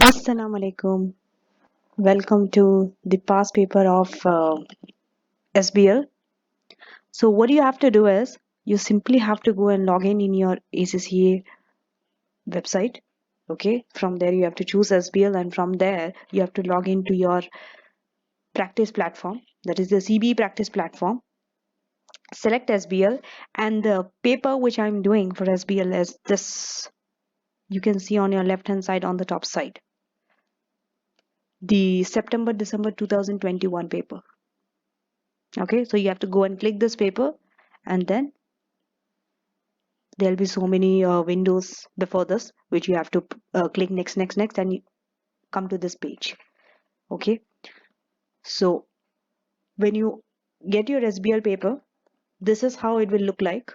Assalamu alaikum. Welcome to the past paper of SBL. So what you have to do is you simply have to go and log in your ACCA website. Okay, from there you have to choose SBL, and from there you have to log into your practice platform, that is the CB practice platform. Select SBL, and the paper which I'm doing for SBL is this. You can see on your left hand side on the top side, the September December 2021 paper. Okay, so you have to go and click this paper, and then there'll be so many windows before this which you have to click next, and you come to this page. Okay, so when you get your SBL paper, this is how it will look like.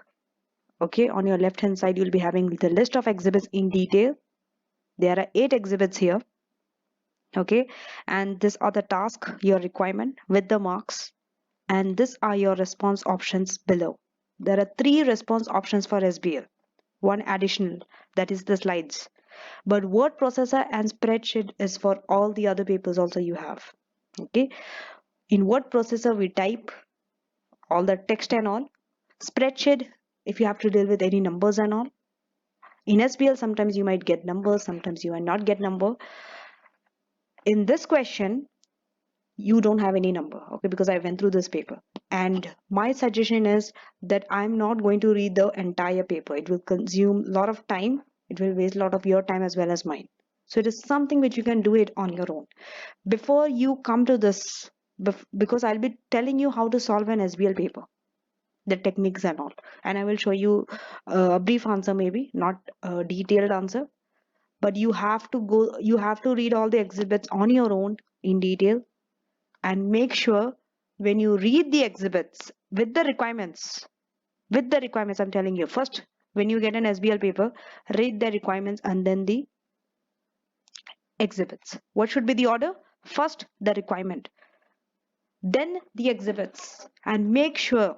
Okay, on your left hand side you'll be having the list of exhibits in detail. There are 8 exhibits here. Okay, and this are the task, your requirement with the marks, and these are your response options below. There are 3 response options for SBL, one additional, that is the slides. But word processor and spreadsheet is for all the other papers also you have. Okay, in word processor we type all the text and all. Spreadsheet, if you have to deal with any numbers and all. In SBL sometimes you might get numbers, sometimes you might not get number. In this question you don't have any number, okay, because I went through this paper, and my suggestion is that I'm not going to read the entire paper. It will consume a lot of time, it will waste a lot of your time as well as mine. So it is something which you can do it on your own. Before you come to this, because I'll be telling you how to solve an SBL paper, the techniques and all, and I will show you a brief answer, maybe not a detailed answer, but you have to read all the exhibits on your own in detail, and make sure when you read the exhibits with the requirements, I'm telling you, first when you get an SBL paper, read the requirements and then the exhibits. What should be the order? First the requirement, then the exhibits, and make sure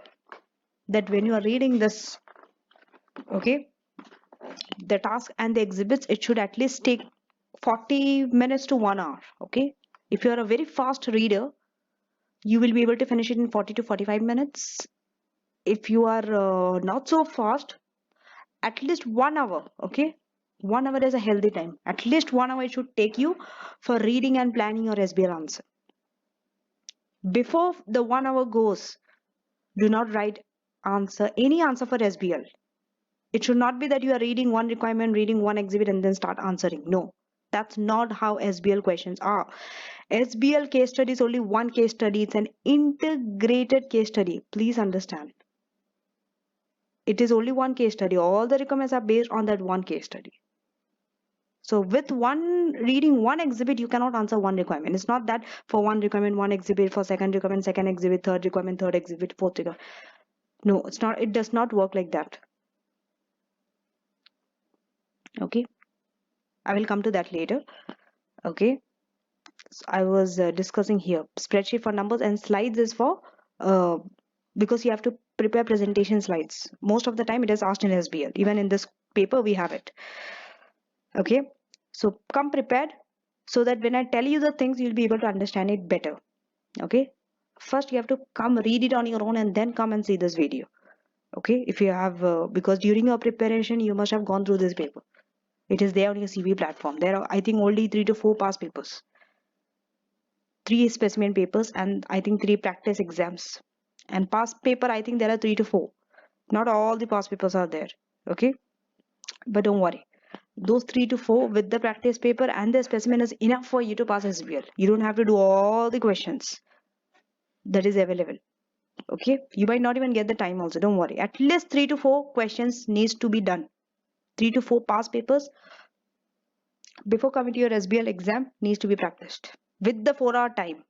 that when you are reading this, okay, the task and the exhibits, it should at least take 40 minutes to 1 hour. Okay, if you are a very fast reader, you will be able to finish it in 40 to 45 minutes. If you are not so fast, at least 1 hour. Okay, 1 hour is a healthy time. At least 1 hour it should take you for reading and planning your SBL answer. Before the 1 hour goes, do not write any answer for SBL. It should not be that you are reading one requirement, reading one exhibit, and then start answering. No, that's not how SBL questions are. SBL case study is only one case study. It's an integrated case study. Please understand. It is only one case study. All the requirements are based on that one case study. So with reading one exhibit, you cannot answer one requirement. It's not that for one requirement, one exhibit, for second requirement, second exhibit, third requirement, third exhibit, fourth requirement. No, it's not. It does not work like that. Okay, I will come to that later. Okay, so I was discussing here spreadsheet for numbers, and slides is for because you have to prepare presentation slides. Most of the time it is asked in SBL. Even in this paper we have it. Okay, so come prepared so that when I tell you the things, you'll be able to understand it better. Okay, first you have to come read it on your own and then come and see this video. Okay, if you have because during your preparation you must have gone through this paper. It is there on your CV platform. There are, I think, only 3 to 4 past papers, 3 specimen papers, and I think 3 practice exams. And past paper, I think there are 3 to 4. Not all the past papers are there. Okay, but don't worry, those 3 to 4 with the practice paper and the specimen is enough for you to pass SBL. You don't have to do all the questions that is available. Okay, you might not even get the time also. Don't worry, at least 3 to 4 questions needs to be done. 3 to 4 past papers before coming to your SBL exam needs to be practiced with the 4-hour time.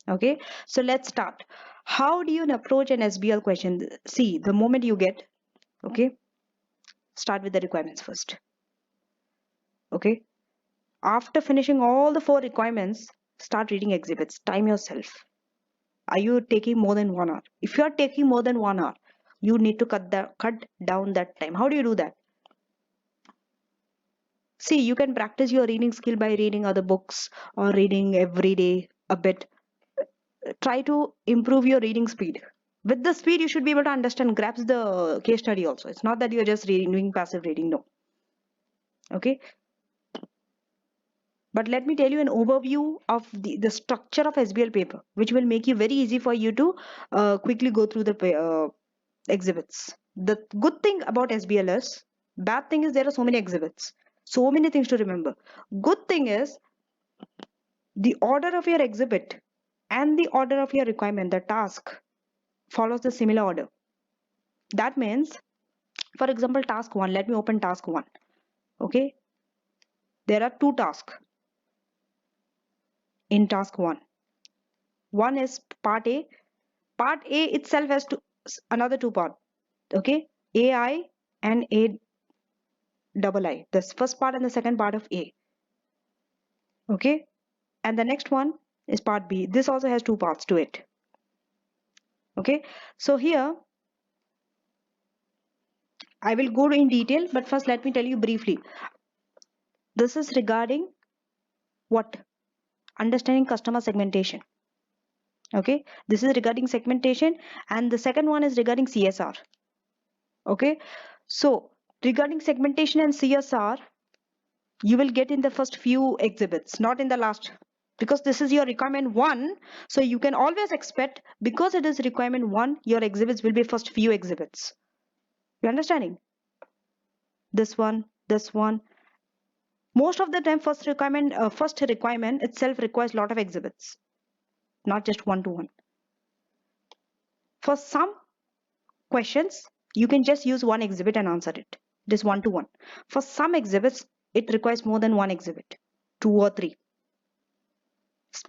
Okay, so let's start. How do you approach an SBL question? See, the moment you get, okay, start with the requirements first. Okay, after finishing all the 4 requirements, start reading exhibits. Time yourself. Are you taking more than 1 hour? If you are taking more than 1 hour, you need to cut down that time. How do you do that? See, you can practice your reading skill by reading other books or reading every day a bit. Try to improve your reading speed. With the speed, you should be able to understand, grasp the case study also. It's not that you're just reading, doing passive reading. No. Okay. But let me tell you an overview of the structure of SBL paper, which will make you very easy for you to quickly go through the exhibits. The good thing about SBL is, bad thing is there are so many exhibits, so many things to remember. Good thing is the order of your exhibit and the order of your requirement, the task follows the similar order. That means, for example, task 1, let me open task 1. Okay, there are two tasks in task 1. One is part A. Part A itself has another two part. Okay, AI and A double I. The first part and the second part of A. Okay, and the next one is part B. This also has two parts to it. Okay, so here I will go in detail, but first let me tell you briefly. This is regarding what? Understanding customer segmentation. Okay, this is regarding segmentation, and the second one is regarding CSR. Okay, so regarding segmentation and CSR, you will get in the first few exhibits, not in the last, because this is your requirement 1. So you can always expect, because it is requirement 1, your exhibits will be first few exhibits. You understanding? This one, this one. Most of the time, first requirement itself requires a lot of exhibits, not just one to one. For some questions, you can just use one exhibit and answer it. It is one to one. For some exhibits, it requires more than one exhibit, 2 or 3.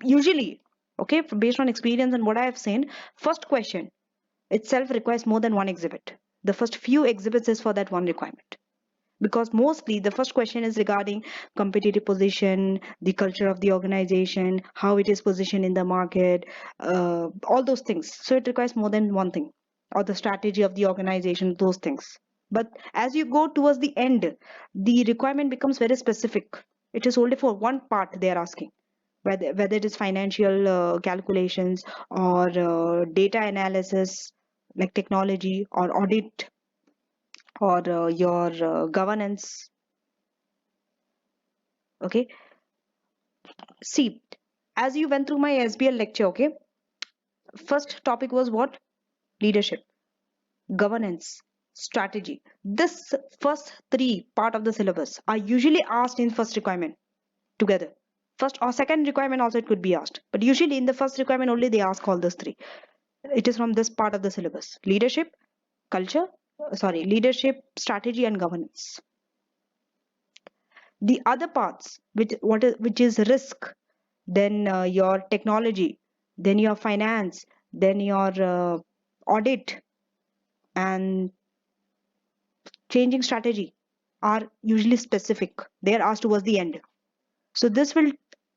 Usually, okay, based on experience and what I have seen, first question itself requires more than one exhibit. The first few exhibits is for that one requirement, because mostly the first question is regarding competitive position, the culture of the organization, how it is positioned in the market, all those things. So it requires more than one thing, or the strategy of the organization, those things. But as you go towards the end, the requirement becomes very specific. It is only for one part they are asking, whether it is financial calculations or data analysis, like technology or audit, or your governance. Okay, see, as you went through my SBL lecture, okay, first topic was what? Leadership, governance, strategy. This first three part of the syllabus are usually asked in first requirement together. First or second requirement also it could be asked, but usually in the first requirement only they ask all those three. It is from this part of the syllabus: leadership, culture, leadership, strategy, and governance. The other parts, which is risk, then your technology, then your finance, then your audit, and changing strategy, are usually specific. They are asked towards the end. So this will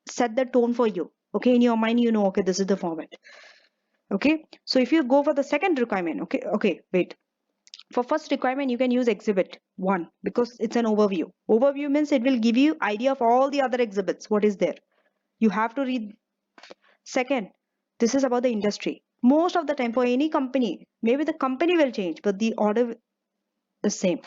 set the tone for you. Okay, in your mind, you know, okay, this is the format. Okay, so if you go for the second requirement, okay, wait. For first requirement, you can use exhibit 1 because it's an overview. Overview means it will give you idea of all the other exhibits, what is there. You have to read. Second, this is about the industry. Most of the time for any company, maybe the company will change, but the order is same.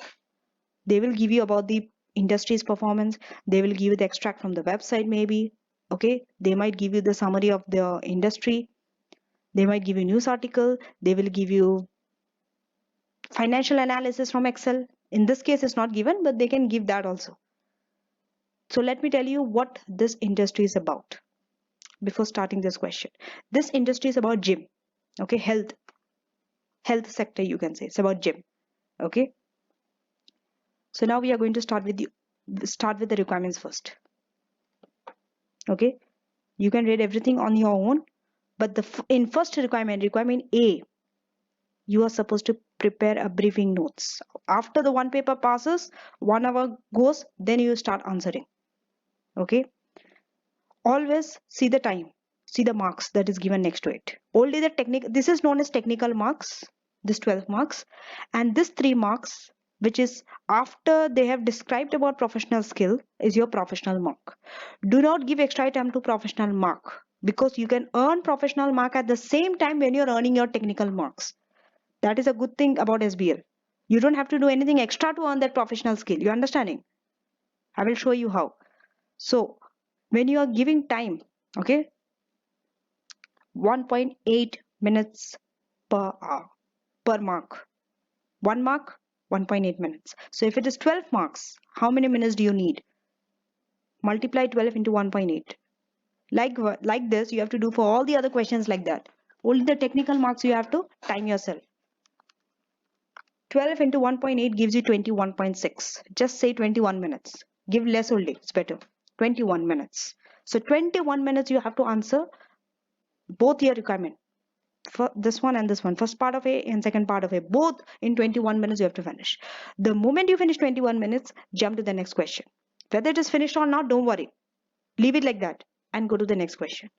They will give you about the industry's performance. They will give you the extract from the website maybe. Okay, they might give you the summary of the industry. They might give you news article. They will give you financial analysis from Excel. In this case, it's not given, but they can give that also. So let me tell you what this industry is about before starting this question. This industry is about gym. Okay, health sector, you can say. It's about gym. Okay, so now we are going to start with the requirements first. Okay, you can read everything on your own, but in first requirement A, you are supposed to prepare a briefing notes. After the one paper passes, 1 hour goes, then you start answering. Okay, always see the time, see the marks that is given next to it. Only the technical, this is known as technical marks, this 12 marks, and this 3 marks which is after they have described about professional skill, is your professional mark. Do not give extra time to professional mark, because you can earn professional mark at the same time when you're earning your technical marks. That is a good thing about SBL. You don't have to do anything extra to earn that professional skill. You understanding? I will show you how. So when you are giving time, okay, 1.8 minutes per hour per mark. One mark, 1.8 minutes. So if it is 12 marks, how many minutes do you need? Multiply 12 into 1.8. Like this, you have to do for all the other questions like that. Only the technical marks you have to time yourself. 12 into 1.8 gives you 21.6. Just say 21 minutes. Give less only, it's better. 21 minutes. So 21 minutes you have to answer both your requirement. For this one and this one, first part of A and second part of A, both in 21 minutes you have to finish. The moment you finish 21 minutes, jump to the next question. Whether it is finished or not, don't worry. Leave it like that and go to the next question.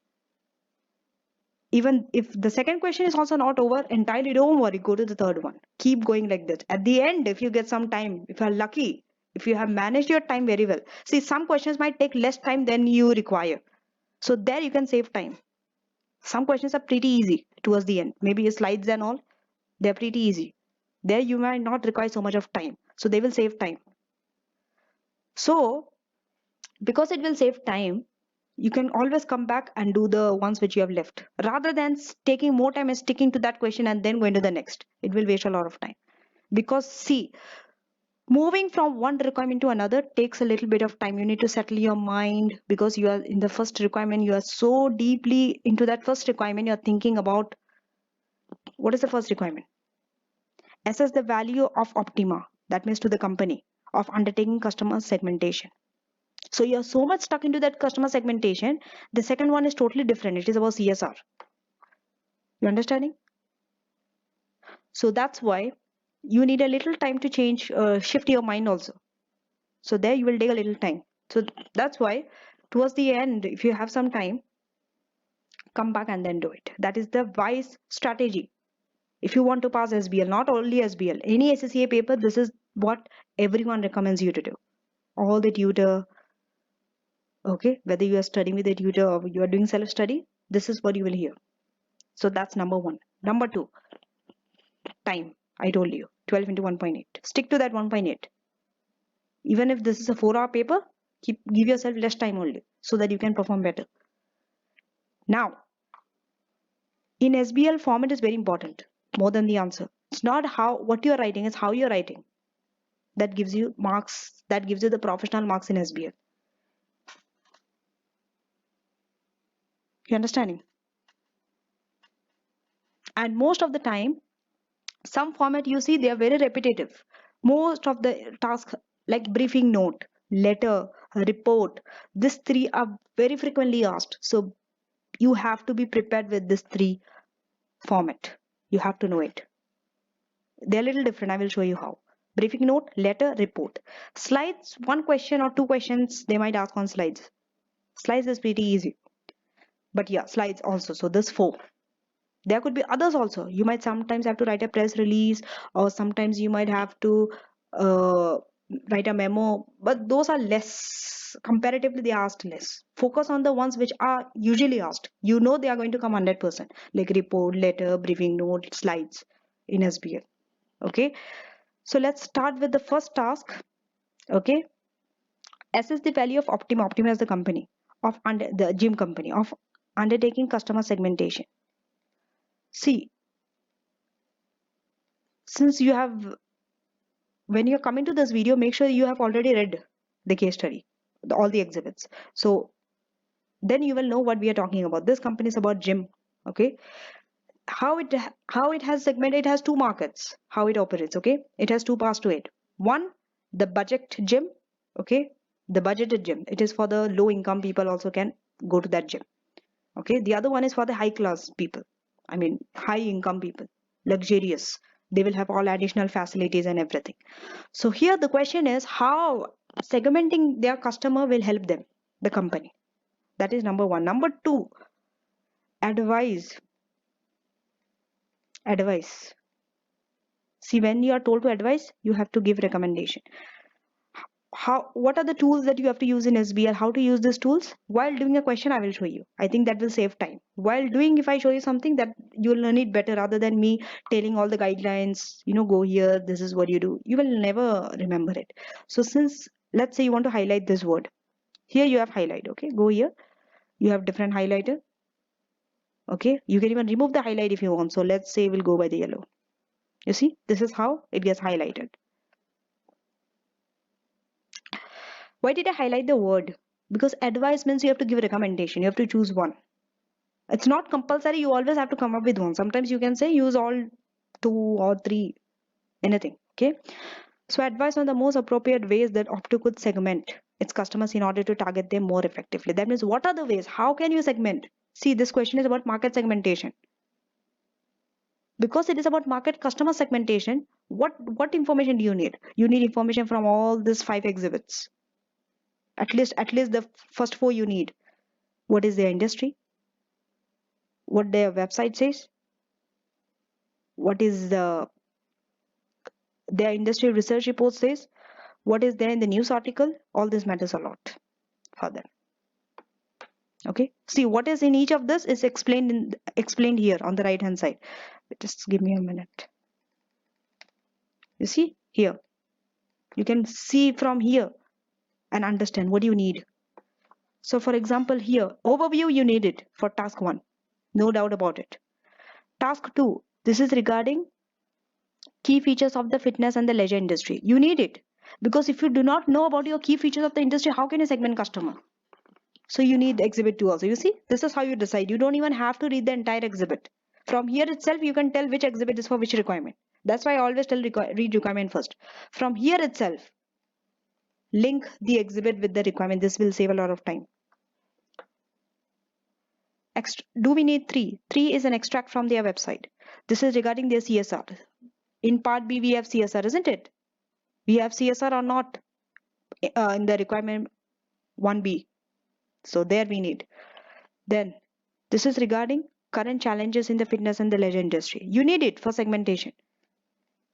Even if the second question is also not over entirely, don't worry, go to the third one. Keep going like that. At the end, if you get some time, if you are lucky, if you have managed your time very well. See, some questions might take less time than you require. So there you can save time. Some questions are pretty easy towards the end. Maybe slides and all, they're pretty easy. There you might not require so much of time. So they will save time. So because it will save time, you can always come back and do the ones which you have left, rather than taking more time and sticking to that question and then going to the next. It will waste a lot of time. Because see, moving from one requirement to another takes a little bit of time. You need to settle your mind, because you are in the first requirement, you are so deeply into that first requirement, you are thinking about what is the first requirement. Assess the value of optima, that means to the company, of undertaking customer segmentation. So you're so much stuck into that customer segmentation. The second one is totally different. It is about CSR. You understanding? So that's why you need a little time to change, shift your mind also. So there you will take a little time. So that's why towards the end, if you have some time, come back and then do it. That is the wise strategy. If you want to pass SBL, not only SBL, any SCCA paper, this is what everyone recommends you to do. All the tutor, okay, whether you are studying with a tutor or you are doing self-study, this is what you will hear. So that's number one. Number two, time. I told you, 12 into 1.8. Stick to that 1.8. Even if this is a 4-hour paper, give yourself less time only so that you can perform better. Now, in SBL, format is very important, more than the answer. It's not what you're writing, it's how you're writing. That gives you marks, that gives you the professional marks in SBL. You understanding? And most of the time, some format you see, they are very repetitive. Most of the tasks like briefing note, letter, report, these three are very frequently asked. So you have to be prepared with this three format. You have to know it. They're a little different. I will show you how. Briefing note, letter, report. Slides, one question or two questions they might ask on slides. Slides is pretty easy. But yeah, slides also. So this four. There could be others also. You might sometimes have to write a press release, or sometimes you might have to uh, write a memo, but those are less. Comparatively, they are asked less. Focus on the ones which are usually asked. You know they are going to come 100%, like report, letter, briefing note, slides in SBL. Okay, so let's start with the first task. Okay, assess the value of Optima. Optima is the company of the gym company of undertaking customer segmentation. See, since you have, when you're coming to this video, make sure you have already read the case study, all the exhibits. So then you will know what we are talking about. This company is about gym. Okay, how it has segmented. It has two markets. How it operates. Okay, it has two parts to it. One, the budget gym. Okay, the budgeted gym. It is for the low income people also can go to that gym. Okay, the other one is for the high class people. I mean high income people, luxurious. They will have all additional facilities and everything. So here the question is how segmenting their customer will help them, the company. That is number one. Number two, advise. Advice. See, when you are told to advise, you have to give recommendation. What are the tools that you have to use in SBL? How to use these tools? While doing a question, I will show you. I think that will save time. While doing, if I show you something, that you'll learn it better rather than me telling all the guidelines, go here, this is what you do. You will never remember it. So since, let's say you want to highlight this word. Here you have highlight, okay? Go here. You have different highlighter. Okay, you can even remove the highlight if you want. So let's say we'll go by the yellow. You see, this is how it gets highlighted. Why did I highlight the word? Because advice means you have to give a recommendation. You have to choose one. It's not compulsory. You always have to come up with one. Sometimes you can say use all 2 or 3, anything. Okay. So advice on the most appropriate ways that Opto could segment its customers in order to target them more effectively. That means what are the ways? How can you segment? See, this question is about market segmentation. Because it is about market customer segmentation, what information do you need? You need information from all these 5 exhibits. At least the first 4 you need. What is their industry? What their website says? What is their industry research report says? What is there in the news article? All this matters a lot for them. Okay. See, what is in each of this is explained here on the right hand side. Just give me a minute. You see here. You can see from here and understand what you need. So for example, here, overview, you need it for task 1. No doubt about it. Task 2, this is regarding key features of the fitness and the leisure industry. You need it because if you do not know about your key features of the industry, how can you segment customer? So you need exhibit 2 also. You see, this is how you decide. You don't even have to read the entire exhibit. From here itself, you can tell which exhibit is for which requirement. That's why I always tell read requirement first. From here itself, link the exhibit with the requirement. This will save a lot of time. Do we need 3? 3 is an extract from their website. This is regarding their CSR. In part B, we have CSR, isn't it? We have CSR or not in the requirement 1B. So there we need. Then this is regarding current challenges in the fitness and the leisure industry. You need it for segmentation.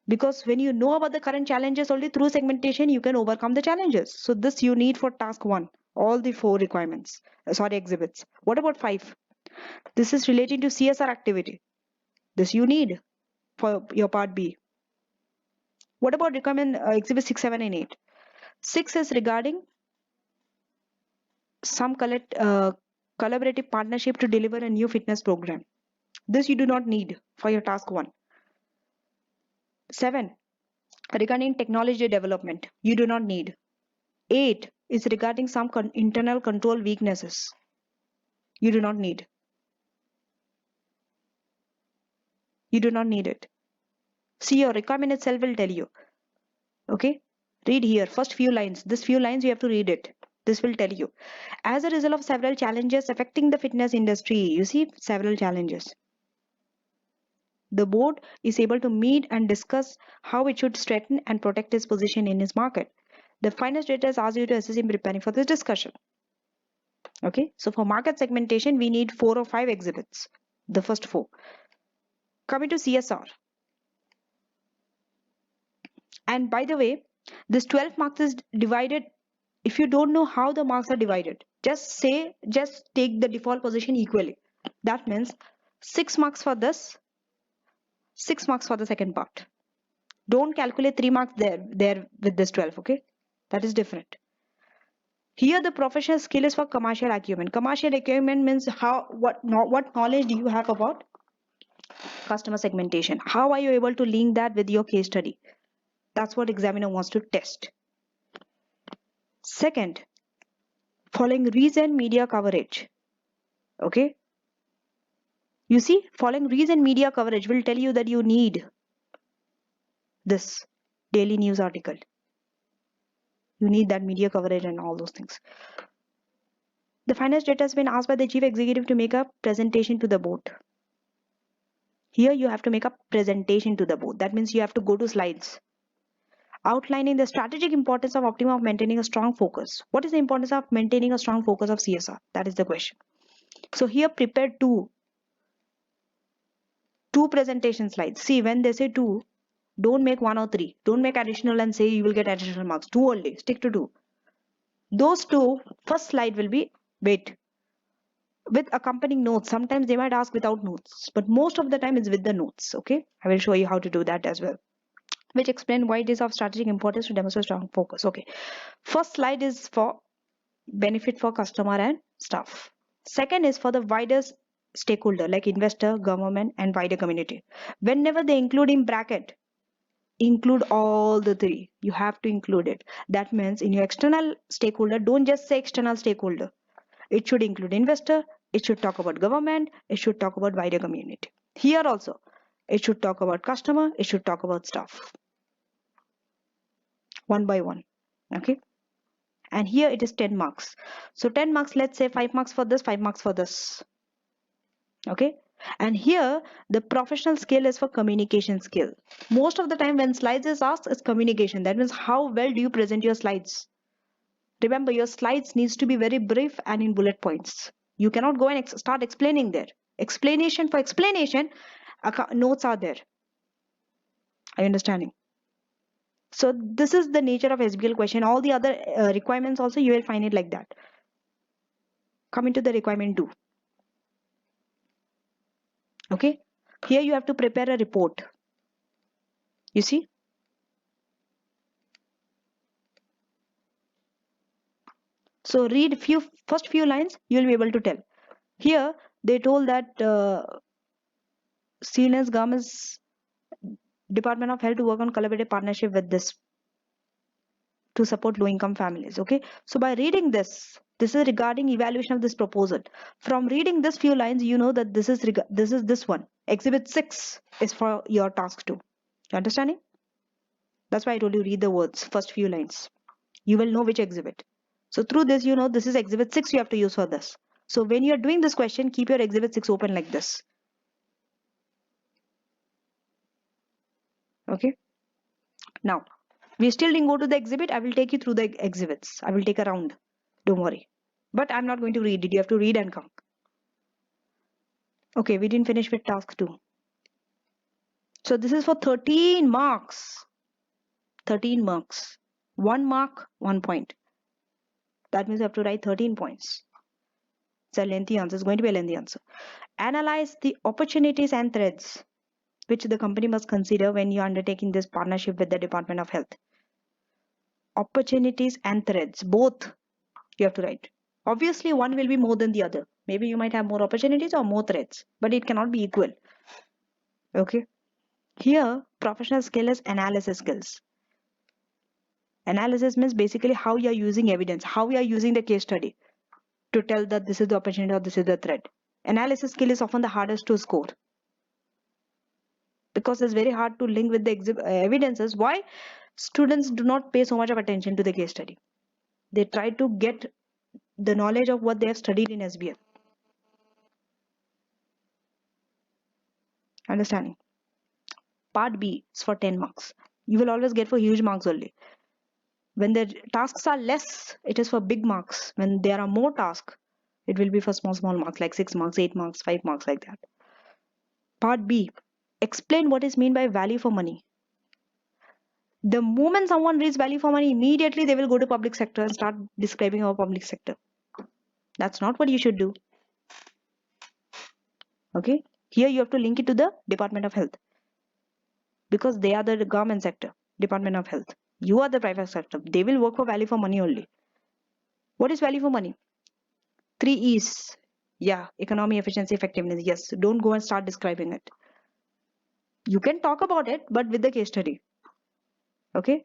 Because when you know about the current challenges, only through segmentation, you can overcome the challenges. So this you need for task 1. All the 4 requirements. Exhibits. What about 5? This is relating to CSR activity. This you need for your part B. What about requirement exhibit 6, 7 and 8? 6 is regarding some collaborative partnership to deliver a new fitness program. This you do not need for your task 1. 7, regarding technology development. You do not need. 8 is regarding some internal control weaknesses. You do not need. You do not need it. See, your requirement itself will tell you. Okay, read here first few lines. This few lines you have to read it. This will tell you. As a result of several challenges affecting the fitness industry, you see several challenges. The board is able to meet and discuss how it should strengthen and protect its position in its market. The finance data asks you to assess in preparing for this discussion. Okay, so for market segmentation, we need 4 or 5 exhibits. The first 4. Coming to CSR. And by the way, this 12 marks is divided. If you don't know how the marks are divided, just take the default position equally. That means 6 marks for this, 6 marks for the second part. Don't calculate 3 marks there with this 12, okay? That is different. Here the professional skill is for commercial acumen. Commercial acumen means what knowledge do you have about customer segmentation? How are you able to link that with your case study? That's what examiner wants to test. Second, following recent media coverage. Okay? You see, following recent media coverage will tell you that you need this daily news article. You need that media coverage and all those things. The finance data has been asked by the chief executive to make a presentation to the board. Here you have to make a presentation to the board. That means you have to go to slides. Outlining the strategic importance of optimum of maintaining a strong focus. What is the importance of maintaining a strong focus of CSR? That is the question. So here prepare two presentation slides. See, when they say 2, Don't make 1 or 3. Don't make additional and say you will get additional marks. Too early. Stick to 2. Those two, first slide will be wait with accompanying notes. Sometimes they might ask without notes, but most of the time it's with the notes. Okay, I will show you how to do that as well, which explain why it is of strategic importance to demonstrate strong focus. Okay, first slide is for benefit for customer and staff. Second is for the wider stakeholder like investor, government, and wider community. Whenever they include in bracket, include all the three. You have to include it. That means in your external stakeholder, don't just say external stakeholder. It should include investor, it should talk about government, it should talk about wider community. Here also, it should talk about customer, it should talk about staff. One by one. Okay. And here it is 10 marks. So 10 marks, let's say 5 marks for this, 5 marks for this. Okay. And here the professional skill is for communication skill. Most of the time when slides is asked, it's communication. That means how well do you present your slides? Remember, your slides needs to be very brief and in bullet points. You cannot go and start explaining there. Explanation for explanation, notes are there. Are you understanding? So this is the nature of SBL question. All the other requirements also you will find it like that. Coming to the requirement 2. Okay. Here you have to prepare a report. You see? So read first few lines, you will be able to tell. Here they told that CNS government's Department of Health to work on collaborative partnership with this to support low-income families. Okay, so by reading this is regarding evaluation of this proposal. From reading this few lines, you know that this is this one. Exhibit 6 is for your task 2. You understanding? That's why I told you read the words, first few lines. You will know which exhibit. So through this, you know this is exhibit 6 you have to use for this. So when you are doing this question, keep your exhibit 6 open like this. Okay. Now, we still didn't go to the exhibit. I will take you through the exhibits. I will take a round. Don't worry. But I'm not going to read it. You have to read and come. Okay, we didn't finish with task 2. So this is for 13 marks. 13 marks. 1 mark, 1 point. That means you have to write 13 points. It's a lengthy answer. It's going to be a lengthy answer. Analyze the opportunities and threats which the company must consider when you are undertaking this partnership with the Department of Health. Opportunities and threats, both you have to write. Obviously, one will be more than the other. Maybe you might have more opportunities or more threats, but it cannot be equal. Okay. Here, professional skill is analysis skills. Analysis means basically how you are using evidence, how you are using the case study to tell that this is the opportunity or this is the threat. Analysis skill is often the hardest to score because it's very hard to link with the evidences. Why? Students do not pay so much of attention to the case study. They try to get the knowledge of what they have studied in SBL. Understanding? Part B is for 10 marks. You will always get for huge marks only. When the tasks are less, it is for big marks. When there are more tasks, it will be for small marks like 6 marks, 8 marks, 5 marks like that. Part B, explain what is meant by value for money. The moment someone reads value for money, immediately they will go to public sector and start describing our public sector. That's not what you should do. Okay, here you have to link it to the Department of Health because they are the government sector, Department of Health. You are the private sector. They will work for value for money only. What is value for money? 3 E's. Yeah, economy, efficiency, effectiveness. Yes, don't go and start describing it. You can talk about it, but with the case study. Okay.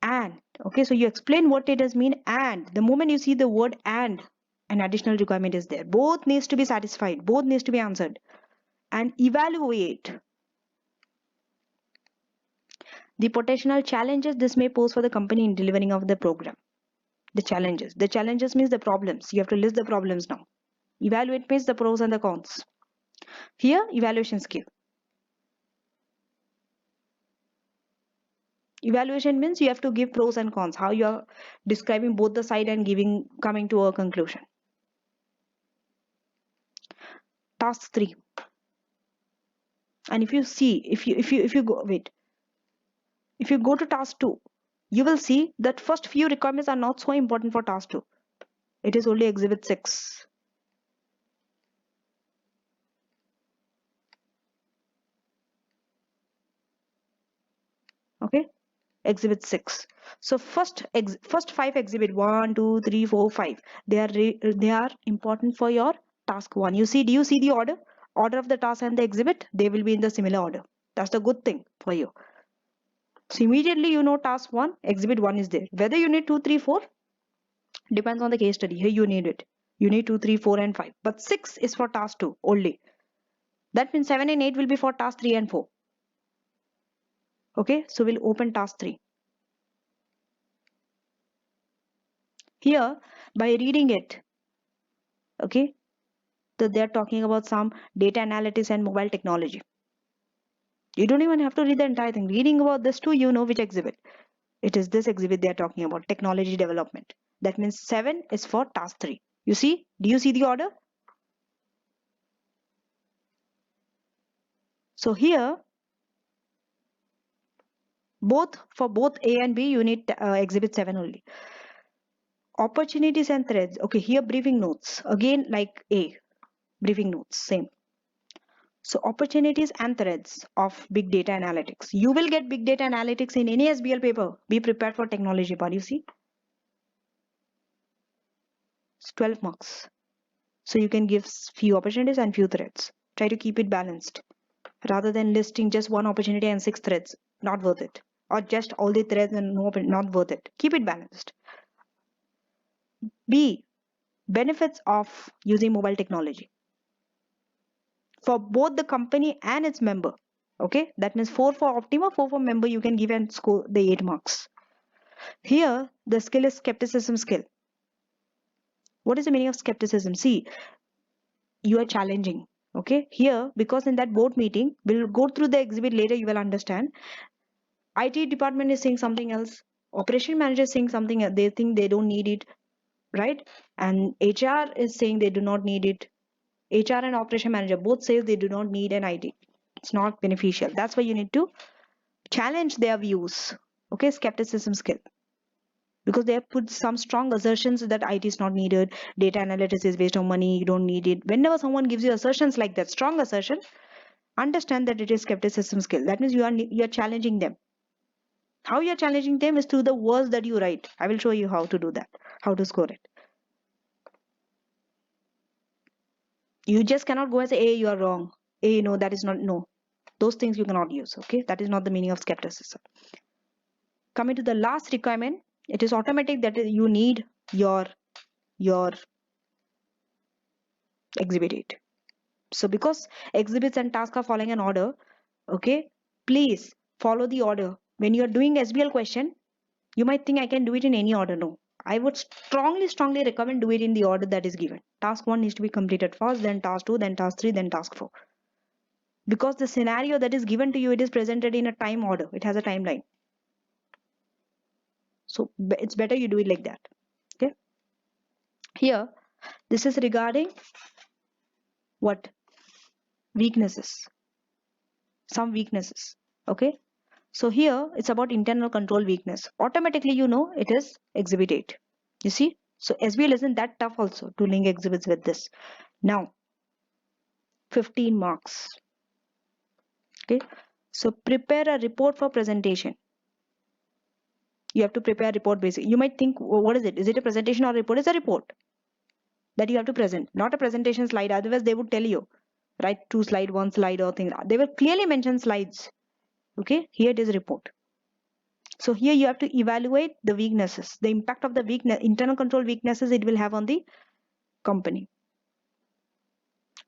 And okay, so you explain what it does mean, and the moment you see the word and, an additional requirement is there. Both needs to be satisfied, both needs to be answered. And evaluate the potential challenges this may pose for the company in delivering of the program. The challenges means the problems. You have to list the problems now. Evaluate means the pros and the cons. Here, evaluation skill. Evaluation means you have to give pros and cons, how you are describing both the side and coming to a conclusion. Task 3. And if you see, if you go, wait, if you go to task 2, you will see that first few requirements are not so important for task 2. It is only exhibit 6. Okay, exhibit 6. So first 5 exhibit 1, 2, 3, 4, 5. They are important for your task 1. You see, do you see the order of the task and the exhibit? They will be in the similar order. That's the good thing for you. So immediately you know task 1, exhibit 1 is there. Whether you need 2, 3, 4 depends on the case study. Here you need it. You need 2, 3, 4 and 5. But 6 is for task 2 only. That means 7 and 8 will be for task 3 and 4. Okay, so we'll open task 3. Here, by reading it, okay, so they're talking about some data analytics and mobile technology. You don't even have to read the entire thing. Reading about this too, you know which exhibit. It is this exhibit they're talking about, technology development. That means 7 is for task 3. You see? Do you see the order? So here, for both A and B, you need exhibit 7 only. Opportunities and threads. Okay, here briefing notes. Again, like A, briefing notes, same. So opportunities and threads of big data analytics. You will get big data analytics in any SBL paper. Be prepared for technology part. You see, it's 12 marks. So you can give few opportunities and few threads. Try to keep it balanced rather than listing just one opportunity and 6 threads. Not worth it. Or just all the threads and no, not worth it. Keep it balanced. B, benefits of using mobile technology for both the company and its member. Okay, that means 4 for Optima, 4 for member. You can give and score the 8 marks. Here, the skill is skepticism skill. What is the meaning of skepticism? See, you are challenging. Okay, here, because in that board meeting, we'll go through the exhibit later, you will understand. IT department is saying something else. Operation manager is saying something else. They think they don't need it, right? And HR is saying they do not need it. HR and operation manager both say they do not need an IT. It's not beneficial. That's why you need to challenge their views. Okay, skepticism skill. Because they have put some strong assertions that IT is not needed, data analytics is waste of money, you don't need it. Whenever someone gives you assertions like that, strong assertion, understand that it is skepticism skill. That means you are challenging them. How you are challenging them is through the words that you write. I will show you how to do that, how to score it. You just cannot go and say, hey, you are wrong. Hey, no, that is not, no. Those things you cannot use, okay? That is not the meaning of skepticism. Coming to the last requirement, it is automatic that you need your exhibit 8. So because exhibits and tasks are following an order, okay, please follow the order. When you are doing SBL question, you might think I can do it in any order. No, I would strongly recommend do it in the order that is given. Task 1 needs to be completed first, then task 2, then task 3, then task 4. Because the scenario that is given to you, it is presented in a time order. It has a timeline. So it's better you do it like that. Okay. Here, this is regarding what? Weaknesses. Some weaknesses. Okay. So here it's about internal control weakness. Automatically you know it is exhibit 8. You see? So SBL isn't that tough also to link exhibits with this. Now 15 marks. Okay. So prepare a report for presentation. You have to prepare a report basically. You might think, what is it? Is it a presentation or a report? It's a report that you have to present, not a presentation slide. Otherwise they would tell you, write 2 slide, 1 slide or thing. They will clearly mention slides. Okay. Here it is a report. So here you have to evaluate the weaknesses, the impact of the internal control weaknesses it will have on the company,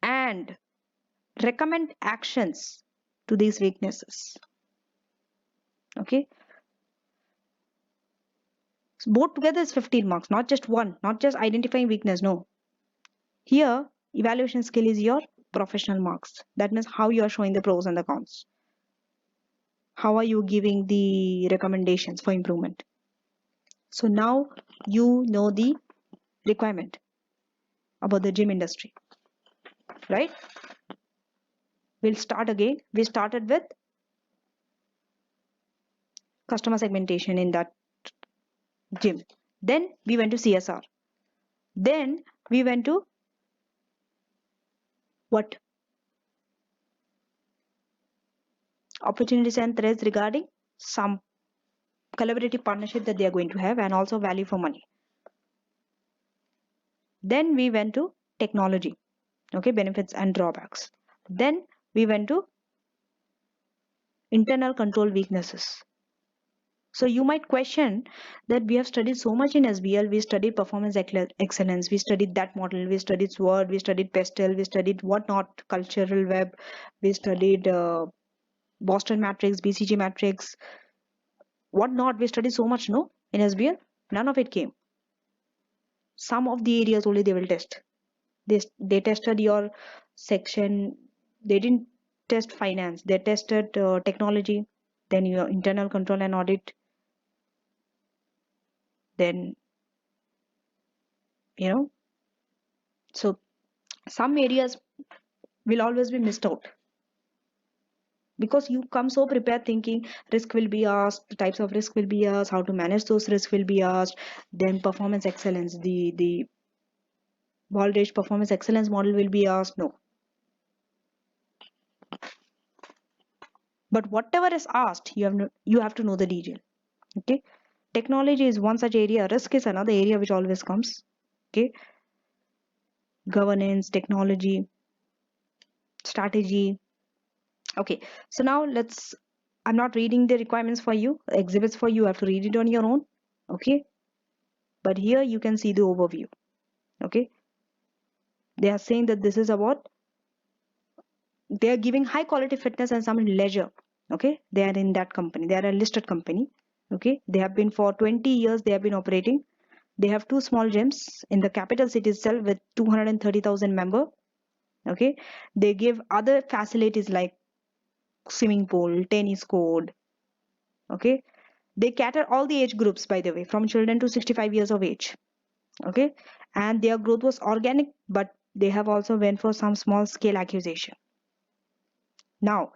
and recommend actions to these weaknesses. Okay. So both together is 15 marks, not just one, not just identifying weakness. No. Here, evaluation skill is your professional marks. That means how you are showing the pros and the cons. How are you giving the recommendations for improvement? So now you know the requirement about the gym industry, right? We'll start again. We started with customer segmentation in that gym. Then we went to CSR. Then we went to what? Opportunities and threats regarding some collaborative partnership that they are going to have, and also value for money. Then we went to technology, okay, benefits and drawbacks. Then we went to internal control weaknesses. So you might question that we have studied so much in SBL. We studied performance excellence. We studied that model. We studied SWOT. We studied PESTEL. We studied whatnot, cultural web. We studied Boston matrix, BCG matrix, whatnot. We studied so much, no, in SBL. None of it came. Some of the areas only they will test. They tested your section. They didn't test finance. They tested technology, then your internal control and audit, then so some areas will always be missed out because you come so prepared thinking risk will be asked, the types of risk will be asked, how to manage those risks will be asked, then performance excellence, the Baldrige performance excellence model will be asked. No, but whatever is asked, you have to know the detail. Okay, technology is one such area. Risk is another area which always comes. Okay, governance, technology, strategy. Okay, so now I'm not reading the requirements for you, exhibits for you. You have to read it on your own. Okay, but here you can see the overview. Okay, they are saying that this is about, they are giving high quality fitness and some leisure. Okay, they are in that company. They are a listed company. Okay, they have been for 20 years. They have been operating. They have two small gyms in the capital city itself with 230,000 members. Okay, they give other facilities like swimming pool, tennis court. Okay, they cater all the age groups, by the way, from children to 65 years of age. Okay, and their growth was organic, but they have also went for some small scale acquisition. Now,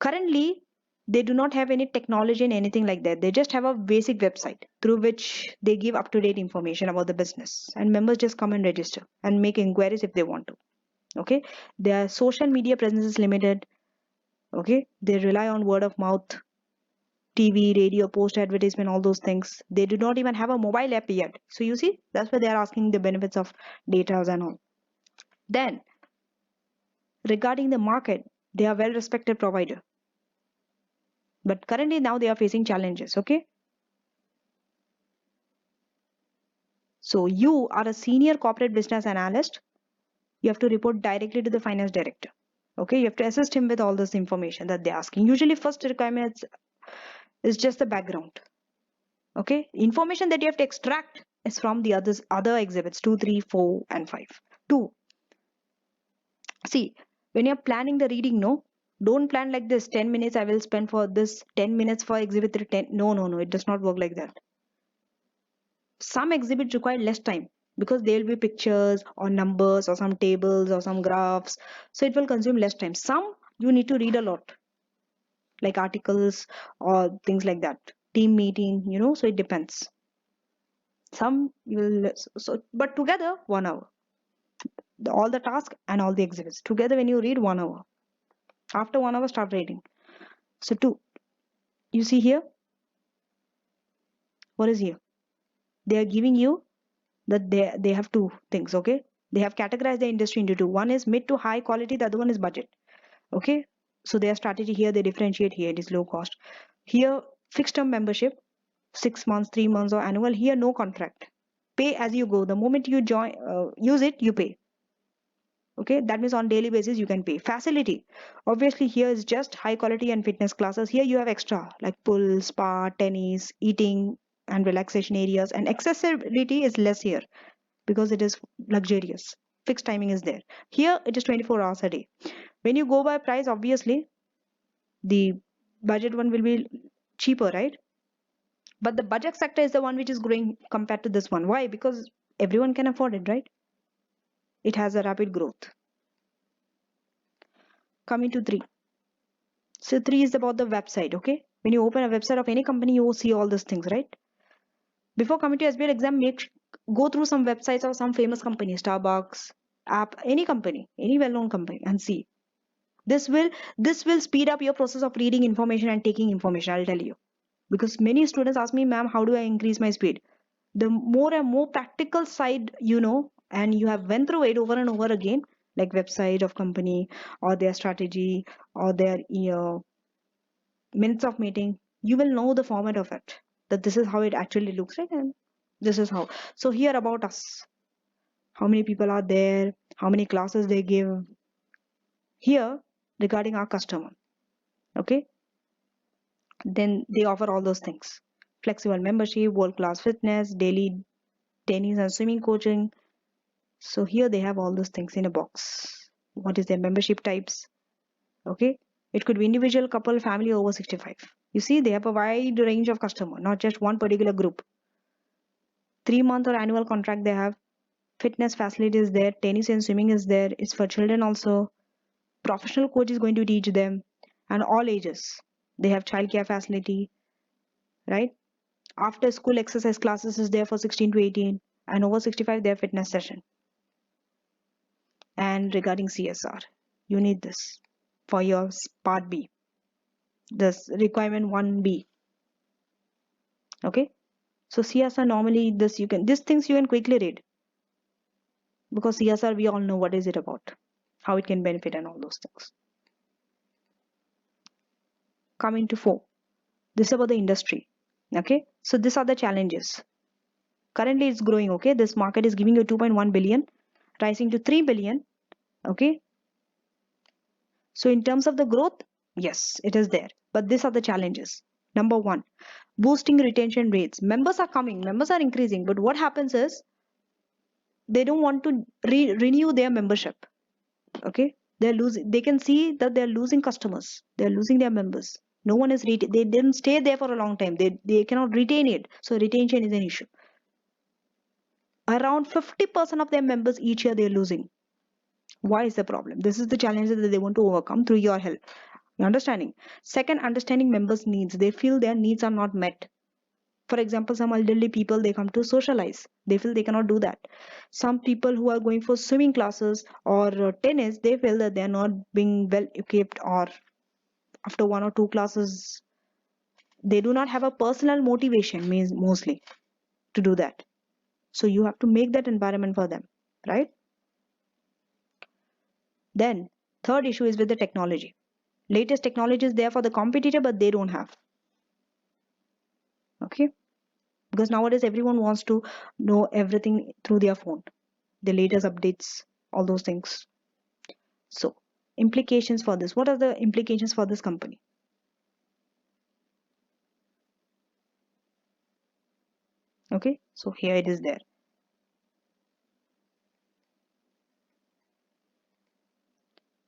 currently, they do not have any technology and anything like that. They just have a basic website through which they give up to date information about the business, and members just come and register and make inquiries if they want to. Okay, their social media presence is limited. Okay, they rely on word of mouth, TV, radio, post advertisement, all those things. They do not even have a mobile app yet. So you see, that's why they are asking the benefits of data and all. Then, regarding the market, they are well respected provider. But currently now they are facing challenges. Okay. So you are a senior corporate business analyst. You have to report directly to the finance director. Okay. You have to assist him with all this information that they're asking. Usually first requirement is just the background. Okay. Information that you have to extract is from the other exhibits 2, 3, 4, and 5. 2. See, when you're planning the reading, no, don't plan like this 10 minutes I will spend for this, 10 minutes for exhibit 3, 10. No, it does not work like that. Some exhibits require less time because there will be pictures or numbers or some tables or some graphs, so it will consume less time. Some you need to read a lot, like articles or things like that, team meeting, so it depends. Some you will, so but together 1 hour, all the tasks and all the exhibits together, when you read 1 hour, after 1 hour start reading. So 2, you see here, what is here? They are giving you that they have two things. Okay, they have categorized the industry into two. One is mid to high quality, the other one is budget. Okay, so their strategy here, they differentiate. Here it is low cost, here fixed term membership, 6 months, 3 months, or annual. Here no contract, pay as you go. The moment you join, use it, you pay. Okay, that means on daily basis you can pay. Facility, obviously here is just high quality and fitness classes. Here you have extra like pool, spa, tennis, eating and relaxation areas, and accessibility is less here because it is luxurious. Fixed timing is there. Here it is 24 hours a day. When you go by price, obviously the budget one will be cheaper, right? But the budget sector is the one which is growing compared to this one. Why? Because everyone can afford it, right? It has a rapid growth. Coming to 3. So 3 is about the website, okay? When you open a website of any company, you will see all these things, right? Before coming to SBL exam, go through some websites of some famous company, Starbucks, app, any company, any well-known company, and see. This will speed up your process of reading information and taking information, I'll tell you. Because many students ask me, ma'am, how do I increase my speed? The more and more practical side you know, and you have went through it over and over again, like website of company or their strategy or their minutes of meeting, you will know the format of it, that this is how it actually looks like, and this is how. So here about us, how many people are there, how many classes they give. Here regarding our customer, okay, then they offer all those things: flexible membership, world class fitness, daily tennis and swimming coaching. So here they have all those things in a box. What is their membership types? Okay, it could be individual, couple, family over 65. You see, they have a wide range of customer, not just one particular group. 3-month or annual contract they have. Fitness facility is there, tennis and swimming is there. It's for children also. Professional coach is going to teach them, and all ages. They have childcare facility, right? After school exercise classes is there for 16 to 18, and over 65 their fitness session. And regarding CSR, you need this for your part B, this requirement 1B. Okay, so CSR normally these things you can quickly read, because CSR we all know what is it about, how it can benefit and all those things. Coming to 4, this is about the industry. Okay, so these are the challenges. Currently it's growing. Okay, this market is giving you 2.1 billion, rising to 3 billion. Okay, so in terms of the growth, yes, it is there, but these are the challenges. Number 1, boosting retention rates. Members are coming, members are increasing, but what happens is they don't want to renew their membership. Okay, they're losing, they can see that they're losing customers, they're losing their members. No one is they didn't stay there for a long time, they cannot retain it, so retention is an issue. Around 50% of their members each year they're losing. Why is the problem? This is the challenge that they want to overcome through your help. You're understanding? Second, understanding members' needs. They feel their needs are not met. For example, some elderly people, they come to socialize, they feel they cannot do that. Some people who are going for swimming classes or tennis, they feel that they are not being well equipped, or after 1 or 2 classes they do not have a personal motivation, means mostly, to do that. So you have to make that environment for them, right? Then third issue is with the technology. Latest technology is there for the competitor, but they don't have. Okay, because nowadays everyone wants to know everything through their phone, the latest updates, all those things. So implications for this, what are the implications for this company? Okay, so here it is there.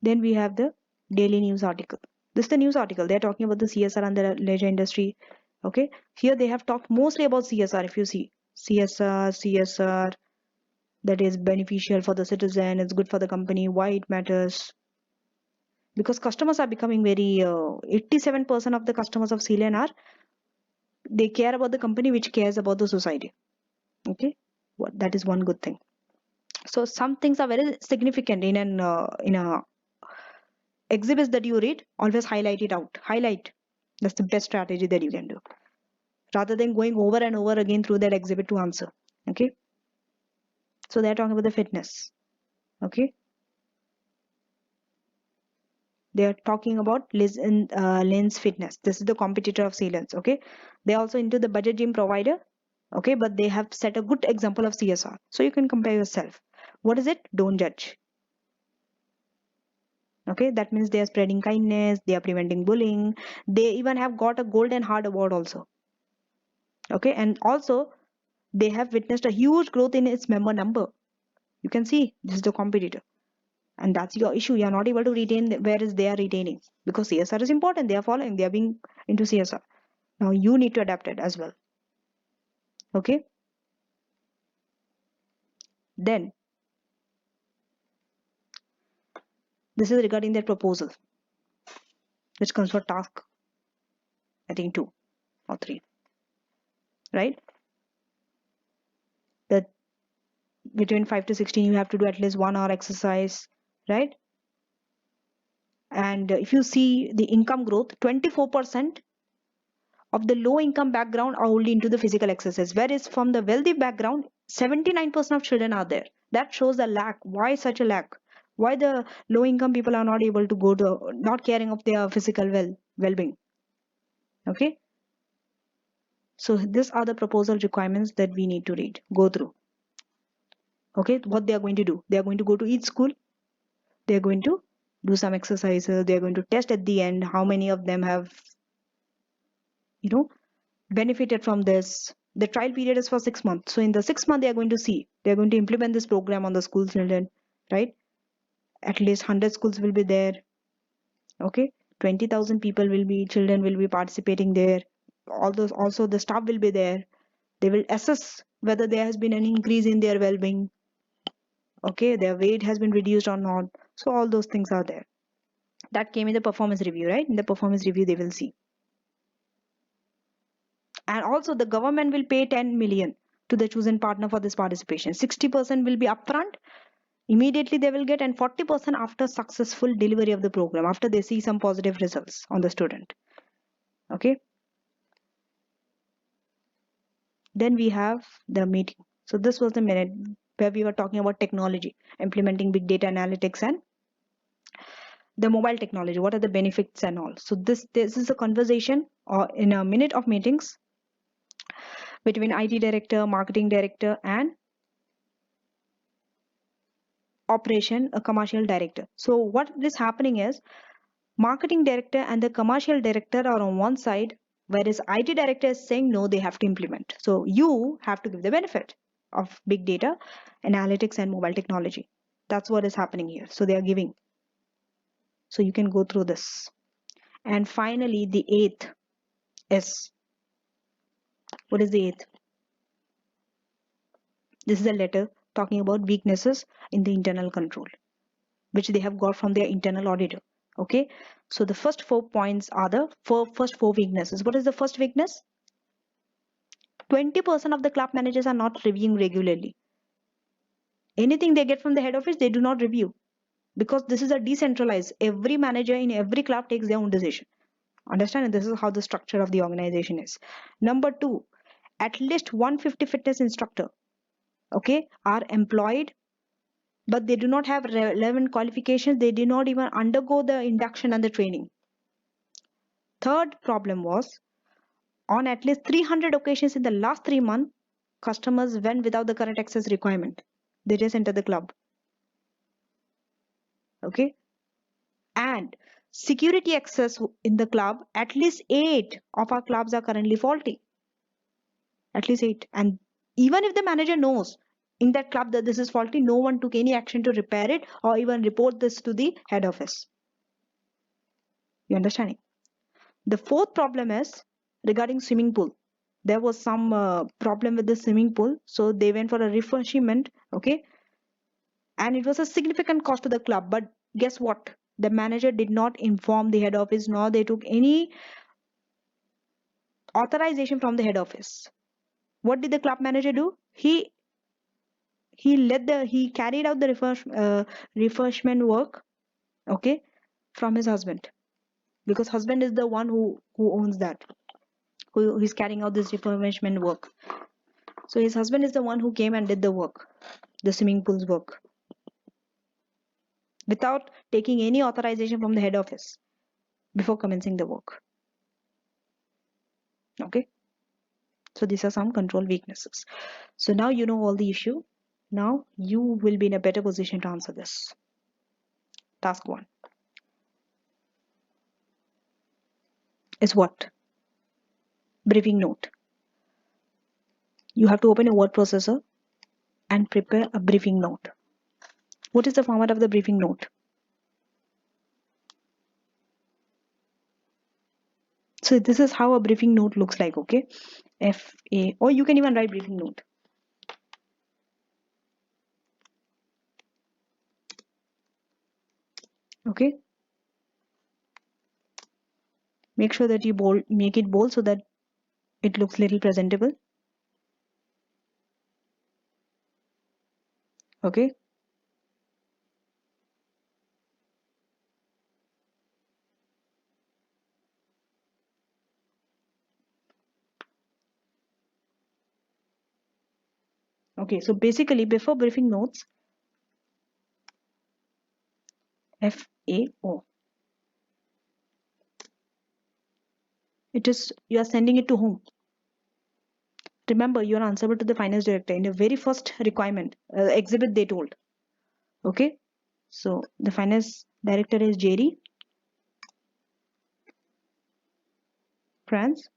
Then we have the daily news article. This is the news article, they're talking about the CSR and the leisure industry. Okay, here they have talked mostly about CSR. If you see, CSR, that is beneficial for the citizen, it's good for the company, why it matters. Because customers are becoming very 87% of the customers of CLN are, they care about the company which cares about the society. Okay, that is one good thing. So some things are very significant in a exhibits that you read. Always highlight it out, highlight. That's the best strategy that you can do, rather than going over and over again through that exhibit to answer. Okay, so they're talking about the fitness. Okay, they are talking about Lens Fitness. This is the competitor of Lens. Okay, they're also into the budget gym provider. Okay, but they have set a good example of CSR, so you can compare yourself. What is it? Don't judge. Okay, that means they are spreading kindness, they are preventing bullying, they even have got a golden heart award also. Okay, and also they have witnessed a huge growth in its member number. You can see this is the competitor, and that's your issue. You are not able to retain, whereas they are retaining, because CSR is important, they are following, they are being into CSR. Now you need to adapt it as well. Okay, then this is regarding their proposal. which comes for task, I think 2 or 3, right? That between 5 to 16 you have to do at least 1 hour exercise, right? And if you see the income growth, 24% of the low income background are only into the physical exercise, whereas from the wealthy background 79% of children are there. That shows the lack. Why such a lack? Why the low income people are not able to go to, not caring of their physical well-being? Okay, so these are the proposal requirements that we need to read, go through. Okay, what they are going to do, they are going to go to each school, they are going to do some exercises, they are going to test at the end how many of them have, you know, benefited from this. The trial period is for 6 months. So in the 6 month, they are going to see, they are going to implement this program on the school children, right? At least 100 schools will be there. Okay, 20,000 people will be, children will be participating there. All those, also the staff will be there. They will assess whether there has been an increase in their well-being. Okay, their weight has been reduced or not. So all those things are there. That came in the performance review, right? In the performance review, they will see. And also the government will pay 10 million to the chosen partner for this participation. 60% will be upfront, immediately they will get, and 40% after successful delivery of the program, after they see some positive results on the student. Okay, then we have the meeting. So this was the minute where we were talking about technology, implementing big data analytics and the mobile technology, what are the benefits and all. So this is a conversation or in a minute of meetings between IT director, marketing director, and operation a commercial director. So what is happening is marketing director and the commercial director are on one side, whereas IT director is saying no, they have to implement. So you have to give the benefit of big data analytics and mobile technology. That's what is happening here. So they are giving. So you can go through this. And finally, the eighth is, what is the eighth? This is a letter talking about weaknesses in the internal control, which they have got from their internal auditor. Okay, so the first 4 points are the first 4 weaknesses. What is the first weakness? 20% of the club managers are not reviewing regularly. Anything they get from the head office, they do not review, because this is a decentralized. Every manager in every club takes their own decision. Understand? And this is how the structure of the organization is. Number 2, at least 150 fitness instructor, okay, are employed, but they do not have relevant qualifications. They did not even undergo the induction and the training. Third problem was, on at least 300 occasions in the last 3 months, customers went without the current access requirement. They just enter the club. Okay. And security access in the club, at least 8 of our clubs are currently faulty. At least 8. And even if the manager knows in that club that this is faulty, no one took any action to repair it or even report this to the head office. You understanding? The fourth problem is regarding swimming pool. There was some problem with the swimming pool, so they went for a refurbishment. Okay, and it was a significant cost to the club. But guess what? The manager did not inform the head office, nor they took any authorization from the head office. What did the club manager do? He carried out the refurbishment work, okay, from his husband, because husband is the one who owns that, who is carrying out this refurbishment work. So his husband is the one who came and did the work, the swimming pool's work, without taking any authorization from the head office before commencing the work. Okay, so these are some control weaknesses. So now you know all the issue. Now you will be in a better position to answer this. Task 1 is what? Briefing note. You have to open a word processor and prepare a briefing note. What is the format of the briefing note? So this is how a briefing note looks like. Okay, or you can even write briefing note. Okay, Make sure that you make it bold so that it looks little presentable. Okay. Okay, so basically before briefing notes, FAO. It is, you are sending it to whom? Remember, you are answerable to the finance director in the very first requirement, exhibit they told. Okay, so the finance director is Jerry, France.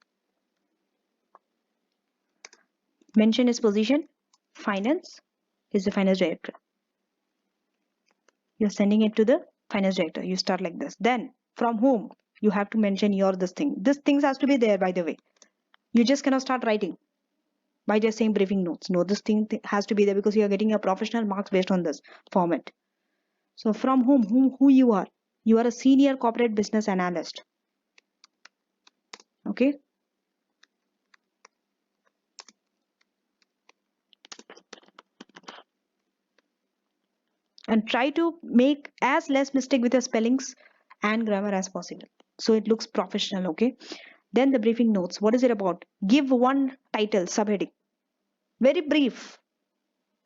Mention his position, finance, is the finance director. You're sending it to the finance director. You start like this. Then from whom? You have to mention your this thing. This things has to be there, by the way. You just cannot start writing by just saying briefing notes. No, this thing has to be there because you are getting your professional marks based on this format. So from whom? Who you are? You are a senior corporate business analyst. Okay. And try to make as less mistake with your spellings and grammar as possible, so it looks professional. Okay. Then the briefing notes, what is it about? Give one title, subheading, very brief.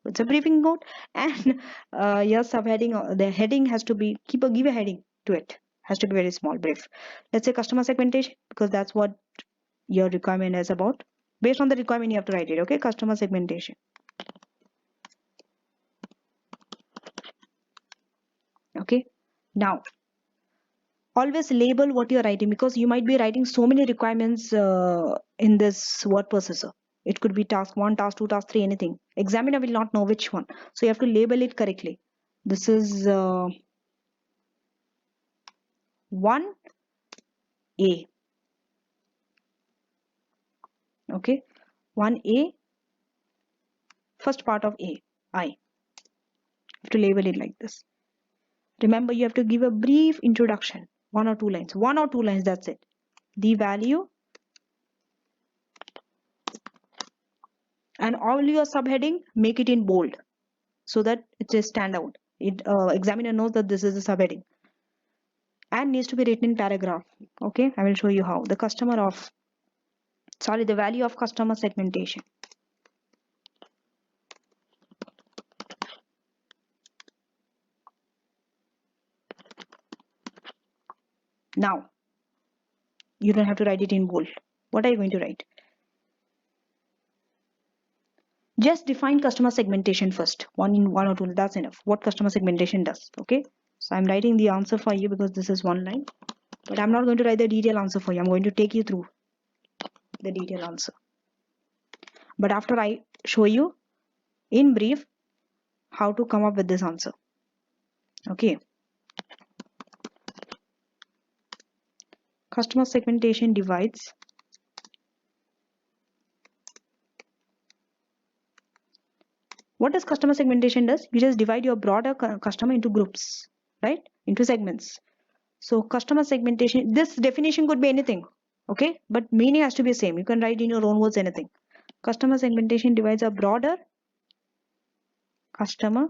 It's a briefing note, and your subheading, the heading has to be, give a heading to it, has to be very small, brief. Let's say customer segmentation, because that's what your requirement is about. Based on the requirement you have to write it. Okay, customer segmentation. Okay, now always label what you're writing, because you might be writing so many requirements in this word processor. It could be task 1, task 2, task 3, anything. Examiner will not know which one, so you have to label it correctly. This is 1A. Okay, 1A, first part of A, I. You have to label it like this. Remember, you have to give a brief introduction, 1 or 2 lines. 1 or 2 lines, that's it. The value, and all your subheading, make it in bold so that it just stand out. Examiner knows that this is a subheading, and needs to be written in paragraph. Okay, I will show you how. The value of customer segmentation. Now you don't have to write it in bold. What are you going to write? Just define customer segmentation first. One or two, that's enough. What customer segmentation does. Okay, so I'm writing the answer for you because this is one line, but I'm not going to write the detailed answer for you. I'm going to take you through the detailed answer, but after I show you in brief how to come up with this answer. Okay, customer segmentation divides what does customer segmentation does? You just divide your broader customer into groups, right? Into segments. So customer segmentation, this definition could be anything, okay? But meaning has to be same. You can write in your own words anything. Customer segmentation divides a broader customer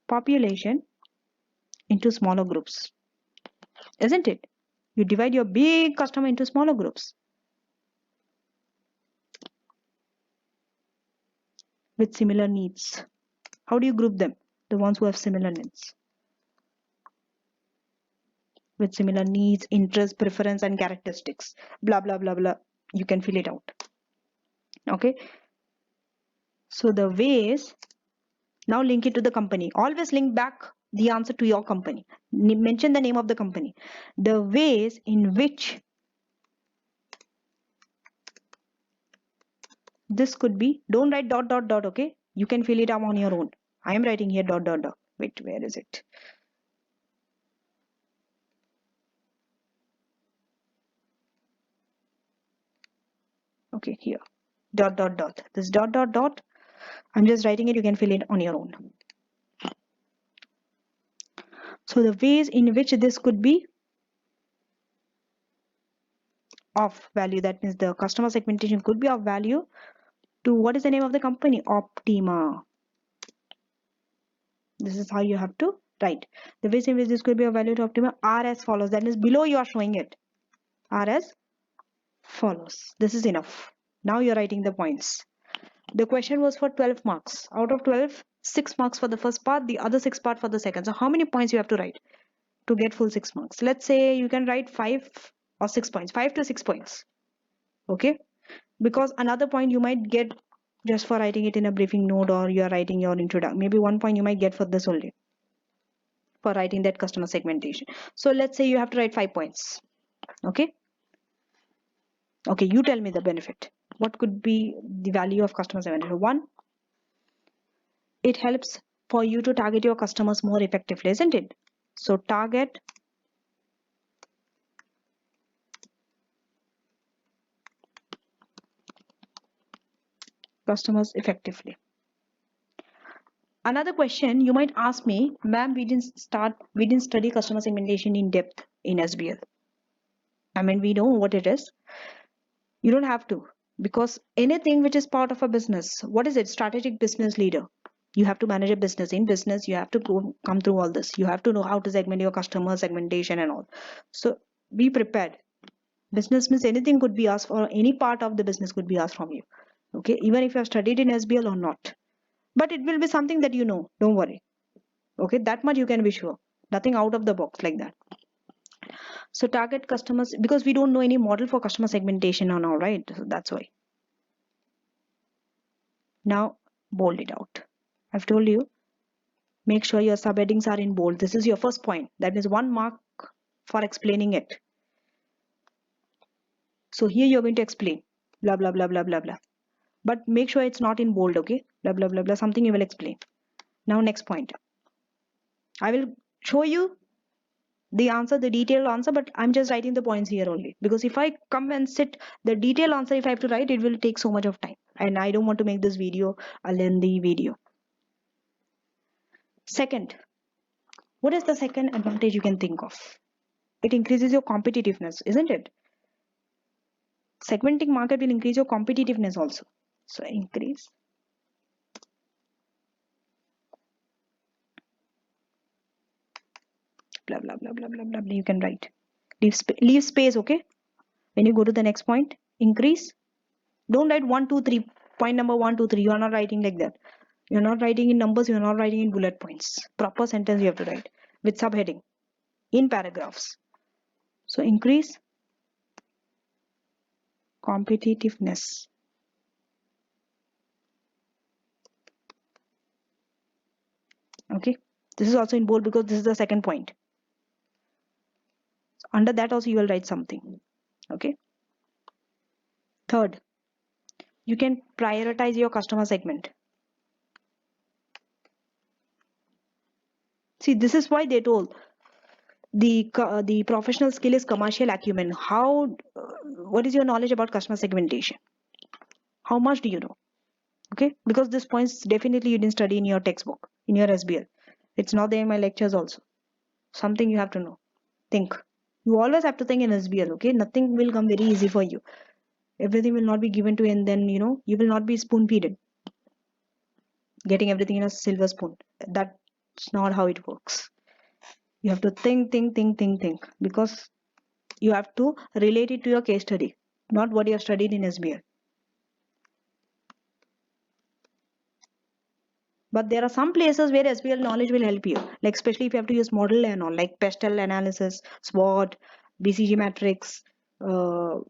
population into smaller groups, isn't it? You divide your big customer into smaller groups with similar needs. How do you group them? The ones who have similar needs. With similar needs, interests, preference, and characteristics. Blah, blah, blah, blah. You can fill it out. Okay. So the ways, now link it to the company. Always link back the answer to your company. Mention the name of the company. The ways in which this could be, don't write dot, dot, dot, okay? You can fill it up on your own. I am writing here dot, dot, dot. Wait, where is it? Okay, here. Dot, dot, dot. This dot, dot, dot. I'm just writing it. You can fill it on your own. So the ways in which this could be of value. That means the customer segmentation could be of value to, what is the name of the company? Optima. This is how you have to write. The way in which this could be of value to Optima are as follows. That means below you are showing it. Are as follows. This is enough. Now you're writing the points. The question was for 12 marks. Out of 12, 6 marks for the first part, the other 6 part for the second. So how many points you have to write to get full 6 marks? Let's say you can write 5 or 6 points, 5 to 6 points. Okay? Because another point you might get just for writing it in a briefing note, or you are writing your introduction. Maybe 1 point you might get for this only, for writing that customer segmentation. So let's say you have to write 5 points. Okay? Okay, you tell me the benefit. What could be the value of customer segmentation? 1, it helps for you to target your customers more effectively, isn't it? So target customers effectively. Another question you might ask me, ma'am, we didn't study customer segmentation in depth in SBL. I mean, we know what it is. You don't have to, because anything which is part of a business, what is it? Strategic business leader. You have to manage a business. In business, you have to come through all this. You have to know how to segment your customer, segmentation and all. So be prepared. Business means anything could be asked, or any part of the business could be asked from you. Okay, even if you have studied in SBL or not. But it will be something that you know. Don't worry. Okay, that much you can be sure. Nothing out of the box like that. So target customers, because we don't know any model for customer segmentation and all, right? So that's why. Now bold it out. I've told you, make sure your subheadings are in bold. This is your first point. That is 1 mark for explaining it. So here you're going to explain blah blah blah blah blah blah. But make sure it's not in bold, okay? Blah blah blah blah, something you will explain. Now next point. I will show you the answer, the detailed answer, but I'm just writing the points here only, because if I come and sit the detailed answer, if I have to write, it will take so much of time, and I don't want to make this video a lengthy video. Second, what is the second advantage you can think of? It increases your competitiveness, isn't it? Segmenting market will increase your competitiveness also. So increase blah blah blah blah blah blah, you can write. Leave space, okay? When you go to the next point, increase. Don't write 1 2 3, point number 1 2 3. You are not writing like that. You're not writing in numbers, you're not writing in bullet points. Proper sentence you have to write with subheading in paragraphs. So increase competitiveness. Okay, this is also in bold because this is the second point. So under that also you will write something. Okay. Third, you can prioritize your customer segment. See, this is why they told the professional skill is commercial acumen. How what is your knowledge about customer segmentation? How much do you know? Okay, because this points definitely you didn't study in your textbook, in your SBL. It's not there in my lectures also. Something you have to know. Think. You always have to think in SBL, okay? Nothing will come very easy for you. Everything will not be given to you, and then you will not be spoon-feeded. Getting everything in a silver spoon. That's not how it works. You have to think, because you have to relate it to your case study, not what you have studied in SBL. But there are some places where SBL knowledge will help you, like especially if you have to use model and all, like pestle analysis, SWOT, BCG matrix, like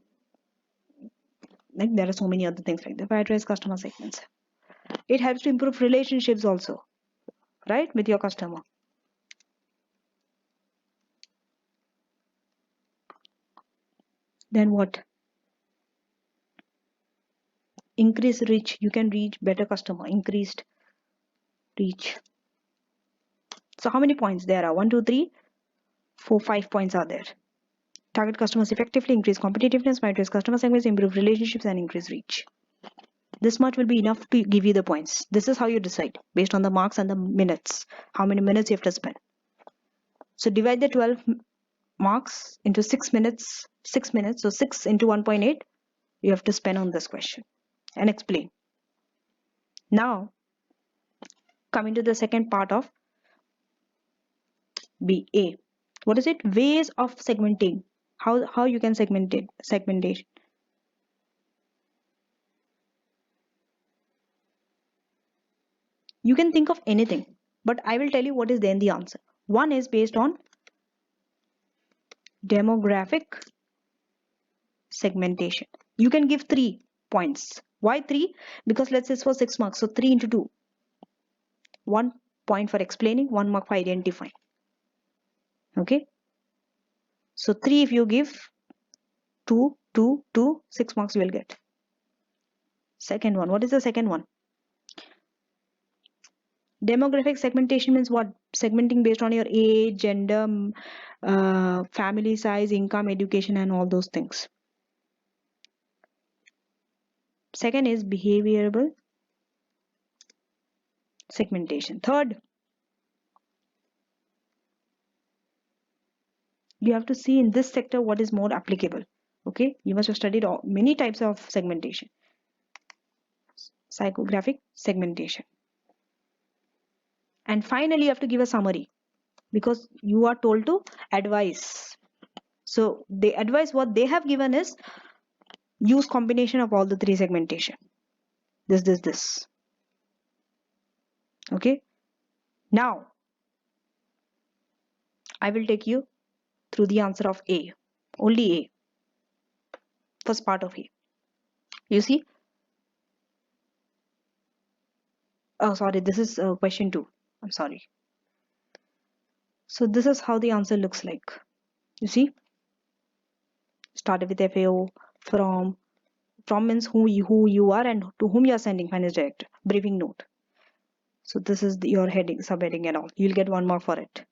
there are so many other things like that. Prioritize customer segments. It helps to improve relationships also, right, with your customer. Then what? Increase reach. You can reach better customer. Increased reach. So how many points there are? 1 2 3 4 5 points are there. Target customers effectively, increase competitiveness, prioritize customer segments, improve relationships, and increase reach. This much will be enough to give you the points. This is how you decide based on the marks and the minutes. How many minutes you have to spend. So divide the 12 marks into 6 minutes. 6 minutes. So 6 into 1.8 you have to spend on this question and explain. Now, coming to the second part of BA. What is it? Ways of segmenting. How you can segment it. Segmentation. You can think of anything, but I will tell you what is then the answer. One is based on demographic segmentation. You can give 3 points. Why 3? Because let's say it's for 6 marks. So 3 into 2. 1 point for explaining, 1 mark for identifying. Okay. So 3 if you give, 2, 2, 2, 6 marks you will get. Second one. What is the second one? Demographic segmentation means what? Segmenting based on your age, gender, family size, income, education, and all those things. Second is behavioral segmentation. Third, you have to see in this sector what is more applicable. Okay, you must have studied many types of segmentation. Psychographic segmentation. And finally, you have to give a summary because you are told to advise. So the advice what they have given is use combination of all the 3 segmentation. This. Okay. Now, I will take you through the answer of A. Only A. First part of A. You see? Oh, sorry. This is question 2. I'm sorry. So this is how the answer looks like. You see? Started with FAO, from means who you are and to whom you are sending finance director. Briefing note. So this is your heading, subheading and all. You'll get 1 mark for it.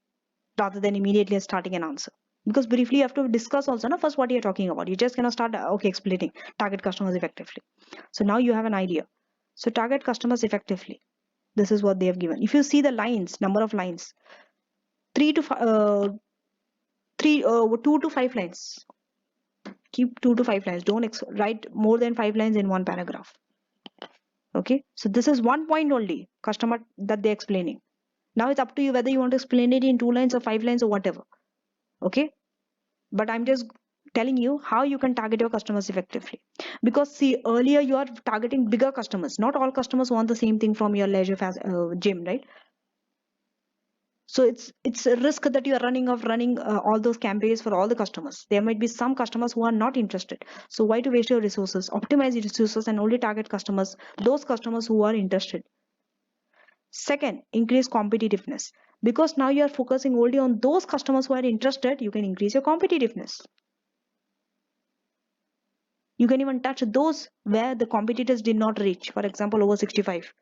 Rather than immediately starting an answer. Because briefly you have to discuss also, no, first what you're talking about. You just cannot start, okay, explaining. Target customers effectively. So now you have an idea. So target customers effectively. This is what they have given. If you see the lines, number of lines, 2 to 5 lines. Keep 2 to 5 lines. Don't write more than 5 lines in one paragraph. Okay. So this is 1 point only, customer that they're explaining. Now it's up to you whether you want to explain it in 2 lines or 5 lines or whatever. Okay. But I'm just telling you how you can target your customers effectively. Because see, earlier you are targeting bigger customers. Not all customers want the same thing from your leisure gym, right? So it's a risk that you are running all those campaigns for all the customers. There might be some customers who are not interested. So why to waste your resources? Optimize your resources and only target customers, those customers who are interested. Second, increase competitiveness. Because now you are focusing only on those customers who are interested, you can increase your competitiveness. You can even touch those where the competitors did not reach. For example, over 65.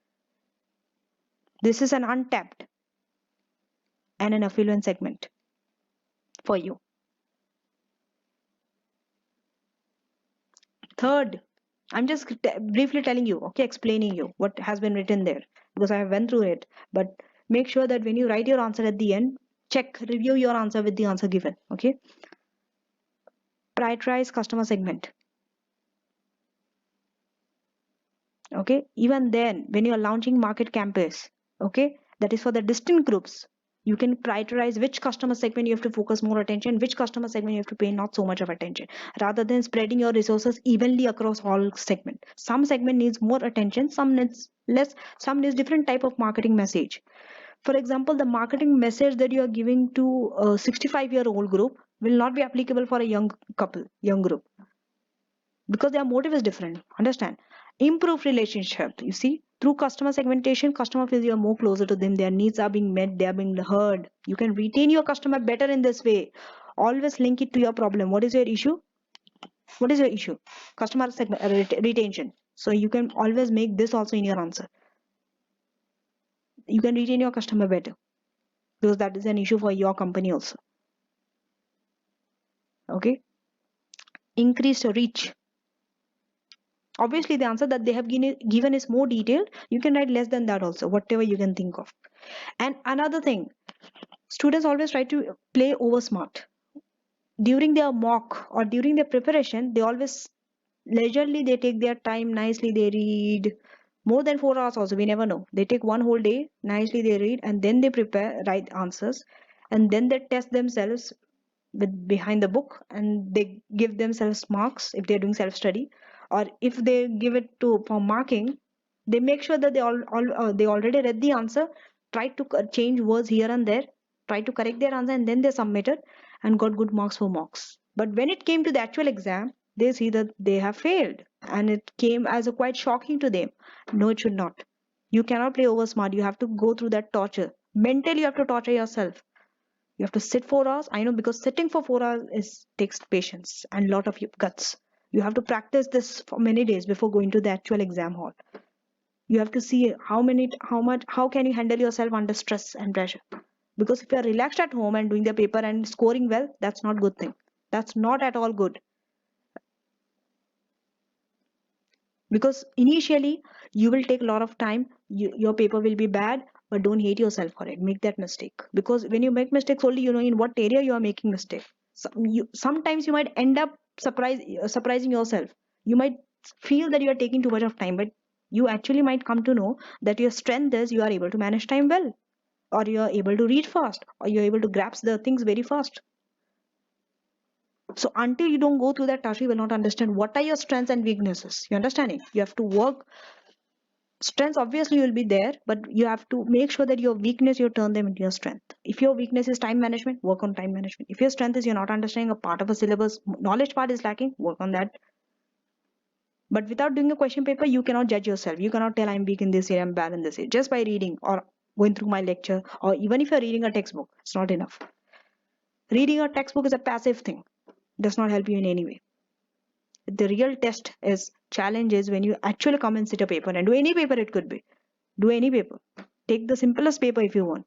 This is an untapped and an affluent segment for you. Third, I'm just briefly telling you, okay, explaining you what has been written there because I have went through it. But make sure that when you write your answer at the end, review your answer with the answer given. Okay. Prioritize customer segment. Okay. Even then, when you are launching market campaigns, okay, that is for the distinct groups. You can prioritize which customer segment you have to focus more attention, which customer segment you have to pay not so much of attention, rather than spreading your resources evenly across all segment. Some segment needs more attention, some needs less, some needs different type of marketing message. For example, the marketing message that you are giving to a 65-year-old group will not be applicable for a young group, because their motive is different. Understand? Improve relationship. You see, through customer segmentation, customer feels you are more closer to them, their needs are being met, they are being heard. You can retain your customer better in this way. Always link it to your problem. What is your issue? What is your issue? Customer segment retention. So you can always make this also in your answer. You can retain your customer better because that is an issue for your company also. Okay. Increased reach. Obviously the answer that they have given is more detailed. You can write less than that also, whatever you can think of. And another thing, students always try to play over smart. during their mock or during their preparation, they always leisurely, they take their time nicely, they read more than 4 hours also, we never know. They take one whole day, nicely they read, and then they prepare, write answers, and then they test themselves with behind the book, and they give themselves marks if they're doing self-study, or if they give it to for marking, they make sure that they already read the answer, try to change words here and there, try to correct their answer, and then they submitted and got good marks for mocks. But when it came to the actual exam, they see that they have failed, and it came as a quite shocking to them. No, it should not. You cannot play over smart. You have to go through that torture. Mentally, you have to torture yourself. You have to sit 4 hours. I know, because sitting for 4 hours is takes patience and lot of guts. You have to practice this for many days before going to the actual exam hall. You have to see how can you handle yourself under stress and pressure. Because if you are relaxed at home and doing the paper and scoring well, that's not good thing. That's not at all good. Because initially you will take a lot of time, your paper will be bad, but don't hate yourself for it. Make that mistake, because when you make mistakes, only you know in what area you are making mistake. Sometimes you might end up surprising yourself. You might feel that you are taking too much of time, but you actually might come to know that your strength is you are able to manage time well, or you are able to read fast, or you are able to grasp the things very fast. So until you don't go through that task, you will not understand what are your strengths and weaknesses. You understanding? You have to work. Strengths obviously will be there, but you have to make sure that your weakness, you turn them into your strength. If your weakness is time management, work on time management. If your strength is you're not understanding a part of a syllabus, knowledge part is lacking, work on that. But without doing a question paper, you cannot judge yourself. You cannot tell I'm weak in this area, I'm bad in this area, just by reading or going through my lecture, or even if you're reading a textbook, it's not enough. Reading a textbook is a passive thing, does not help you in any way. The real test is challenge is when you actually come and sit a paper and do any paper. It could be, do any paper, take the simplest paper if you want.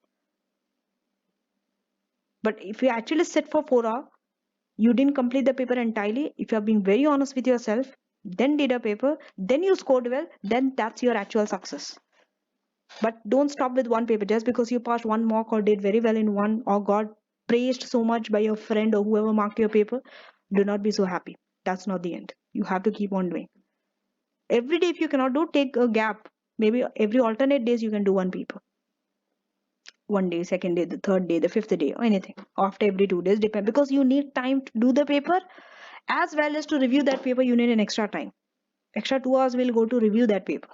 But if you actually sit for 4 hours, you didn't complete the paper entirely. If you are being very honest with yourself, then did a paper, then you scored well, then that's your actual success. But don't stop with one paper just because you passed one mock or did very well in one, or got praised so much by your friend or whoever marked your paper. Do not be so happy. That's not the end. You have to keep on doing. Every day, if you cannot do, take a gap. Maybe every alternate days you can do one paper. One day, second day, the third day, the fifth day, or anything. After every 2 days, depend, because you need time to do the paper as well as to review that paper. You need an extra time. Extra 2 hours will go to review that paper.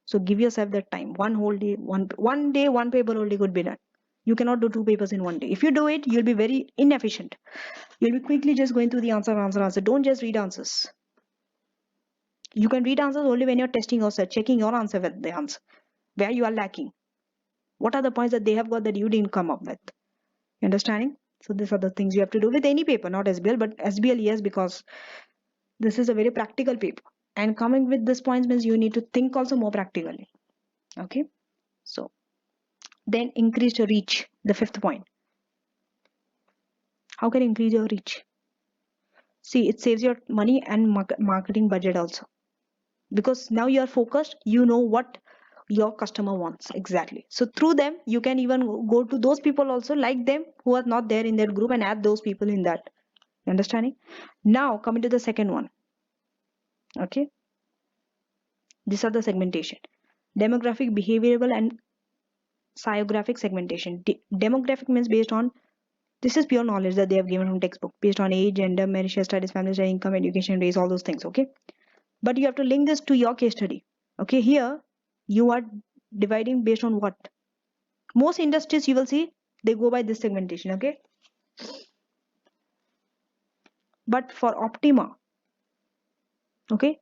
So give yourself that time. One whole day, one day, one paper only could be done. You cannot do two papers in one day. If you do it, you'll be very inefficient. You'll be quickly just going through the answer. Don't just read answers. You can read answers only when you're testing yourself, checking your answer with the answer, where you are lacking. What are the points that they have got that you didn't come up with? You understanding? So these are the things you have to do with any paper, not SBL, but SBL, yes, because this is a very practical paper. And coming with this points means you need to think also more practically. Okay. So then increase your reach, the fifth point. How can you increase your reach? See, it saves your money and marketing budget also. Because now you are focused, you know what your customer wants exactly. So through them, you can even go to those people also like them who are not there in that group, and add those people in that. You understanding? Now coming to the second one. Okay. These are the segmentation. Demographic, behavioral, and psychographic segmentation. Demographic means based on, this is pure knowledge that they have given from textbook, based on age, gender, marital status, family status, income, education, race, all those things. Okay. But you have to link this to your case study. Okay. Here you are dividing based on what? Most industries you will see, they go by this segmentation. Okay. But for Optima, okay,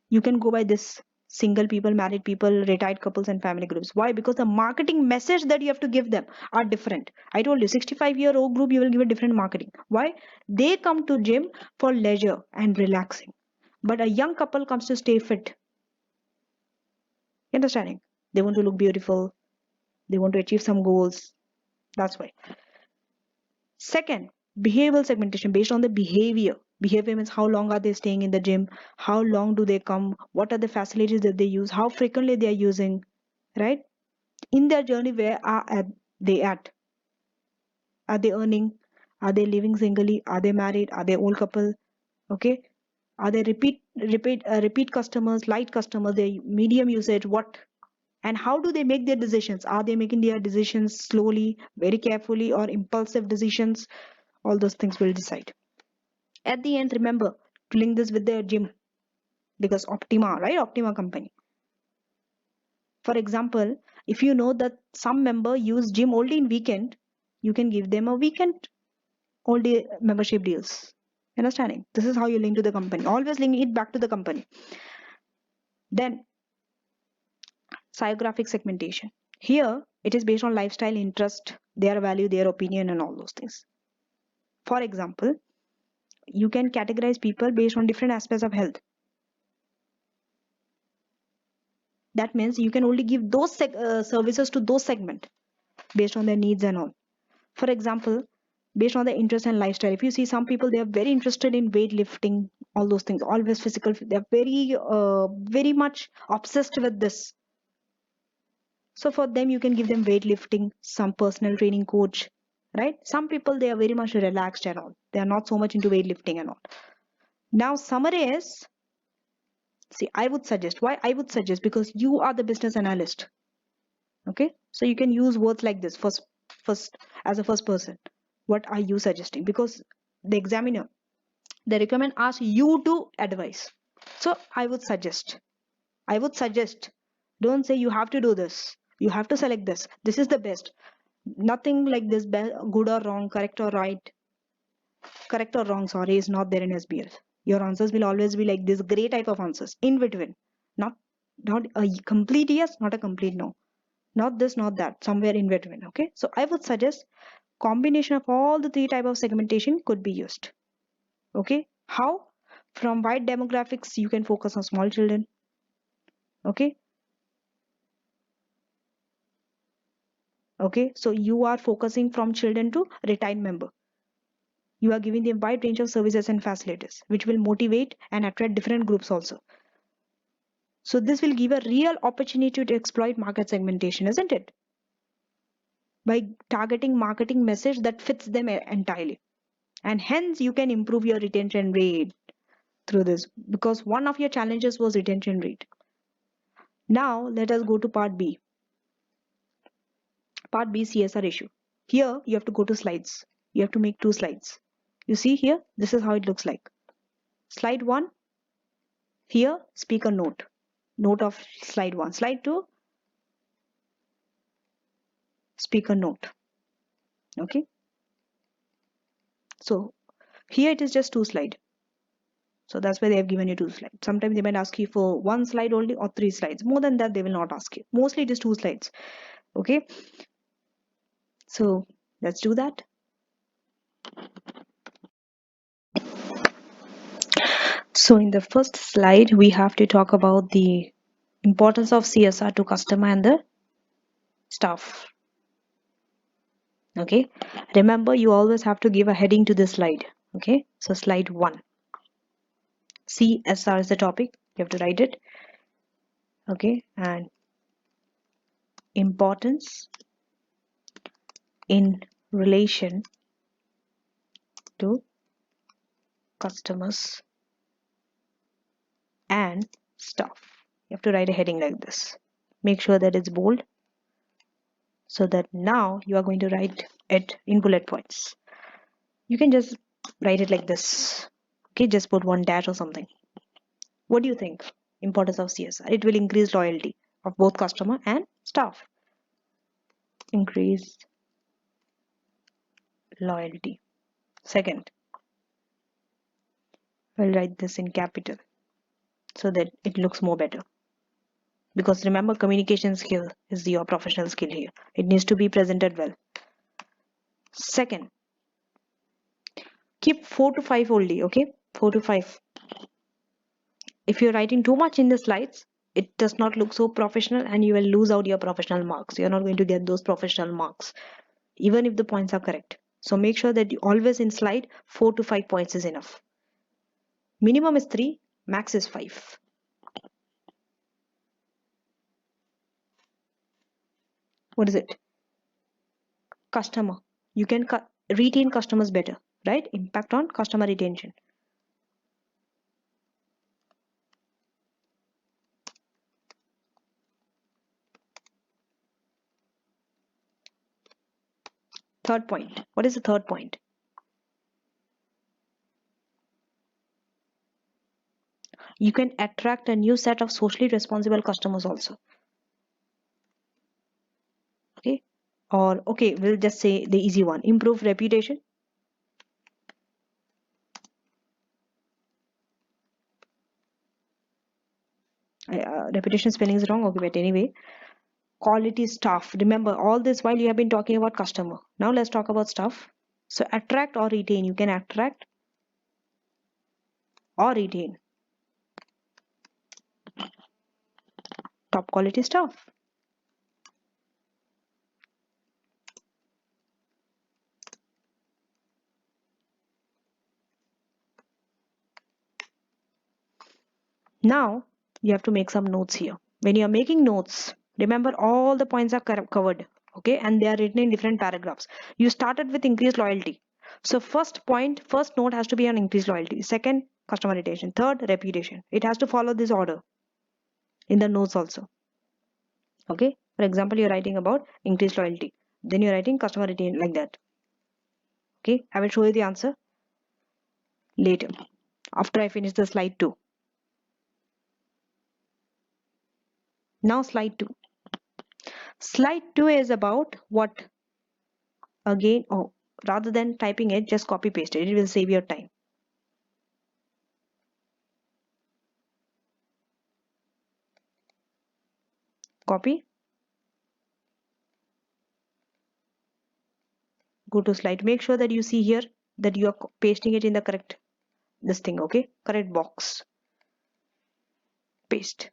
you can go by this: single people, married people, retired couples, and family groups. Why? Because the marketing message that you have to give them are different. I told you, 65-year-old group, you will give a different marketing. Why? They come to gym for leisure and relaxing, but a young couple comes to stay fit. You understanding? They want to look beautiful, they want to achieve some goals. That's why. Second, behavioral segmentation based on the behavior. Behavior means how long are they staying in the gym, how long do they come, what are the facilities that they use, how frequently they are using, right? In their journey, where are they at? Are they earning? Are they living singly? Are they married? Are they old couple? Okay. Are they repeat customers, light customers, they medium usage? What? And how do they make their decisions? Are they making their decisions slowly, very carefully, or impulsive decisions? All those things will decide. At the end, remember to link this with their gym, because Optima, right? Optima company. For example, if you know that some member use gym only in weekend, you can give them a weekend all day membership deals. Understanding? This is how you link to the company. Always link it back to the company. Then psychographic segmentation. Here, it is based on lifestyle, interest, their value, their opinion, and all those things. For example, you can categorize people based on different aspects of health. That means you can only give those services to those segment based on their needs and all. For example, based on their interest and lifestyle, if you see some people, they are very interested in weightlifting, all those things, always physical, they're very much obsessed with this. So for them, you can give them weightlifting, some personal training coach, right? Some people, they are very much relaxed and all. They are not so much into weightlifting and all. Now, summary is, see, I would suggest, why I would suggest, because you are the business analyst. Okay. So you can use words like this first as a first person. What are you suggesting? Because the examiner, the requirement asks you to advise. So I would suggest, don't say you have to do this. You have to select this. This is the best. Nothing like this good or wrong, correct or right, correct or wrong, sorry, is not there in SBL. Your answers will always be like this gray type of answers in between. Not a complete yes, not a complete no. Not this, not that, somewhere in between. Okay. So I would suggest combination of all the three type of segmentation could be used. Okay. How? From wide demographics, you can focus on small children. Okay. Okay. So you are focusing from children to retired member. You are giving them wide range of services and facilities, which will motivate and attract different groups also. So this will give a real opportunity to exploit market segmentation, isn't it? By targeting marketing message that fits them entirely. And hence you can improve your retention rate through this, because one of your challenges was retention rate. Now let us go to part B. Part B, CSR issue. Here you have to go to slides. You have to make 2 slides. You see here, this is how it looks like. Slide 1, here speaker note. Note of slide 1. Slide 2, speaker note. Okay. So here it is just 2 slides. So that's why they have given you 2 slides. Sometimes they might ask you for 1 slide only or 3 slides. More than that, they will not ask you. Mostly it is 2 slides. Okay. So let's do that. So in the first slide, we have to talk about the importance of CSR to customer and the staff. Okay. Remember, you always have to give a heading to this slide. Okay. So slide 1. CSR is the topic. You have to write it. Okay. And importance in relation to customers and staff. You have to write a heading like this. Make sure that it's bold, so that now you are going to write it in bullet points. You can just write it like this. Okay, just put 1 dash or something. What do you think? Importance of CSR. It will increase loyalty of both customer and staff. Increase loyalty. Second, I'll write this in capital so that it looks more better. Because remember, communication skill is your professional skill here. It needs to be presented well. Second, keep 4 to 5 only. Okay, 4 to 5. If you're writing too much in the slides, it does not look so professional and you will lose out your professional marks. You're not going to get those professional marks, even if the points are correct. So make sure that you always in slide 4 to 5 points is enough. Minimum is 3, max is 5. What is it? Customer. You can retain customers better, right? Impact on customer retention. Third point. What is the third point? You can attract a new set of socially responsible customers also. Okay. Or okay, we'll just say the easy one. Improve reputation. Reputation spelling is wrong. Okay, but anyway. Quality staff. Remember, all this while you have been talking about customer. Now let's talk about staff. So attract or retain. You can attract or retain top quality staff. Now you have to make some notes here. When you are making notes, remember all the points are covered, okay, and they are written in different paragraphs. You started with increased loyalty. So first point, first note has to be on increased loyalty. Second, customer retention. Third, reputation. It has to follow this order in the notes also. Okay. For example, you're writing about increased loyalty. Then you're writing customer retention like that. Okay. I will show you the answer later after I finish the slide 2. Now slide 2. Slide 2 is about what? Again, oh, rather than typing it, just copy paste it. It will save your time. Copy. Go to slide. Make sure that you see here that you are pasting it in the correct this thing, okay? Correct box. Paste.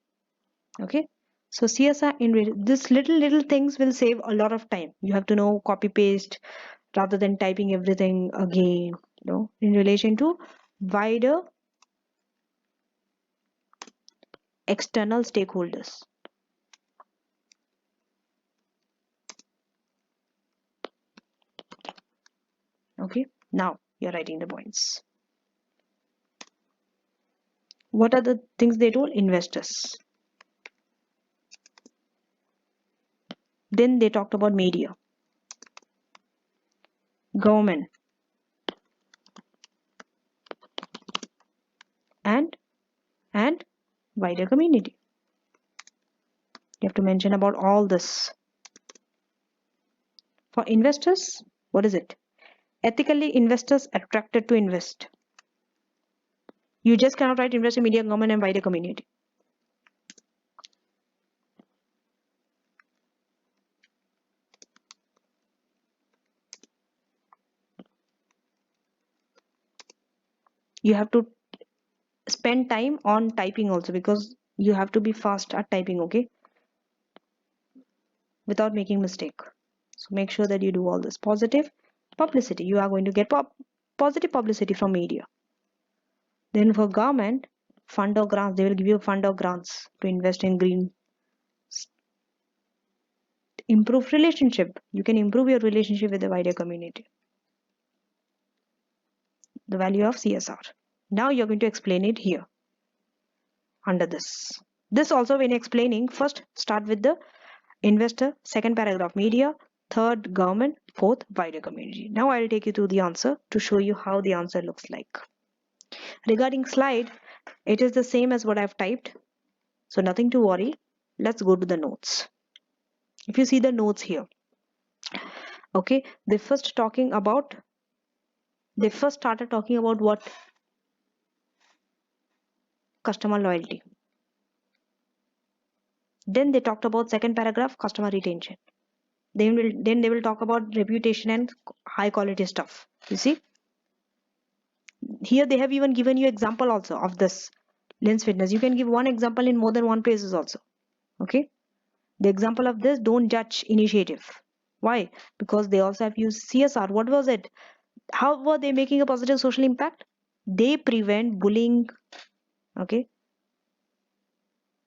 Okay. So CSR in this little things will save a lot of time. You have to know copy paste rather than typing everything again, in relation to wider external stakeholders. Okay, now you're writing the points. What are the things they told? Investors. Then they talked about media, government, and wider community. You have to mention about all this. For investors, what is it? Ethically investors attracted to invest. You just cannot write investor, media, government, and wider community. You have to spend time on typing also because you have to be fast at typing, okay? Without making mistake. So make sure that you do all this. Positive publicity. You are going to get positive publicity from media. Then for government, fund or grants, they will give you fund or grants to invest in green. Improve relationship. You can improve your relationship with the wider community. The value of CSR. Now you're going to explain it here under this. This also when explaining, first start with the investor, second paragraph media, third government, fourth wider community. Now I'll take you through the answer to show you how the answer looks like. Regarding slide, it is the same as what I've typed. So nothing to worry. Let's go to the notes. If you see the notes here, okay, they first started talking about what? Customer loyalty. Then they talked about second paragraph, customer retention. Then they will talk about reputation and high quality stuff. You see? Here they have even given you example also of this lens fitness. You can give one example in more than one pages also. Okay? The example of this, don't judge initiative. Why? Because they also have used CSR. What was it? How were they making a positive social impact? They prevent bullying. Okay?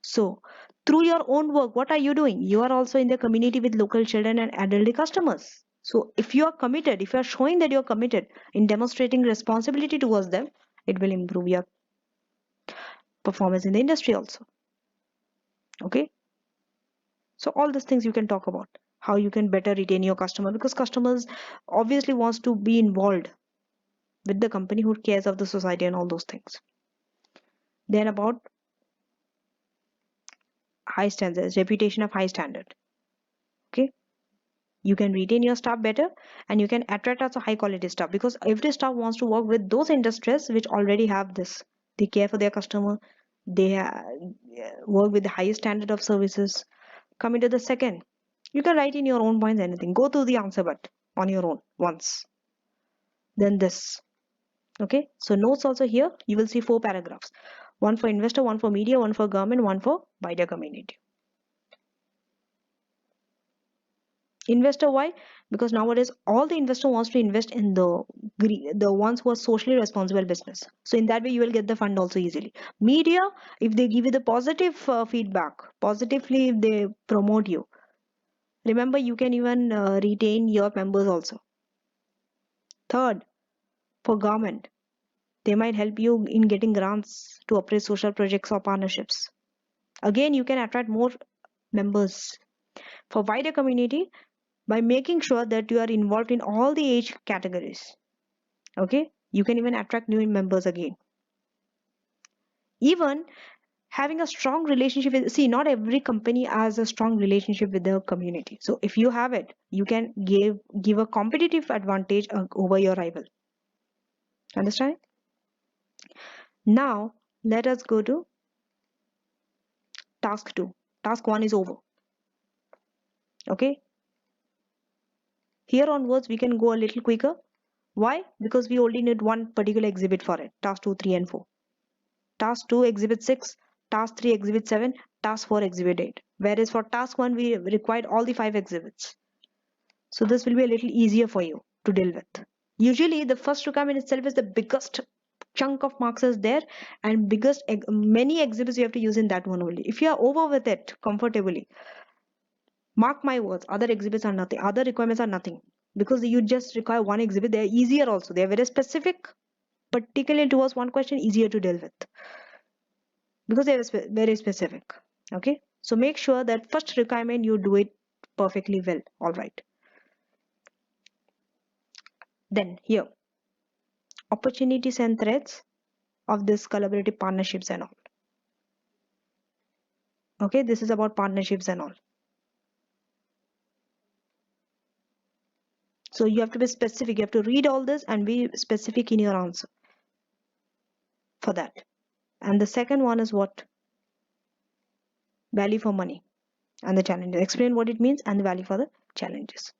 So, through your own work, what are you doing? You are also in the community with local children and elderly customers. So if you are committed, if you are showing that you are committed in demonstrating responsibility towards them, it will improve your performance in the industry also. Okay. So all these things you can talk about. How you can better retain your customer, because customers obviously wants to be involved with the company who cares of the society and all those things. Then about high standards, reputation of high standard. Okay. You can retain your staff better, and you can attract also high quality staff, because every staff wants to work with those industries which already have this. They care for their customer. They work with the highest standard of services. Coming to the second, you can write in your own points anything. Go through the answer but on your own once. Then this. Okay. So notes also here. You will see 4 paragraphs. One for investor, one for media, one for government, one for wider community. Investor, why? Because nowadays all the investor wants to invest in the ones who are socially responsible business. So in that way you will get the fund also easily. Media, if they give you the positive feedback, positively if they promote you, remember you can even retain your members also. Third, for government, they might help you in getting grants to operate social projects or partnerships. Again, you can attract more members. For wider community, by making sure that you are involved in all the age categories. Okay, you can even attract new members again. Even having a strong relationship with, see, not every company has a strong relationship with the community. So if you have it, you can give a competitive advantage over your rival. Understand? Now let us go to task 2. Task 1 is over. Okay, here onwards we can go a little quicker. Why? Because we only need one particular exhibit for it. Task 2, 3 and 4. Task 2 exhibit 6, task 3 exhibit 7, task 4 exhibit 8. Whereas for task 1 we required all the 5 exhibits. So this will be a little easier for you to deal with. Usually the first requirement itself is the biggest chunk of marks is there, and biggest many exhibits you have to use in that one only. If you are over with it comfortably, mark my words, other exhibits are nothing, other requirements are nothing, because you just require one exhibit. They are easier also, they are very specific, particularly towards one question, easier to deal with because they are very specific. Okay, so make sure that first requirement you do it perfectly well. All right, then here, opportunities and threats of this collaborative partnerships and all. Okay, this is about partnerships and all. So you have to be specific, you have to read all this and be specific in your answer for that. And the second one is what? Value for money and the challenges. Explain what it means and the value for the challenges.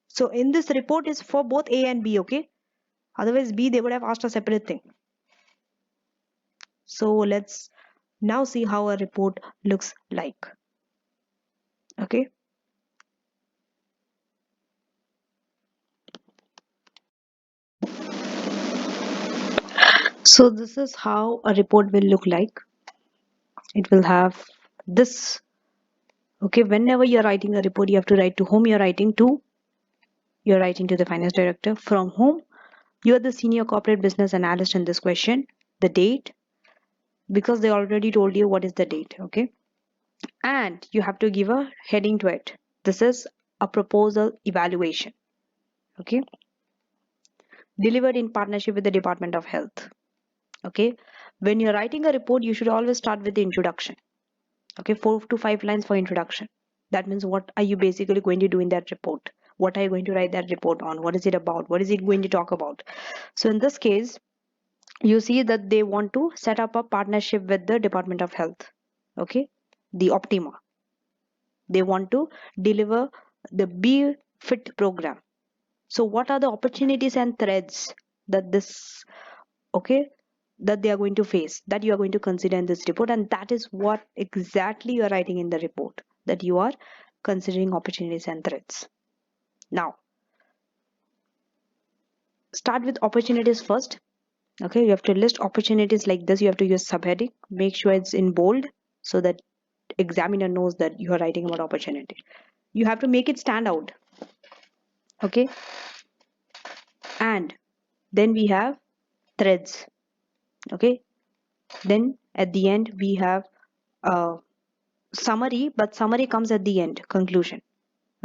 So in this report is for both A and B. Okay, otherwise B they would have asked a separate thing. So let's now see how a report looks like. Okay, so this is how a report will look like. It will have this. Okay, whenever you're writing a report, you have to write to whom you're writing to. You're writing to the finance director. From whom? You're the senior corporate business analyst in this question. The date, because they already told you what is the date. Okay, and you have to give a heading to it. This is a proposal evaluation. Okay, delivered in partnership with the Department of Health. Okay, when you're writing a report, you should always start with the introduction. Okay, 4 to 5 lines for introduction. That means what are you basically going to do in that report? What are you going to write that report on? What is it about? What is it going to talk about? So in this case, you see that they want to set up a partnership with the Department of Health. Okay, the Optima. They want to deliver the Be Fit program. So what are the opportunities and threats that this, okay, that they are going to face, that you are going to consider in this report, and that is what exactly you are writing in the report, that you are considering opportunities and threats. Now start with opportunities first. Okay, you have to list opportunities like this. You have to use subheading, make sure it's in bold so that examiner knows that you are writing about opportunity. You have to make it stand out. Okay. And then we have threads. Okay. Then at the end we have a summary, but summary comes at the end, conclusion.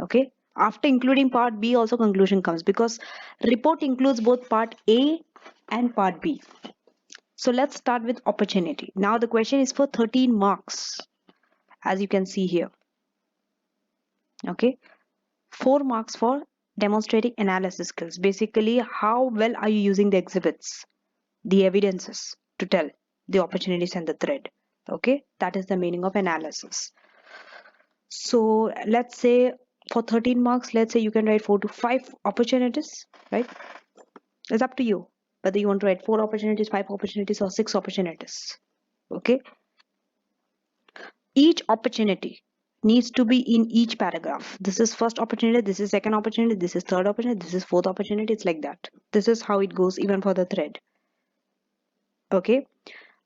Okay. After including part B, also conclusion comes, because report includes both part A and part B. So let's start with opportunity. Now the question is for 13 marks, as you can see here. Okay. 4 marks for demonstrating analysis skills. Basically, how well are you using the exhibits, the evidences to tell the opportunities and the thread. Okay. That is the meaning of analysis. So let's say for 13 marks, let's say you can write 4 to 5 opportunities, right? It's up to you whether you want to write 4 opportunities, 5 opportunities, or 6 opportunities. Okay. Each opportunity needs to be in each paragraph. This is first opportunity, this is second opportunity, this is third opportunity, this is fourth opportunity. It's like that. This is how it goes even for the thread. Okay.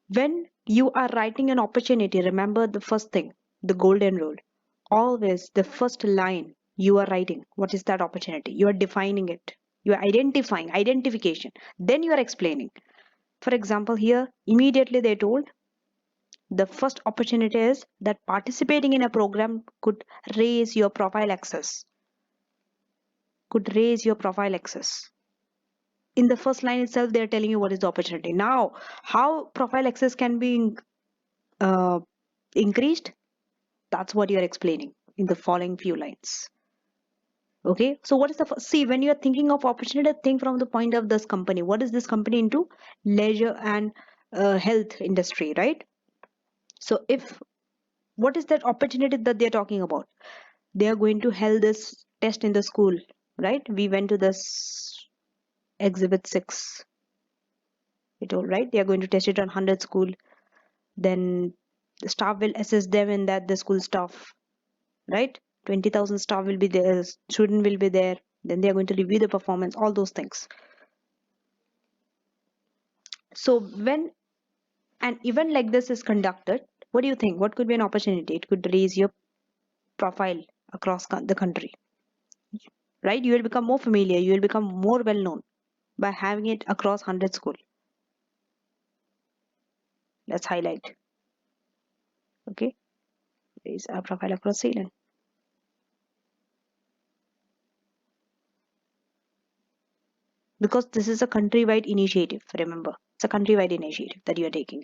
When you are writing an opportunity, remember the first thing, the golden rule. Always the first line you are writing, what is that opportunity? You are defining it. You are identifying, identification. Then you are explaining. For example, here, immediately they told the first opportunity is that participating in a program could raise your profile access. Could raise your profile access. In the first line itself, they're telling you what is the opportunity. Now, how profile access can be uh, increased? That's what you're explaining in the following few lines. Okay, so what is the first? See, when you're thinking of opportunity, think from the point of this company. What is this company into? Leisure and health industry, right? So if what is that opportunity that they're talking about? They are going to held this test in the school, right? We went to this exhibit 6. It all right. They are going to test it on 100 school. Then the staff will assess them in that the school staff, right? 20,000 staff will be there, student will be there. Then they are going to review the performance, all those things. So when an event like this is conducted, what do you think? What could be an opportunity? It could raise your profile across the country, right? You will become more familiar. You will become more well known by having it across 100 school. Let's highlight. Okay, raise our profile across Ceylon. Because this is a countrywide initiative. Remember, it's a countrywide initiative that you are taking.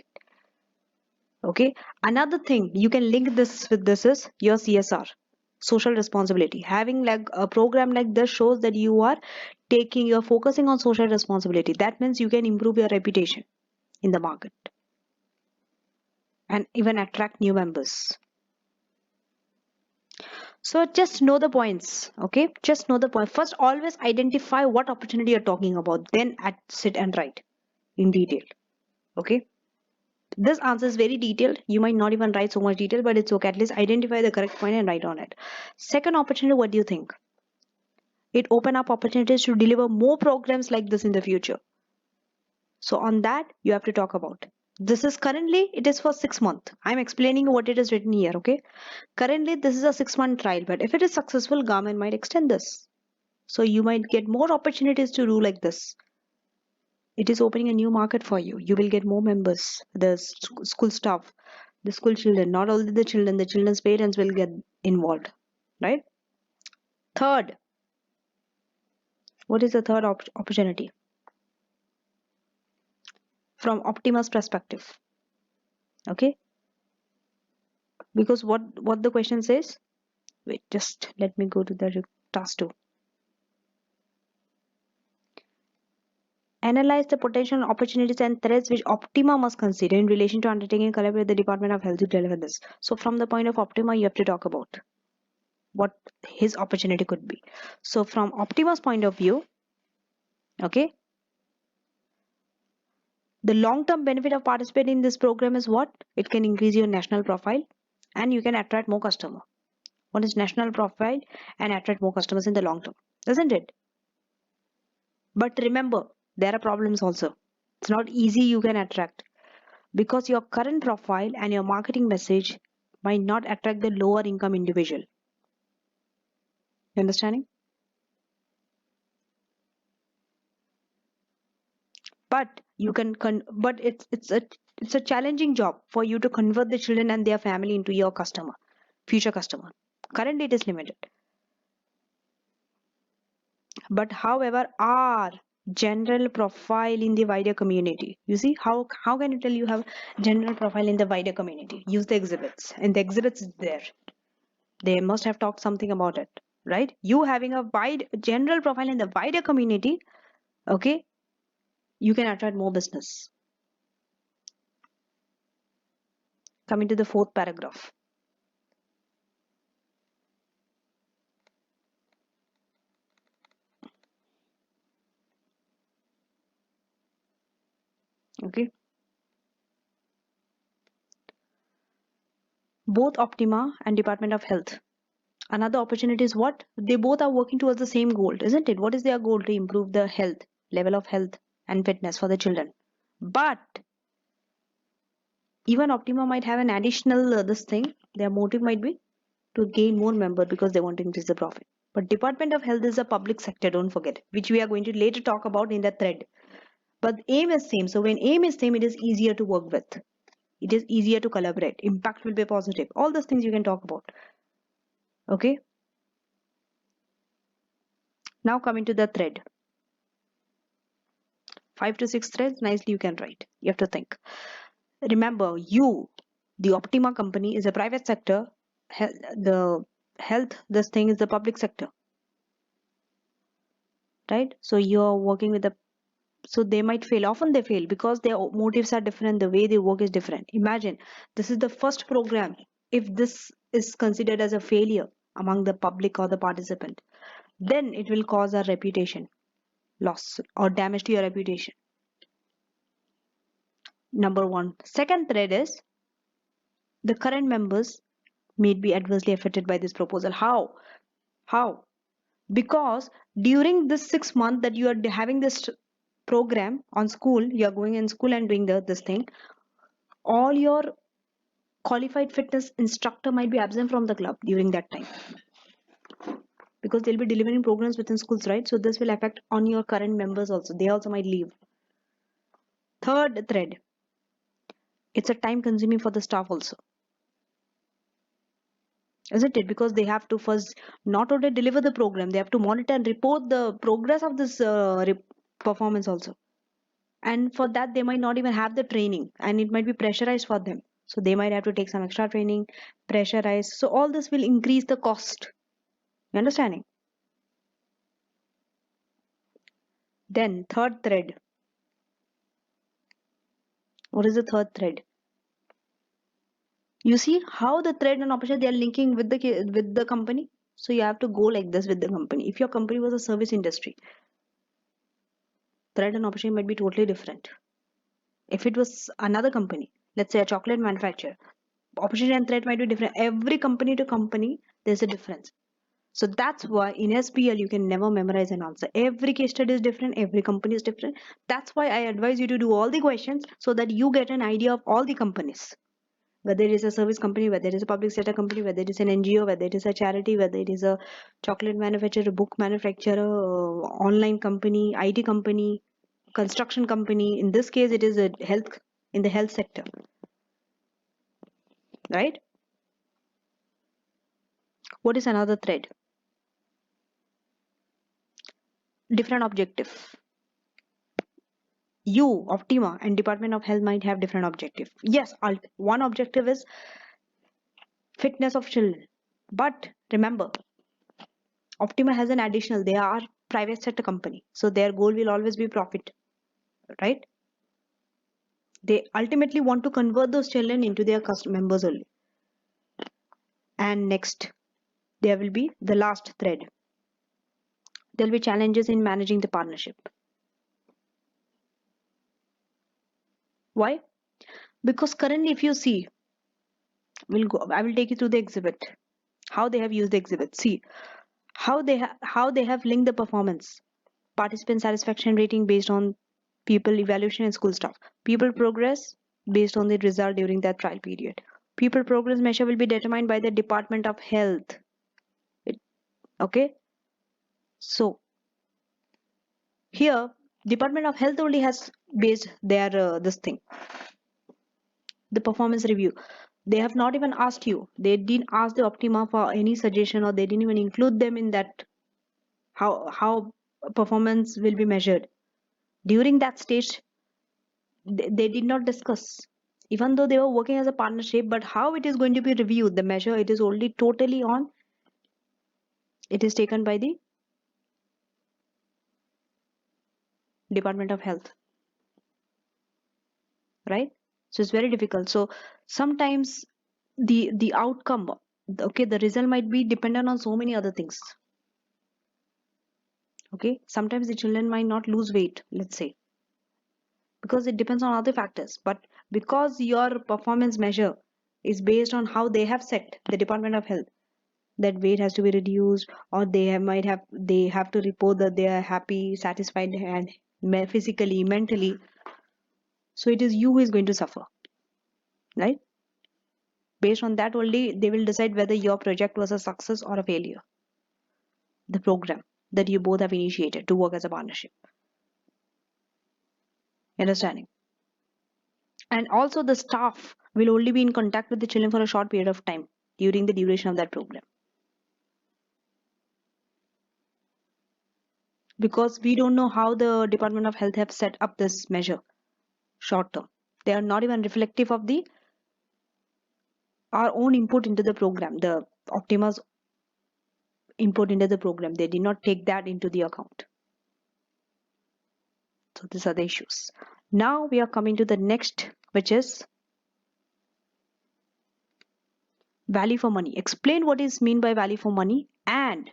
Okay, another thing you can link this with this is your CSR, social responsibility. Having like a program like this shows that you're focusing on social responsibility. That means you can improve your reputation in the market and even attract new members. So just know the points. Okay, just know the point. First, always identify what opportunity you're talking about, then sit and write in detail. Okay, this answer is very detailed. You might not even write so much detail, but it's okay. At least identify the correct point and write on it. Second opportunity, what do you think? It open up opportunities to deliver more programs like this in the future. So on that, you have to talk about. This is currently, it is for 6 months. I'm explaining what it is written here, okay? Currently, this is a 6-month trial, but if it is successful, government might extend this. So you might get more opportunities to do like this. It is opening a new market for you. You will get more members, the school staff, the school children, not only the children's parents will get involved, right? Third, what is the third opportunity? From Optima's perspective, okay? Because what the question says, wait, just let me go to the task 2. Analyze the potential opportunities and threats which Optima must consider in relation to undertaking and collaborate with the Department of Health to deliver this. So from the point of Optima, you have to talk about what his opportunity could be. So from Optima's point of view, okay, the long-term benefit of participating in this program is what? It can increase your national profile and you can attract more customers. What is national profile and attract more customers in the long term, isn't it? But remember, there are problems also. It's not easy you can attract because your current profile and your marketing message might not attract the lower income individual. You understanding? But you can but it's a challenging job for you to convert the children and their family into your customer, future customer. Currently it is limited. But however, our general profile in the wider community, you see, how can you tell you have general profile in the wider community? Use the exhibits, and the exhibits is there. They must have talked something about it, right? You having a wide general profile in the wider community, okay, you can attract more business. Coming to the fourth paragraph. Okay. Both Optima and Department of Health. Another opportunity is what? They both are working towards the same goal, isn't it? What is their goal? To improve the health, level of health and fitness for the children. But even Optima might have an additional this thing. Their motive might be to gain more members because they want to increase the profit. But Department of Health is a public sector, don't forget, which we are going to later talk about in the thread. But aim is same. So when aim is same, it is easier to work with. It is easier to collaborate. Impact will be positive. All those things you can talk about. Okay. Now coming to the thread. 5 to 6 threads, nicely you can write. You have to think. Remember, the Optima company is a private sector. The health, this thing is the public sector. Right? So you're working with the, so they might fail. Often they fail because their motives are different. The way they work is different. Imagine, this is the first program. If this is considered as a failure among the public or the participant, then it will cause a reputation loss or damage to your reputation. Number one. Second thread is the current members may be adversely affected by this proposal. How? How? Because during this 6 months that you are having this program on school, you are going in school and doing this thing, all your qualified fitness instructor might be absent from the club during that time because they'll be delivering programs within schools, right? So this will affect on your current members also. They also might leave. Third thread, it's a time consuming for the staff also, isn't it? Because they have to first not only deliver the program, they have to monitor and report the progress of this performance also. And for that they might not even have the training, and it might be pressurized for them, so they might have to take some extra training, pressurized. So all this will increase the cost. You understanding? Then third thread. What is the third thread? You see how the thread and opportunity they are linking with the company. So you have to go like this with the company. If your company was a service industry, thread and opportunity might be totally different. If it was another company, let's say a chocolate manufacturer, opportunity and threat might be different. Every company to company, there's a difference. So that's why in SBL you can never memorize an answer. Every case study is different, every company is different. That's why I advise you to do all the questions so that you get an idea of all the companies. Whether it is a service company, whether it is a public sector company, whether it is an NGO, whether it is a charity, whether it is a chocolate manufacturer, book manufacturer, online company, IT company, construction company. In this case, it is a health, in the health sector, right? What is another thread? Different objective. You, Optima, and Department of Health might have different objective. Yes, one objective is fitness of children. But remember, Optima has an additional, they are private sector company. So their goal will always be profit, right? They ultimately want to convert those children into their members only. And next, there will be the last thread. There will be challenges in managing the partnership. Why? Because currently, if you see, I will take you through the exhibit. How they have used the exhibit. See how they have linked the performance, participant satisfaction rating based on people evaluation and school stuff, people progress based on the result during that trial period, People progress measure will be determined by the Department of Health. Okay, so here Department of Health only has based their this thing, the performance review. They have not even asked you. They didn't ask the Optima for any suggestion, or they didn't even include them in that how performance will be measured. During that stage, they did not discuss. Even though they were working as a partnership, but how it is going to be reviewed, the measure, it is only totally on. It is taken by the Department of Health, right? So it's very difficult. So sometimes the outcome, okay, the result might be dependent on so many other things. Okay, sometimes the children might not lose weight, let's say, because it depends on other factors. But because your performance measure is based on how they have set, the Department of Health, that weight has to be reduced, or they have to report that they are happy, satisfied, and physically, mentally. So it is you who is going to suffer, right? Based on that only, they will decide whether your project was a success or a failure. The program that you both have initiated to work as a partnership. Understanding? And also the staff will only be in contact with the children for a short period of time during the duration of that program. Because we don't know how the Department of Health have set up this measure short term. They are not even reflective of the our own input into the program, the Optima's input into the program. They did not take that into the account. So these are the issues. Now we are coming to the next, which is value for money. Explain what is meant by value for money and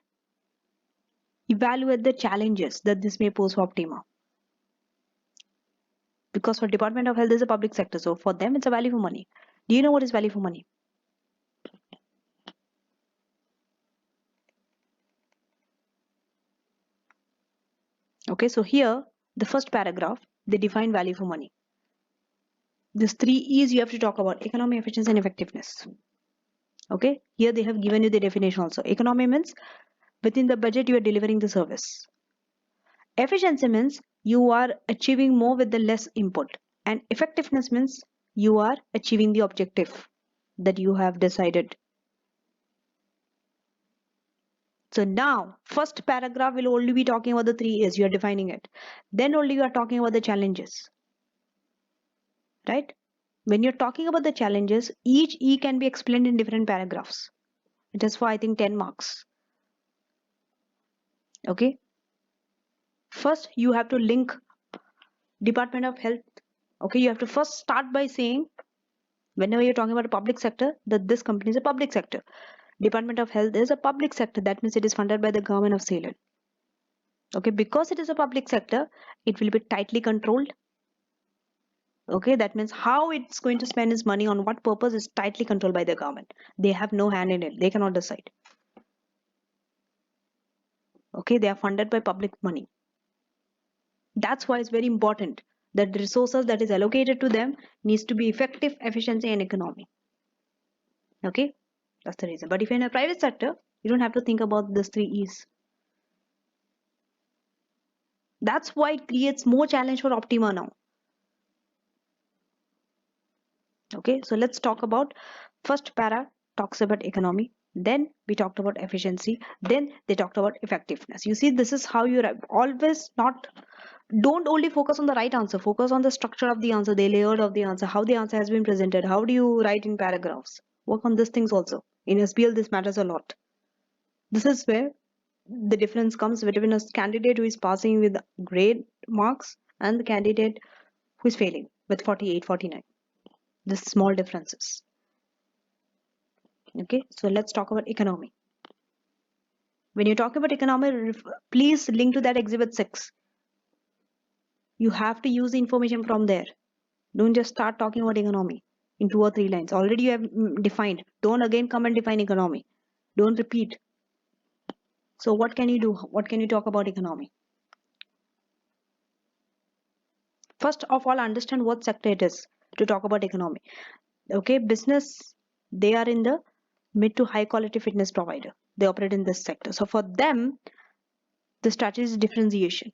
evaluate the challenges that this may pose for Optima. Because for Department of Health is a public sector, so for them it's a value for money. Do you know what is value for money? Okay, so here the first paragraph, they define value for money. These three E's you have to talk about: economy, efficiency, and effectiveness. Okay, here they have given you the definition also. Economy means within the budget you are delivering the service. Efficiency means you are achieving more with the less input. And effectiveness means you are achieving the objective that you have decided. So now, first paragraph will only be talking about the three A's, you are defining it. Then only you are talking about the challenges. Right? When you're talking about the challenges, each E can be explained in different paragraphs. It is for, I think, 10 marks. Okay? First, you have to link Department of Health. Okay, you have to first start by saying, whenever you're talking about a public sector, that this company is a public sector. Department of Health is a public sector. That means it is funded by the government of Ceylon. Okay, because it is a public sector, it will be tightly controlled. Okay, that means how it's going to spend its money on what purpose is tightly controlled by the government. They have no hand in it. They cannot decide. Okay, they are funded by public money. That's why it's very important that the resources that is allocated to them needs to be effective, efficiency, and economy. Okay, that's the reason. But if you're in a private sector, you don't have to think about these three E's. That's why it creates more challenge for Optima now. Okay, so let's talk about first para talks about economy, then we talked about efficiency, then they talked about effectiveness. You see, this is how you always not, don't only focus on the right answer, focus on the structure of the answer, the layout of the answer, how the answer has been presented, how do you write in paragraphs. Work on these things also. In SBL, this matters a lot. This is where the difference comes between a candidate who is passing with great marks and the candidate who is failing with 48, 49. The small differences. Okay, so let's talk about economy. When you talk about economy, please link to that exhibit 6. You have to use the information from there. Don't just start talking about economy in 2 or 3 lines. Already you have defined. Don't again come and define economy. Don't repeat. So what can you do? What can you talk about economy? First of all, understand what sector it is to talk about economy. Okay, business They are in the mid to high quality fitness provider. They operate in this sector. So for them, the strategy is differentiation.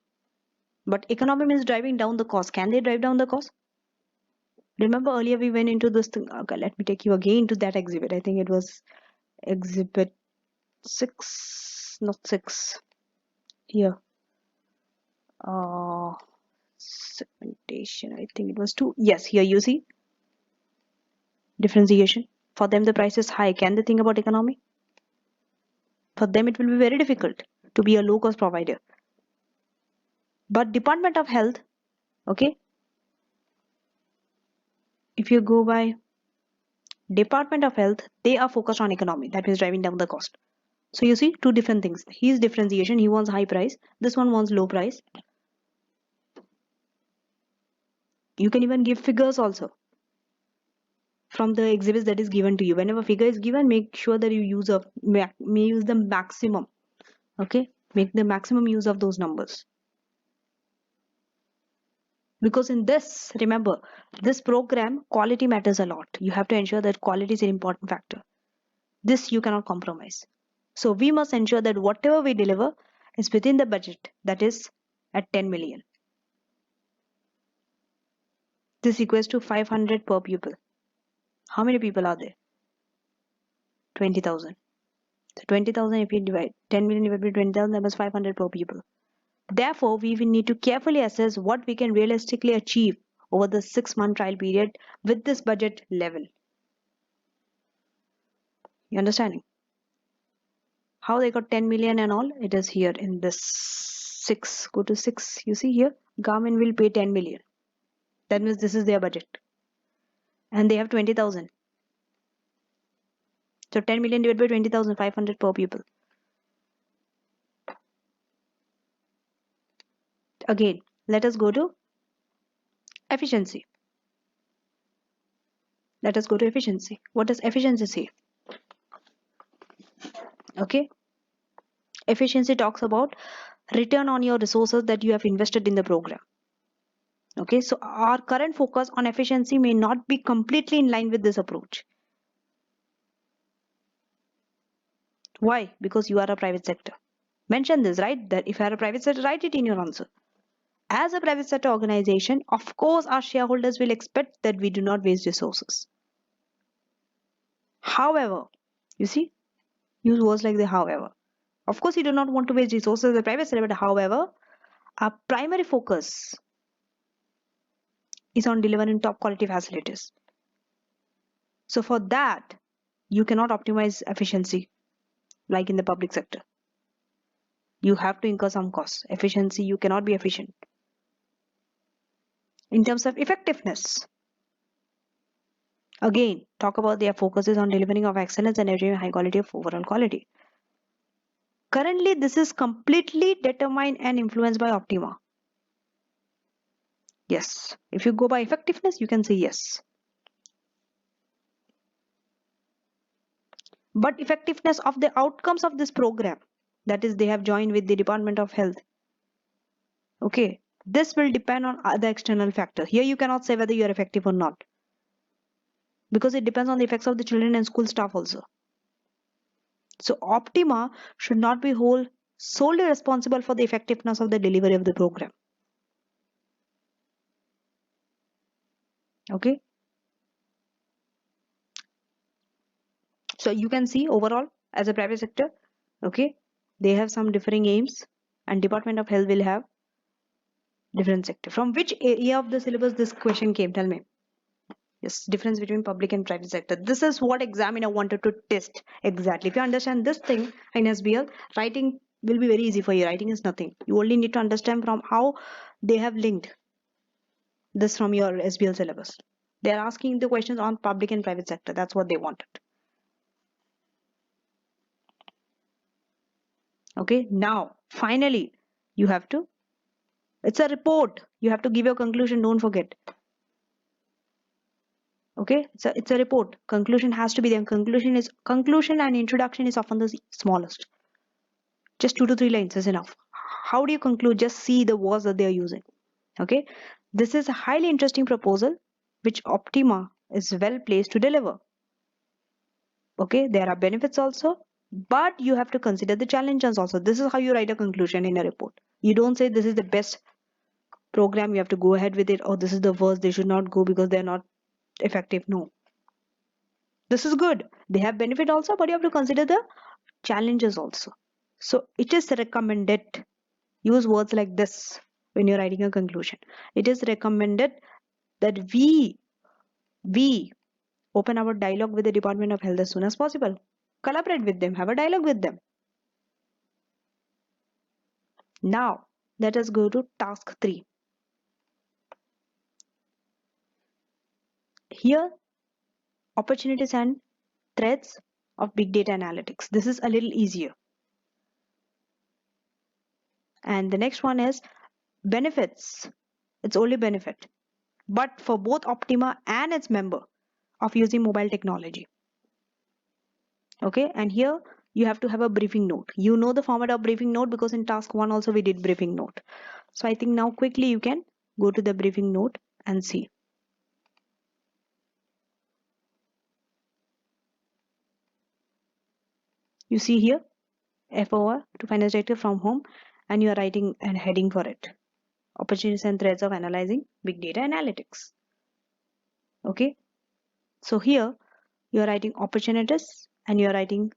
But economy means driving down the cost. Can they drive down the cost? Remember earlier we went into this thing. Okay, let me take you again to that exhibit. I think it was exhibit 6, not 6. Here. Segmentation. I think it was 2. Yes, here you see differentiation. For them, the price is high. Can they think about economy? For them, it will be very difficult to be a low cost provider. But Department of Health, okay, if you go by Department of Health, they are focused on economy. That means driving down the cost. So you see two different things. He's differentiation. He wants high price. This one wants low price. You can even give figures also from the exhibits that is given to you. Whenever figure is given, make sure that you use the maximum. Okay, make the maximum use of those numbers. Because in this, remember, this program, quality matters a lot. You have to ensure that quality is an important factor. This you cannot compromise. So we must ensure that whatever we deliver is within the budget, that is at 10 million. This equals to 500 per pupil. How many people are there? 20,000. So 20,000, if you divide 10 million divided by 20,000, that was 500 per pupil. Therefore, we will need to carefully assess what we can realistically achieve over the 6-month trial period with this budget level. You understanding? How they got 10 million and all? It is here in this 6. Go to 6. You see here, government will pay 10 million. That means this is their budget. And they have 20,000. So 10 million divided by 20,000, 500 per pupil. Again, let us go to efficiency. Let us go to efficiency. What does efficiency say? Okay. Efficiency talks about return on your resources that you have invested in the program. Okay, so our current focus on efficiency may not be completely in line with this approach. Why? Because you are a private sector. Mention this, right? That if you are a private sector, write it in your answer. As a private sector organization, of course, our shareholders will expect that we do not waste resources. However, you see, use words like the however. Of course, you do not want to waste resources as a private sector, but however, our primary focus is on delivering top quality facilities. So for that, you cannot optimize efficiency like in the public sector. You have to incur some costs. Efficiency, you cannot be efficient. In terms of effectiveness, again, talk about their focuses on delivering of excellence and achieving high quality of overall quality. Currently, this is completely determined and influenced by Optima. Yes. If you go by effectiveness, you can say yes. But effectiveness of the outcomes of this program, that is, they have joined with the Department of Health. Okay. This will depend on other external factor. Here you cannot say whether you are effective or not, because it depends on the effects of the children and school staff also. So Optima should not be solely responsible for the effectiveness of the delivery of the program. Okay. So you can see overall as a private sector, okay, they have some differing aims, and Department of Health will have different sector. From which area of the syllabus this question came? Tell me. Yes, difference between public and private sector. This is what examiner wanted to test exactly. If you understand this thing in SBL, writing will be very easy for you. Writing is nothing. You only need to understand from how they have linked this from your SBL syllabus. They are asking the questions on public and private sector. That's what they wanted. Okay, now finally you have to, it's a report. You have to give your conclusion. Don't forget. Okay, it's a report. Conclusion has to be there. Conclusion and introduction is often the smallest. Just 2 to 3 lines is enough. How do you conclude? Just see the words that they are using. Okay, this is a highly interesting proposal which Optima is well placed to deliver. Okay, there are benefits also, but you have to consider the challenges also. This is how you write a conclusion in a report. You don't say this is the best program, you have to go ahead with it, or this is the worst, they should not go because they're not effective. No, this is good, they have benefit also, but you have to consider the challenges also. So it is recommended, use words like this when you're writing a conclusion. It is recommended that we open our dialogue with the Department of Health as soon as possible. Collaborate with them, have a dialogue with them. Now let us go to task 3. Here, opportunities and threats of big data analytics. This is a little easier. And the next one is benefits. It's only benefit, but for both Optima and its member, of using mobile technology. Okay, and here you have to have a briefing note. You know the format of briefing note because in task 1 also we did briefing note. So I think now quickly you can go to the briefing note and see. You see here FOR to finance director from home, and you are writing a heading for it. Opportunities and threats of analyzing big data analytics. Okay, so here you are writing opportunities and you are writing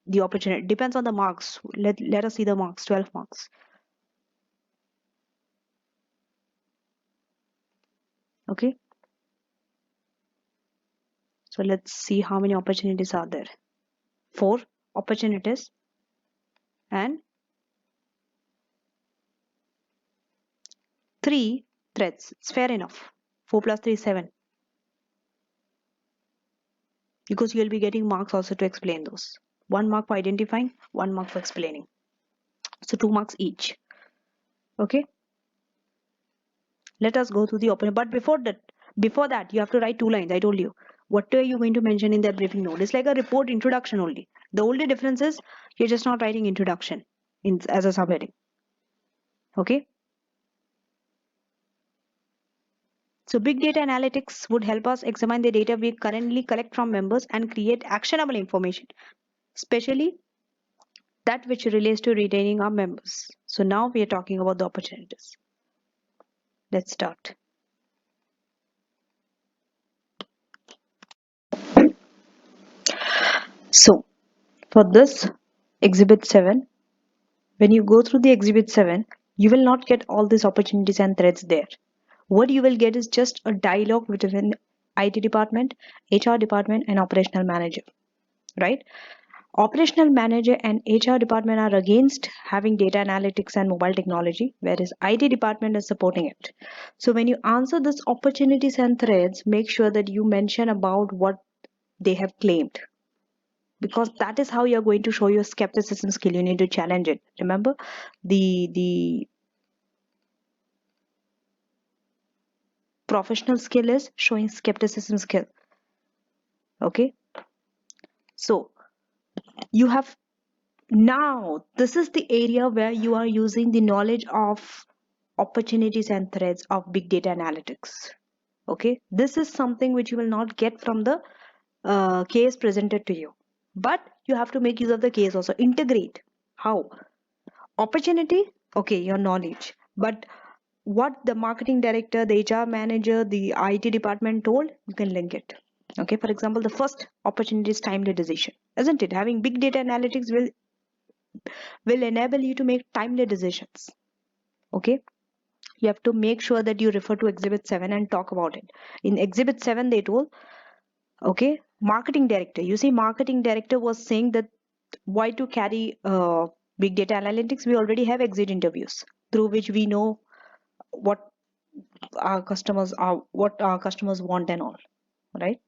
the opportunity. Depends on the marks. Let us see the marks. 12 marks. Okay, so let's see how many opportunities are there. 4 opportunities and 3 threats. It's fair enough. 4 plus 3 is 7, because you'll be getting marks also to explain those. 1 mark for identifying, 1 mark for explaining. So 2 marks each. Okay, let us go through the opening. But before that you have to write 2 lines. I told you what are you going to mention in that briefing note. It's like a report introduction only. The only difference is you're just not writing introduction as a subheading. Okay, so big data analytics would help us examine the data we currently collect from members and create actionable information, especially that which relates to retaining our members. So now we are talking about the opportunities. Let's start. So for this exhibit 7, when you go through the exhibit 7, you will not get all these opportunities and threats there. What you will get is just a dialogue between IT department, HR department, and operational manager, right? Operational manager and HR department are against having data analytics and mobile technology, whereas IT department is supporting it. So when you answer this opportunities and threats, make sure that you mention about what they have claimed, because that is how you're going to show your skepticism skill. You need to challenge it. Remember, the professional skill is showing skepticism skill. Okay, so you have, now this is the area where you are using the knowledge of opportunities and threats of big data analytics. Okay, this is something which you will not get from the case presented to you, but you have to make use of the case also. Integrate. How? Opportunity, okay, your knowledge, but what the marketing director, the HR manager, the IT department told, you can link it. Okay, for example, the first opportunity is timely decision, isn't it? Having big data analytics will enable you to make timely decisions. Okay, you have to make sure that you refer to exhibit 7 and talk about it. In exhibit 7 they told, okay, marketing director, you see, marketing director was saying that why to carry big data analytics, we already have exit interviews through which we know what what our customers want and all, right?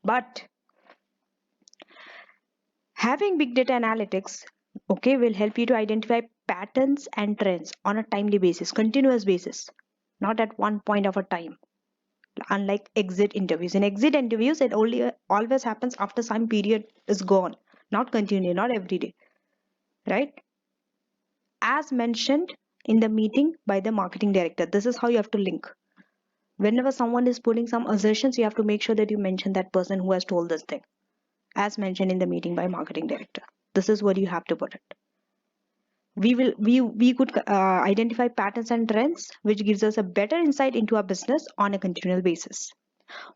But having big data analytics, okay, will help you to identify patterns and trends on a timely basis, continuous basis, not at one point of a time. Unlike exit interviews, in exit interviews it only always happens after some period is gone, not continue, not every day, right? As mentioned in the meeting by the marketing director, this is how you have to link. Whenever someone is putting some assertions, you have to make sure that you mention that person who has told this thing. as mentioned in the meeting by marketing director. This is what you have to put it. We could identify patterns and trends, which gives us a better insight into our business on a continual basis.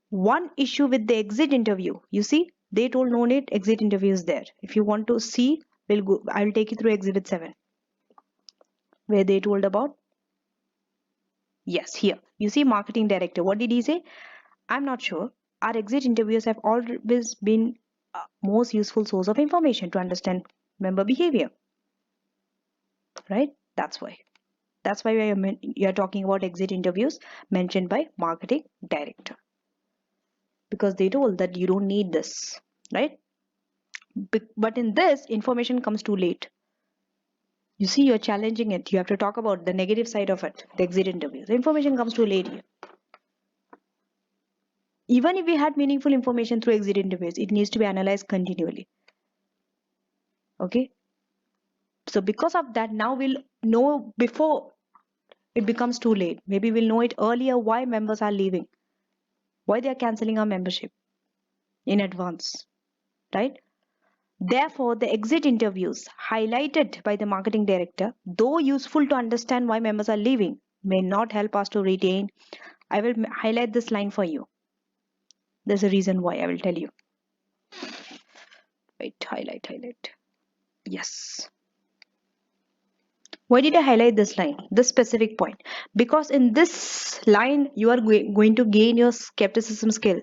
One issue with the exit interview, you see, they told no need exit interview is there. If you want to see, I will take you through exhibit 7, where they told about, yes, here you see marketing director. What did he say? I'm not sure. Our exit interviews have always been most useful source of information to understand member behavior, right? That's why we are talking about exit interviews mentioned by marketing director, because they told that you don't need this, right? But in this, information comes too late. You see, you're challenging it. You have to talk about the negative side of it, the exit interviews. The information comes too late here. Even if we had meaningful information through exit interviews, it needs to be analyzed continually. Okay. So because of that, now we'll know before it becomes too late. Maybe we'll know it earlier why members are leaving, why they are canceling our membership in advance, right? Therefore, the exit interviews highlighted by the marketing director, though useful to understand why members are leaving, may not help us to retain. I will highlight this line for you. There's a reason why. I will tell you. Wait, highlight. Yes. Why did I highlight this line, this specific point? Because in this line, you are going to gain your skepticism skill.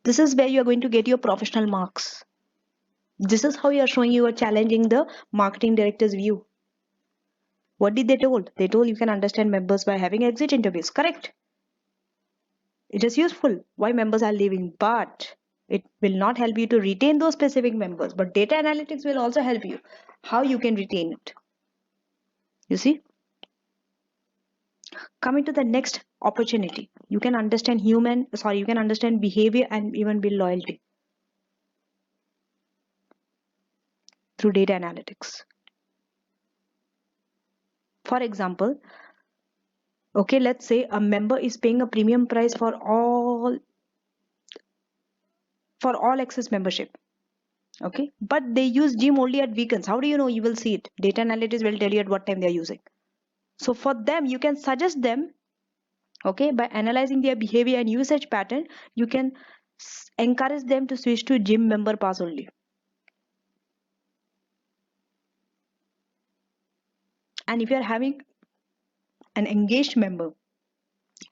This is where you are going to get your professional marks. This is how you are showing you are challenging the marketing director's view. What did they told? They told you can understand members by having exit interviews. Correct. It is useful why members are leaving, but it will not help you to retain those specific members. But data analytics will also help you how you can retain it. You see? Coming to the next opportunity, you can understand behavior and even build loyalty through data analytics. For example, okay, let's say a member is paying a premium price for all access membership. Okay, but they use gym only at weekends. How do you know? You will see it. Data analytics will tell you at what time they are using. So for them, you can suggest them, okay, by analyzing their behavior and usage pattern, you can encourage them to switch to gym member pass only. And if you are having an engaged member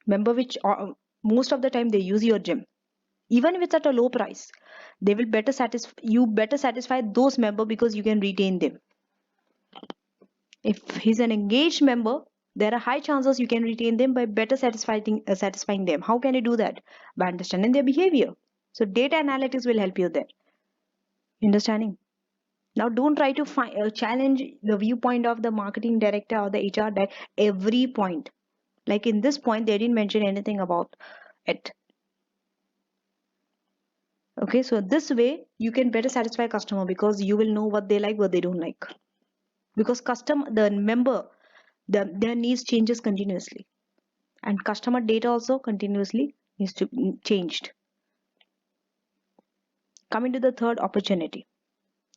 which most of the time they use your gym, even if it's at a low price, they will better satisfy those member because you can retain them. If he's an engaged member, there are high chances you can retain them by better satisfying them. How can you do that? By understanding their behavior. So data analytics will help you there. Understanding? Now don't try to challenge the viewpoint of the marketing director or the HR director every point. Like in this point, they didn't mention anything about it. Okay, so this way you can better satisfy customer because you will know what they like, what they don't like. Because their needs changes continuously, and customer data also continuously needs to be changed. Coming to the third opportunity,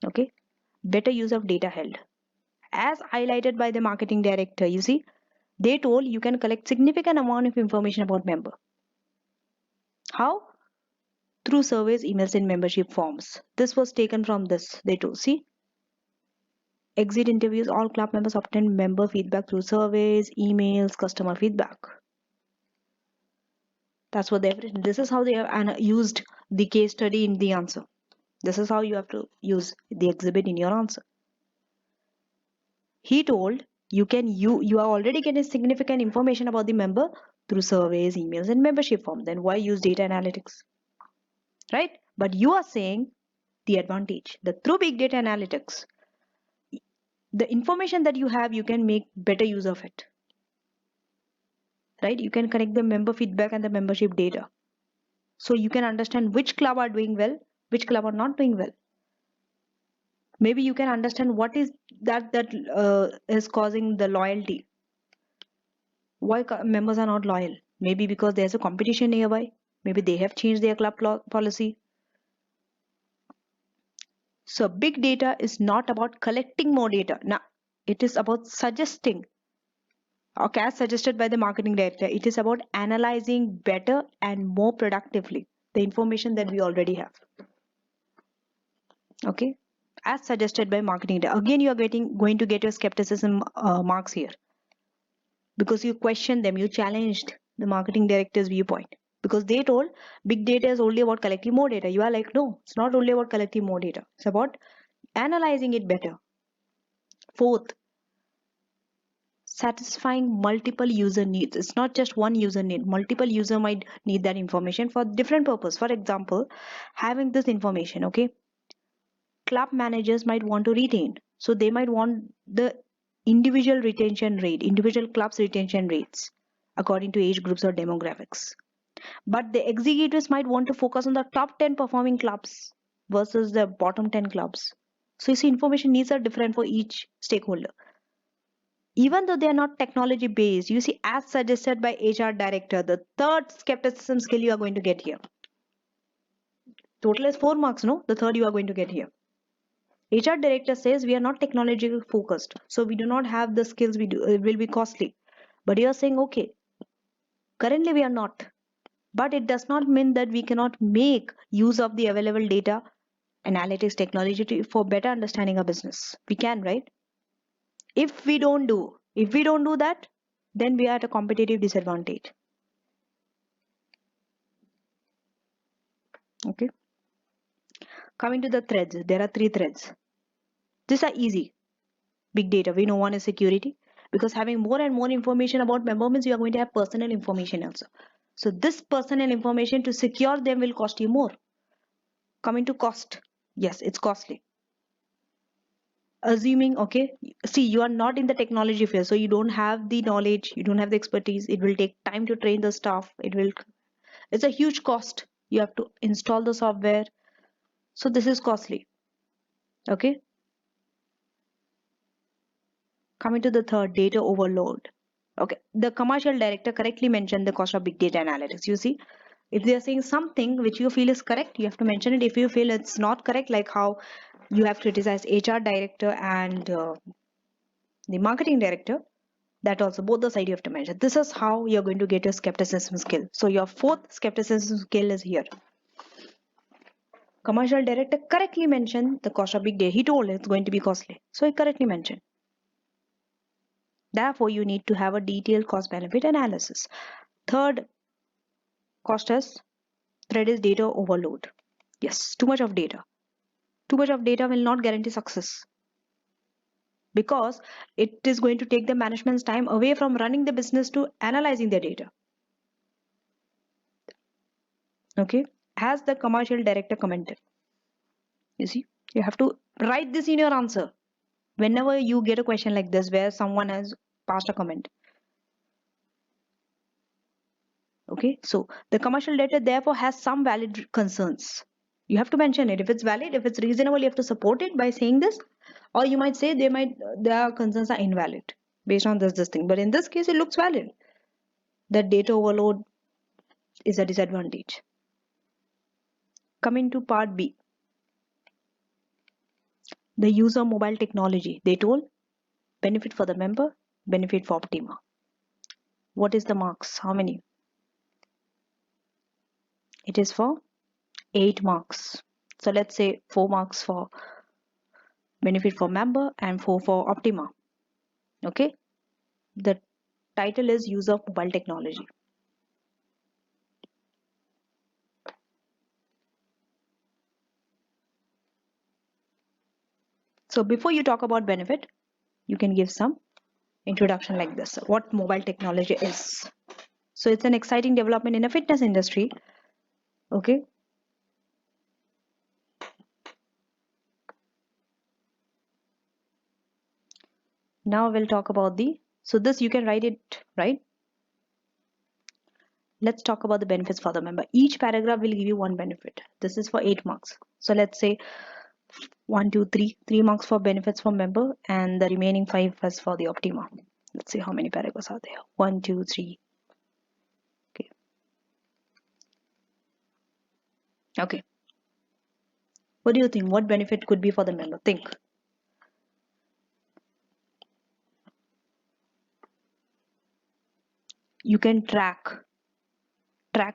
okay, better use of data held. As highlighted by the marketing director, you see, they told you can collect significant amount of information about member. How? Through surveys, emails, and membership forms. This was taken from this. They told, see, exit interviews, all club members obtain member feedback through surveys, emails, customer feedback. That's what they've written. This is how they have used the case study in the answer. This is how you have to use the exhibit in your answer. He told you are already getting significant information about the member through surveys, emails, and membership form. Then why use data analytics? Right? But you are saying the advantage. Through big data analytics, the information that you have, you can make better use of it. Right? You can connect the member feedback and the membership data. So you can understand which club are doing well, which club are not doing well. Maybe you can understand what is that is causing the loyalty. Why members are not loyal? Maybe because there's a competition nearby. Maybe they have changed their club policy. So big data is not about collecting more data. Now, it is about suggesting, okay, as suggested by the marketing director, it is about analyzing better and more productively the information that we already have. Okay, as suggested by marketing director. Again, you are going to get your skepticism marks here because you questioned them, you challenged the marketing director's viewpoint because they told big data is only about collecting more data. You are like, no, it's not only about collecting more data. It's about analyzing it better. Fourth, satisfying multiple user needs. It's not just one user need. Multiple user might need that information for different purpose. For example, having this information, okay, club managers might want to retain. So they might want the individual clubs retention rates according to age groups or demographics. But the executives might want to focus on the top 10 performing clubs versus the bottom 10 clubs. So you see, information needs are different for each stakeholder. Even though they are not technology based, you see, as suggested by HR director, the third skepticism skill you are going to get here. Total is 4 marks, no? The third you are going to get here. HR director says we are not technology focused, so we do not have the skills we do, it will be costly. But you are saying, okay, currently we are not. But it does not mean that we cannot make use of the available data analytics technology for better understanding our business. We can, right? If we don't do that, then we are at a competitive disadvantage. Okay. Coming to the threads, there are 3 threads. These are easy. Big data, we know one is security, because having more and more information about member means you are going to have personal information also. So this personal information, to secure them, will cost you more. Coming to cost, yes, it's costly. Assuming, okay, see, you are not in the technology field, so you don't have the knowledge, you don't have the expertise. It will take time to train the staff. It's a huge cost. You have to install the software, so this is costly. Okay. Coming to the third, data overload. Okay, the commercial director correctly mentioned the cost of big data analytics. You see, if they are saying something which you feel is correct, you have to mention it. If you feel it's not correct, like how you have criticized HR director and the marketing director, that also both the side you have to mention. This is how you're going to get your skepticism skill. So your fourth skepticism skill is here. Commercial director correctly mentioned the cost of big data. He told it's going to be costly, so he correctly mentioned. Therefore, you need to have a detailed cost benefit analysis. Third cost is thread is data overload. Yes, too much of data. Too much of data will not guarantee success because it is going to take the management's time away from running the business to analyzing the data. Okay, as the commercial director commented. You see, you have to write this in your answer whenever you get a question like this where someone has passed a comment. Okay, so the commercial data therefore has some valid concerns. You have to mention it. If it's valid, if it's reasonable, you have to support it by saying this, or you might say their concerns are invalid based on this thing. But in this case, it looks valid. That data overload is a disadvantage. Coming to part B, the use of mobile technology. They told benefit for the member, benefit for Optima. What is the marks? How many? It is for 8 marks. So let's say 4 marks for benefit for member and 4 for Optima. Okay, the title is use of mobile technology. So before you talk about benefit, you can give some introduction like this. What mobile technology is. So it's an exciting development in the fitness industry. Okay. Now we'll talk about so this you can write it, right? Let's talk about the benefits for the member. Each paragraph will give you one benefit. This is for 8 marks. So let's say 1, 2, 3, 3 marks for benefits for member and the remaining 5 is for the Optima. Let's see how many paragraphs are there. 1, 2, 3. Okay. What do you think? What benefit could be for the member? Think. You can track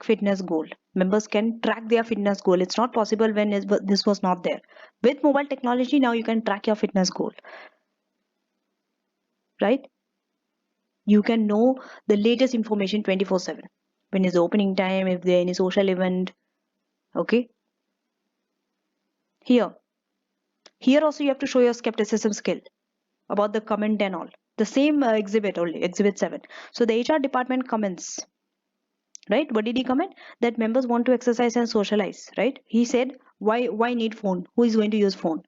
fitness goal. Members can track their fitness goal. It's not possible when this was not there. With mobile technology, now you can track your fitness goal, right? You can know the latest information 24/7. When is the opening time, if there any social event. Okay. Here. Here also you have to show your skepticism skill about the comment and all. The same exhibit only, exhibit 7. So the HR department comments, right? What did he comment? That members want to exercise and socialize, right? He said, why need phone? Who is going to use phone?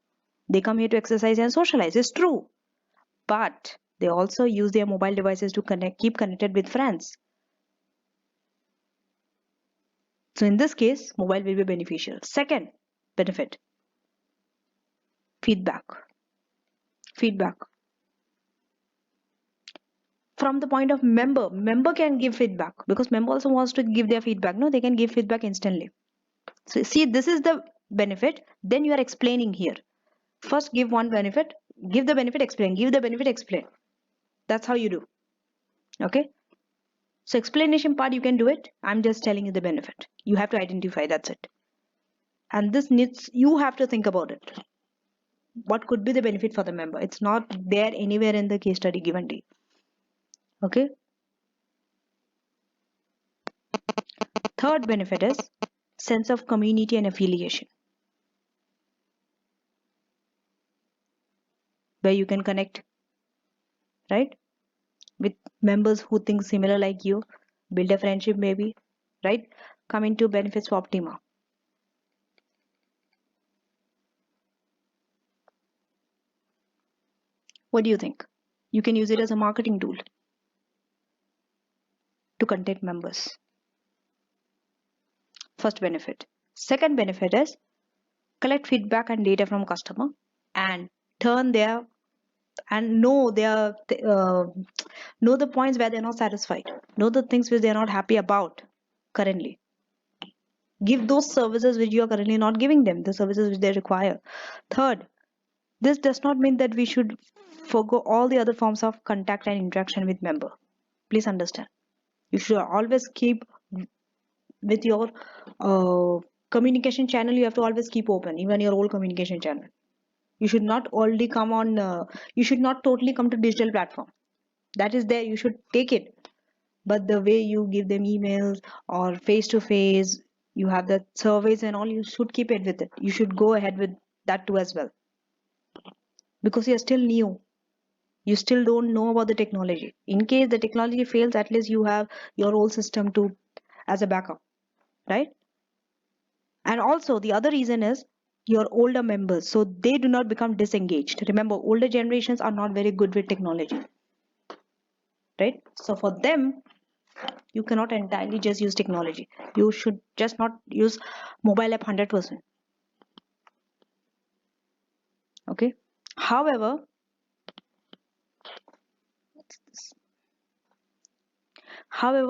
They come here to exercise and socialize. It's true. But they also use their mobile devices to keep connected with friends. So in this case, mobile will be beneficial. Second benefit, feedback. Feedback. From the point of member can give feedback because member also wants to give their feedback. No, they can give feedback instantly. So see, this is the benefit. Then you are explaining here. First give one benefit, give the benefit, explain, give the benefit, explain. That's how you do. Okay. So explanation part you can do it. I'm just telling you the benefit. You have to identify, that's it. And this needs, you have to think about it. What could be the benefit for the member? It's not there anywhere in the case study given to you. Okay. Third benefit is sense of community and affiliation, where you can connect, right, with members who think similar like you, build a friendship maybe, right? Coming to benefits for Optima. What do you think? You can use it as a marketing tool to contact members. First benefit. Second benefit is collect feedback and data from customer and turn their and know their know the points where they're not satisfied, know the things which they're not happy about currently. Give those services which you are currently not giving them, the services which they require. Third, this does not mean that we should forgo all the other forms of contact and interaction with member. Please understand. You should always keep with your communication channel. You have to always keep open, even your old communication channel. You should not only come on. You should not totally come to digital platform. That is there. You should take it. But the way you give them emails or face to face, you have the surveys and all. You should keep it with it. You should go ahead with that too as well, because you're still new. You still don't know about the technology. In case the technology fails, at least you have your old system to as a backup, right? And also the other reason is your older members, so they do not become disengaged. Remember, older generations are not very good with technology, right? So for them, you cannot entirely just use technology. You should just not use mobile app 100%. Okay. However,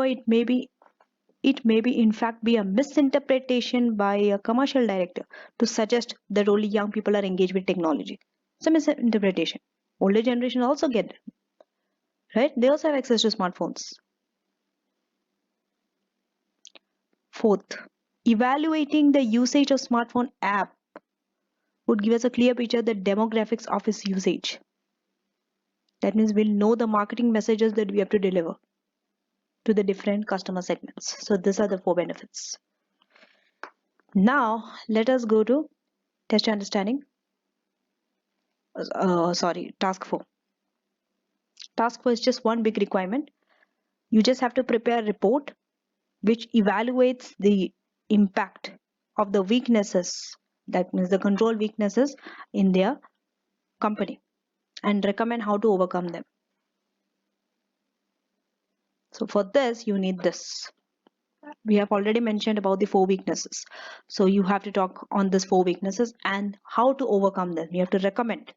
it may be in fact be a misinterpretation by a commercial director to suggest that only young people are engaged with technology. It's a misinterpretation. Older generation also get it, right? They also have access to smartphones. Fourth, evaluating the usage of smartphone app would give us a clear picture of the demographics of its usage. That means we'll know the marketing messages that we have to deliver to the different customer segments. So these are the 4 benefits. Now let us go to test understanding. Task 4. Task 4 is just one big requirement. You just have to prepare a report which evaluates the impact of the weaknesses, that means the control weaknesses in their company, and recommend how to overcome them. So for this, you need this. We have already mentioned about the 4 weaknesses. So you have to talk on these 4 weaknesses and how to overcome them. You have to recommend.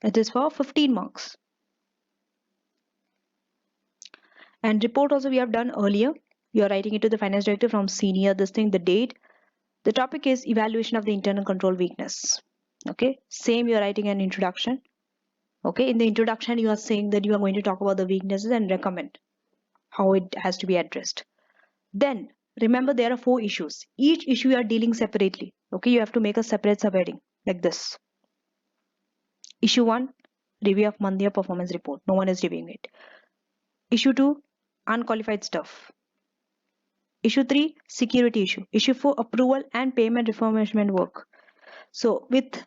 It is for 15 marks. And report also we have done earlier. You are writing it to the finance director from senior, this thing, the date, The topic is evaluation of the internal control weakness. Okay, same, you're writing an introduction. Okay, in the introduction you are saying that you are going to talk about the weaknesses and recommend how it has to be addressed. Then remember there are 4 issues. Each issue you are dealing separately. Okay, you have to make a separate subheading like this. Issue 1, review of monthly performance report. No one is reviewing it. Issue 2, unqualified stuff. Issue 3, security issue. Issue 4, approval and payment refurbishment work. So with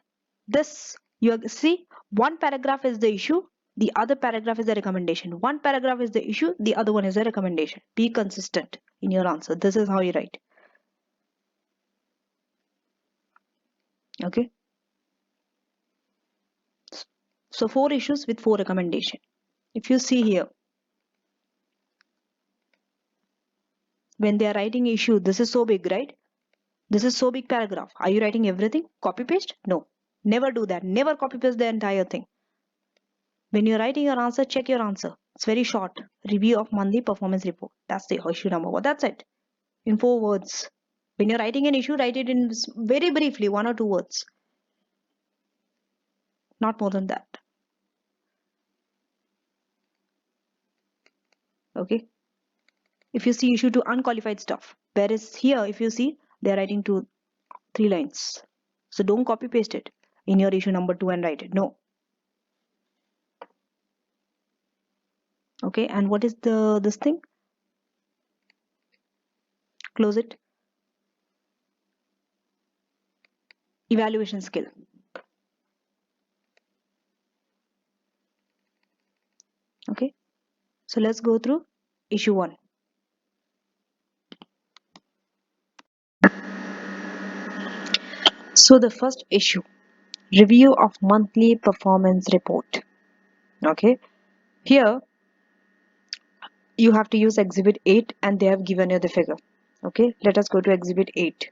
this, you see, one paragraph is the issue, the other paragraph is the recommendation. One paragraph is the issue, the other one is the recommendation. Be consistent in your answer. This is how you write. Okay. So 4 issues with 4 recommendations. If you see here, when they are writing issue, this is so big, right? This is so big paragraph. Are you writing everything? Copy paste? No. Never do that. Never copy paste the entire thing. When you're writing your answer, check your answer. It's very short. Review of monthly performance report. That's the issue number 1. That's it. In 4 words. When you're writing an issue, write it in very briefly, 1 or 2 words. Not more than that. Okay. If you see issue to unqualified stuff, whereas here, if you see, they're writing 2-3 lines. So don't copy paste it in your issue number 2 and write it. No. Okay. And what is this thing? Close it. Evaluation skill. Okay. So let's go through issue 1. So the first issue, review of monthly performance report. Okay. Here you have to use exhibit 8 and they have given you the figure. Okay. Let us go to exhibit 8.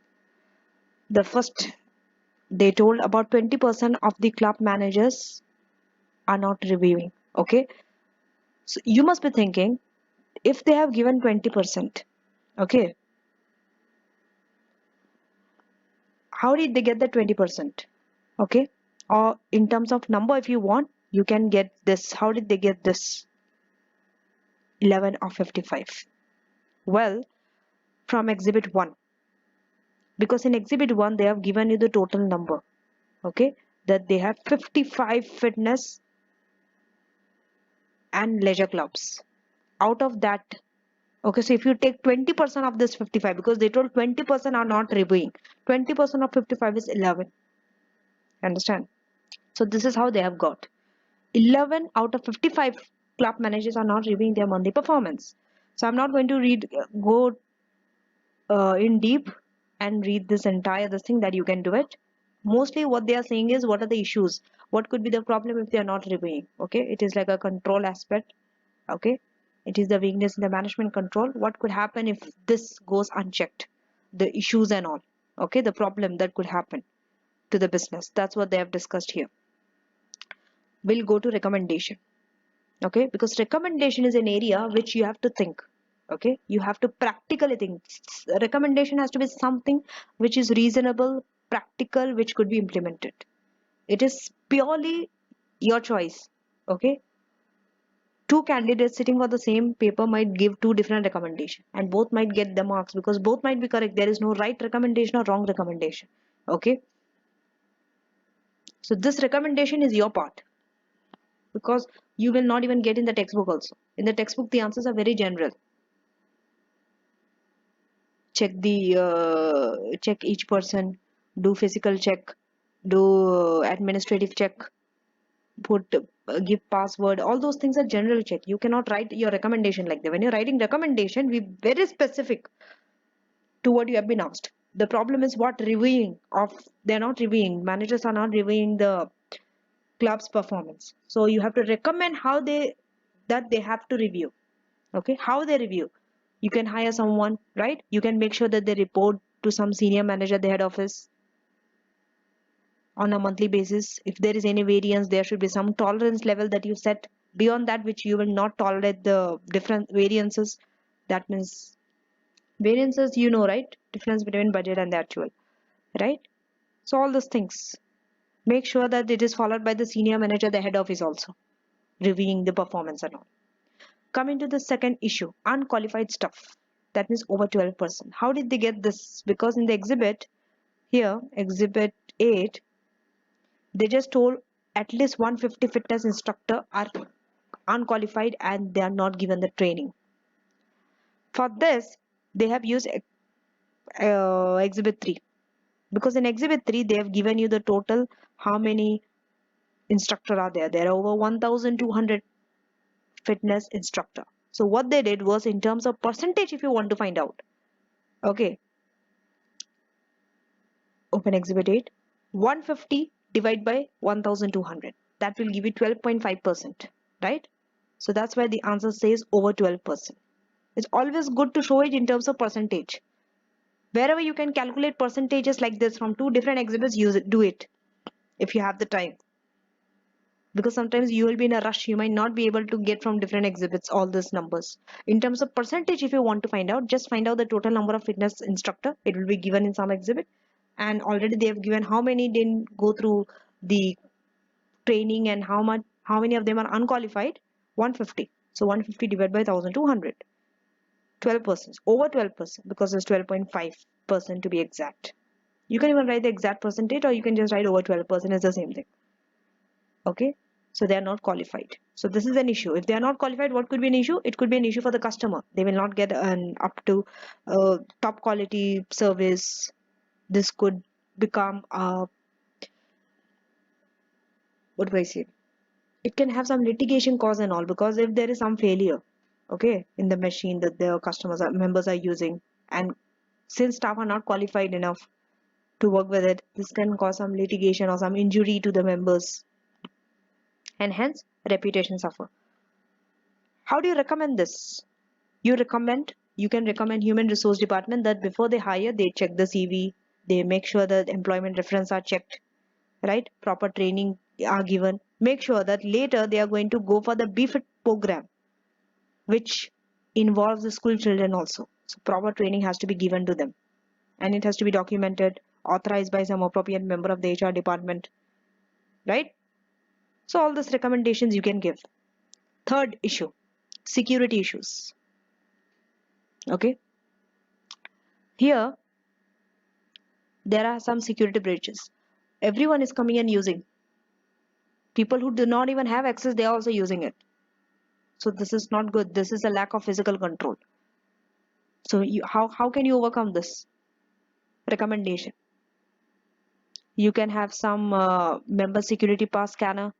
The first, they told about 20% of the club managers are not reviewing. Okay. So you must be thinking, if they have given 20%, okay, how did they get the 20%? Okay. Or in terms of number, if you want, you can get this. How did they get this? 11 of 55. Well, from exhibit 1. Because in exhibit 1, they have given you the total number. Okay. That they have 55 fitness and leisure clubs. Out of that, okay, so if you take 20% of this 55, because they told 20% are not reviewing, 20% of 55 is 11. Understand? So this is how they have got 11 out of 55 club managers are not reviewing their monthly performance. So I'm not going to go in deep and read this entire this thing, that you can do it. Mostly what they are saying is, what are the issues, what could be the problem if they are not reviewing. Okay, it is like a control aspect. Okay, it is the weakness in the management control. What could happen if this goes unchecked, the issues and all. Okay, the problem that could happen to the business. That's what they have discussed here. We'll go to recommendation. Okay, because recommendation is an area which you have to think. Okay, you have to practically think. Recommendation has to be something which is reasonable, practical, which could be implemented. It is purely your choice. Okay, 2 candidates sitting for the same paper might give 2 different recommendations and both might get the marks, because both might be correct. There is no right recommendation or wrong recommendation. Okay, so this recommendation is your part, because you will not even get in the textbook also. In the textbook the answers are very general. Check each person, do physical check, do administrative check, put give password. All those things are general check. You cannot write your recommendation like that. When you're writing recommendation, be very specific to what you have been asked. The problem is what reviewing of, they're not reviewing, managers are not reviewing the club's performance. So you have to recommend how they have to review. Okay, how they review. You can hire someone, right? You can make sure that they report to some senior manager at the head office on a monthly basis. If there is any variance, there should be some tolerance level that you set, beyond that which you will not tolerate the different variances. That means variances, right? Difference between budget and the actual. right? So all those things. Make sure that it is followed by the senior manager, the head office also, reviewing the performance and all. Coming to the second issue, unqualified stuff. That means over 12%. How did they get this? Because in the exhibit, here, exhibit 8, they just told at least 150 fitness instructor are unqualified and they are not given the training. For this, they have used exhibit 3. Because in exhibit 3, they have given you the total how many instructor are there. There are over 1,200 fitness instructor. So what they did was in terms of percentage, if you want to find out, okay, open exhibit 8, 150 divided by 1,200. That will give you 12.5%, right? So that's why the answer says over 12%. It's always good to show it in terms of percentage. Wherever you can calculate percentages like this from two different exhibits, use it, do it if you have the time. Because sometimes you will be in a rush, you might not be able to get from different exhibits all these numbers. In terms of percentage, if you want to find out, just find out the total number of fitness instructor. It will be given in some exhibit, and already they have given how many didn't go through the training and how many of them are unqualified. 150. So 150 divided by 1,200, 12%, over 12%, because it's 12.5% to be exact. You can even write the exact percentage, or you can just write over 12%. It's the same thing. Okay, so they are not qualified. So this is an issue. If they are not qualified, what could be an issue? It could be an issue for the customer. They will not get an up to top quality service. This could become what do I say? It can have some litigation cause and all, because if there is some failure, okay, in the machine that the members are using, and since staff are not qualified enough to work with it, this can cause some litigation or some injury to the members, and hence reputation suffer. How do you recommend this? You can recommend human resource department that before they hire, they check the CV, they make sure that employment reference are checked, right? Proper training are given. Make sure that later they are going to go for the BFIT program, which involves the school children also. So proper training has to be given to them, and it has to be documented, authorized by some appropriate member of the HR department, right? So all these recommendations you can give. Third issue, security issues. Okay, here there are some security breaches. Everyone is coming and using. People who do not even have access, they are also using it. So this is not good. This is a lack of physical control. So how can you overcome this? Recommendation. You can have some member security pass scanner,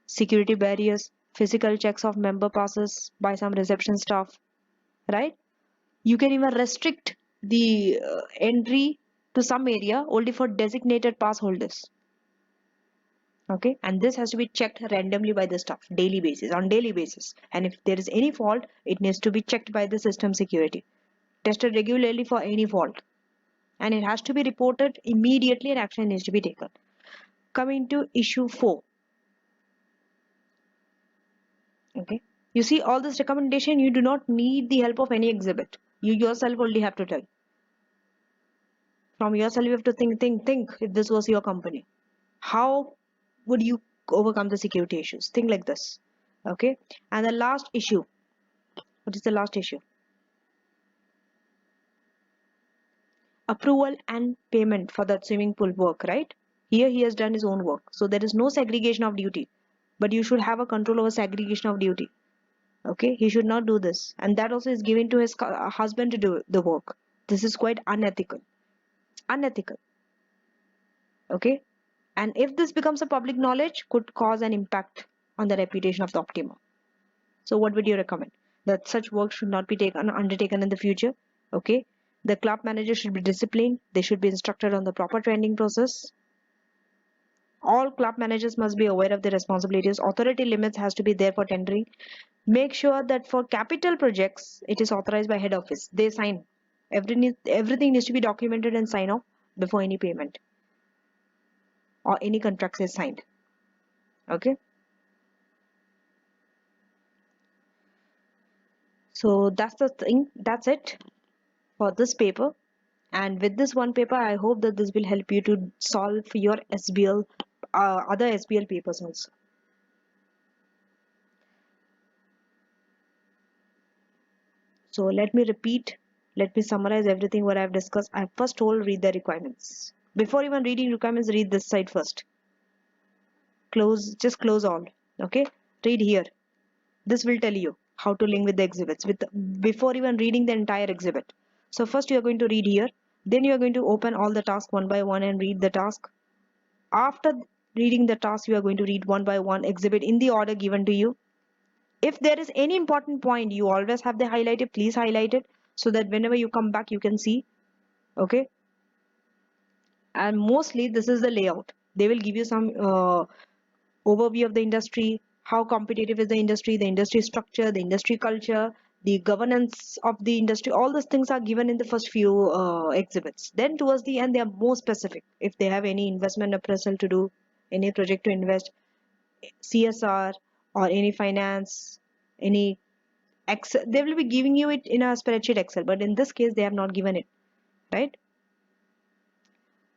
security barriers, physical checks of member passes by some reception staff, right? You can even restrict the entry to some area only for designated pass holders. Okay, and this has to be checked randomly by the staff on daily basis, and if there is any fault, it needs to be checked by the system security, tested regularly for any fault, and it has to be reported immediately and action needs to be taken. Coming to issue 4. Okay, you see all this recommendation, you do not need the help of any exhibit. You yourself only have to tell. From yourself you have to think if this was your company, how would you overcome the security issues? Think like this. Okay, and the last issue. What is the last issue? Approval and payment for that swimming pool work, right? Here he has done his own work. So there is no segregation of duty. But you should have a control over segregation of duty. Okay, he should not do this. And that also is given to his husband to do the work. This is quite unethical. Unethical. Okay. And if this becomes a public knowledge, could cause an impact on the reputation of the Optima. So what would you recommend? That such work should not be undertaken in the future. Okay. The club manager should be disciplined. They should be instructed on the proper training process. All club managers must be aware of their responsibilities. Authority limits has to be there for tendering. Make sure that for capital projects, it is authorized by head office. They sign. Everything needs to be documented and sign off before any payment or any contract is signed. Okay. So that's the thing. That's it for this paper. And with this one paper, I hope that this will help you to solve your SBL, other SBL papers also. So let me repeat, let me summarize everything what I've discussed. I first told read the requirements. Before even reading requirements, read this side first. Just close all. Okay, read here. This will tell you how to link with the exhibits before even reading the entire exhibit. So first you are going to read here, then you are going to open all the tasks one by one and read the task. After reading the task, you are going to read one by one exhibit in the order given to you. If there is any important point, you always have the highlighted, please highlight it so that whenever you come back you can see. Okay, and mostly this is the layout. They will give you some overview of the industry, how competitive is the industry structure, the industry culture, the governance of the industry. All these things are given in the first few exhibits. Then towards the end, they are more specific. If they have any investment appraisal to do, any project to invest, CSR, or any finance, any Excel, they will be giving you it in a spreadsheet Excel. But in this case, they have not given it, right?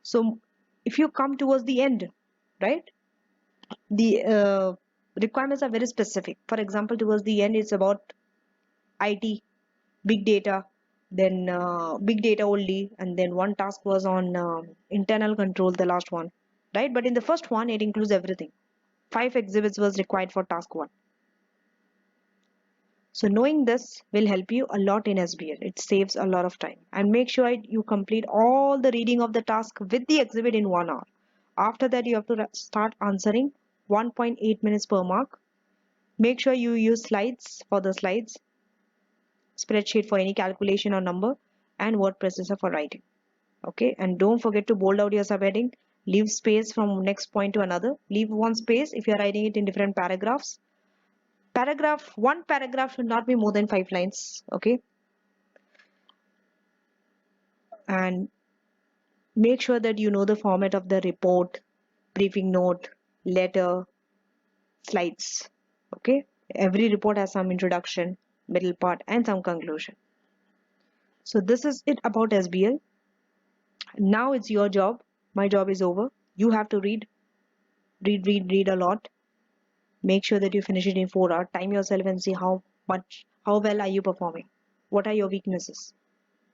So if you come towards the end, right, the requirements are very specific. For example, towards the end, it's about IT, big data, then big data only, and then one task was on internal control, the last one, right? But in the first one, it includes everything. 5 exhibits was required for task one. So knowing this will help you a lot in SBL. It saves a lot of time. And make sure you complete all the reading of the task with the exhibit in 1 hour. After that, you have to start answering 1.8 minutes per mark. Make sure you use slides for the slides, spreadsheet for any calculation or number, and word processor for writing. Okay, and don't forget to bold out your subheading. Leave space from next point to another. Leave one space if you're writing it in different paragraphs. One paragraph should not be more than 5 lines. Okay, and make sure that you know the format of the report, briefing note, letter, slides. Okay, every report has some introduction, middle part, and some conclusion. So this is it about SBL. Now it's your job. My job is over. You have to read a lot. Make sure that you finish it in 4 hours. Time yourself and see how well are you performing. What are your weaknesses?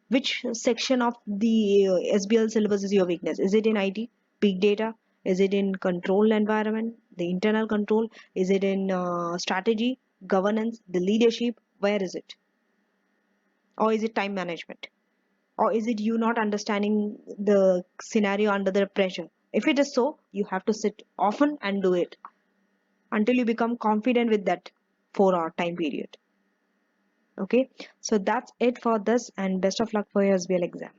Which section of the SBL syllabus is your weakness? Is it in IT, big data? Is it in control environment, the internal control? Is it in strategy, governance, the leadership? Where is it? Or is it time management? Or is it you not understanding the scenario under the pressure? If it is so, you have to sit often and do it until you become confident with that 4 hour time period. Okay, so that's it for this, and best of luck for your SBL exam.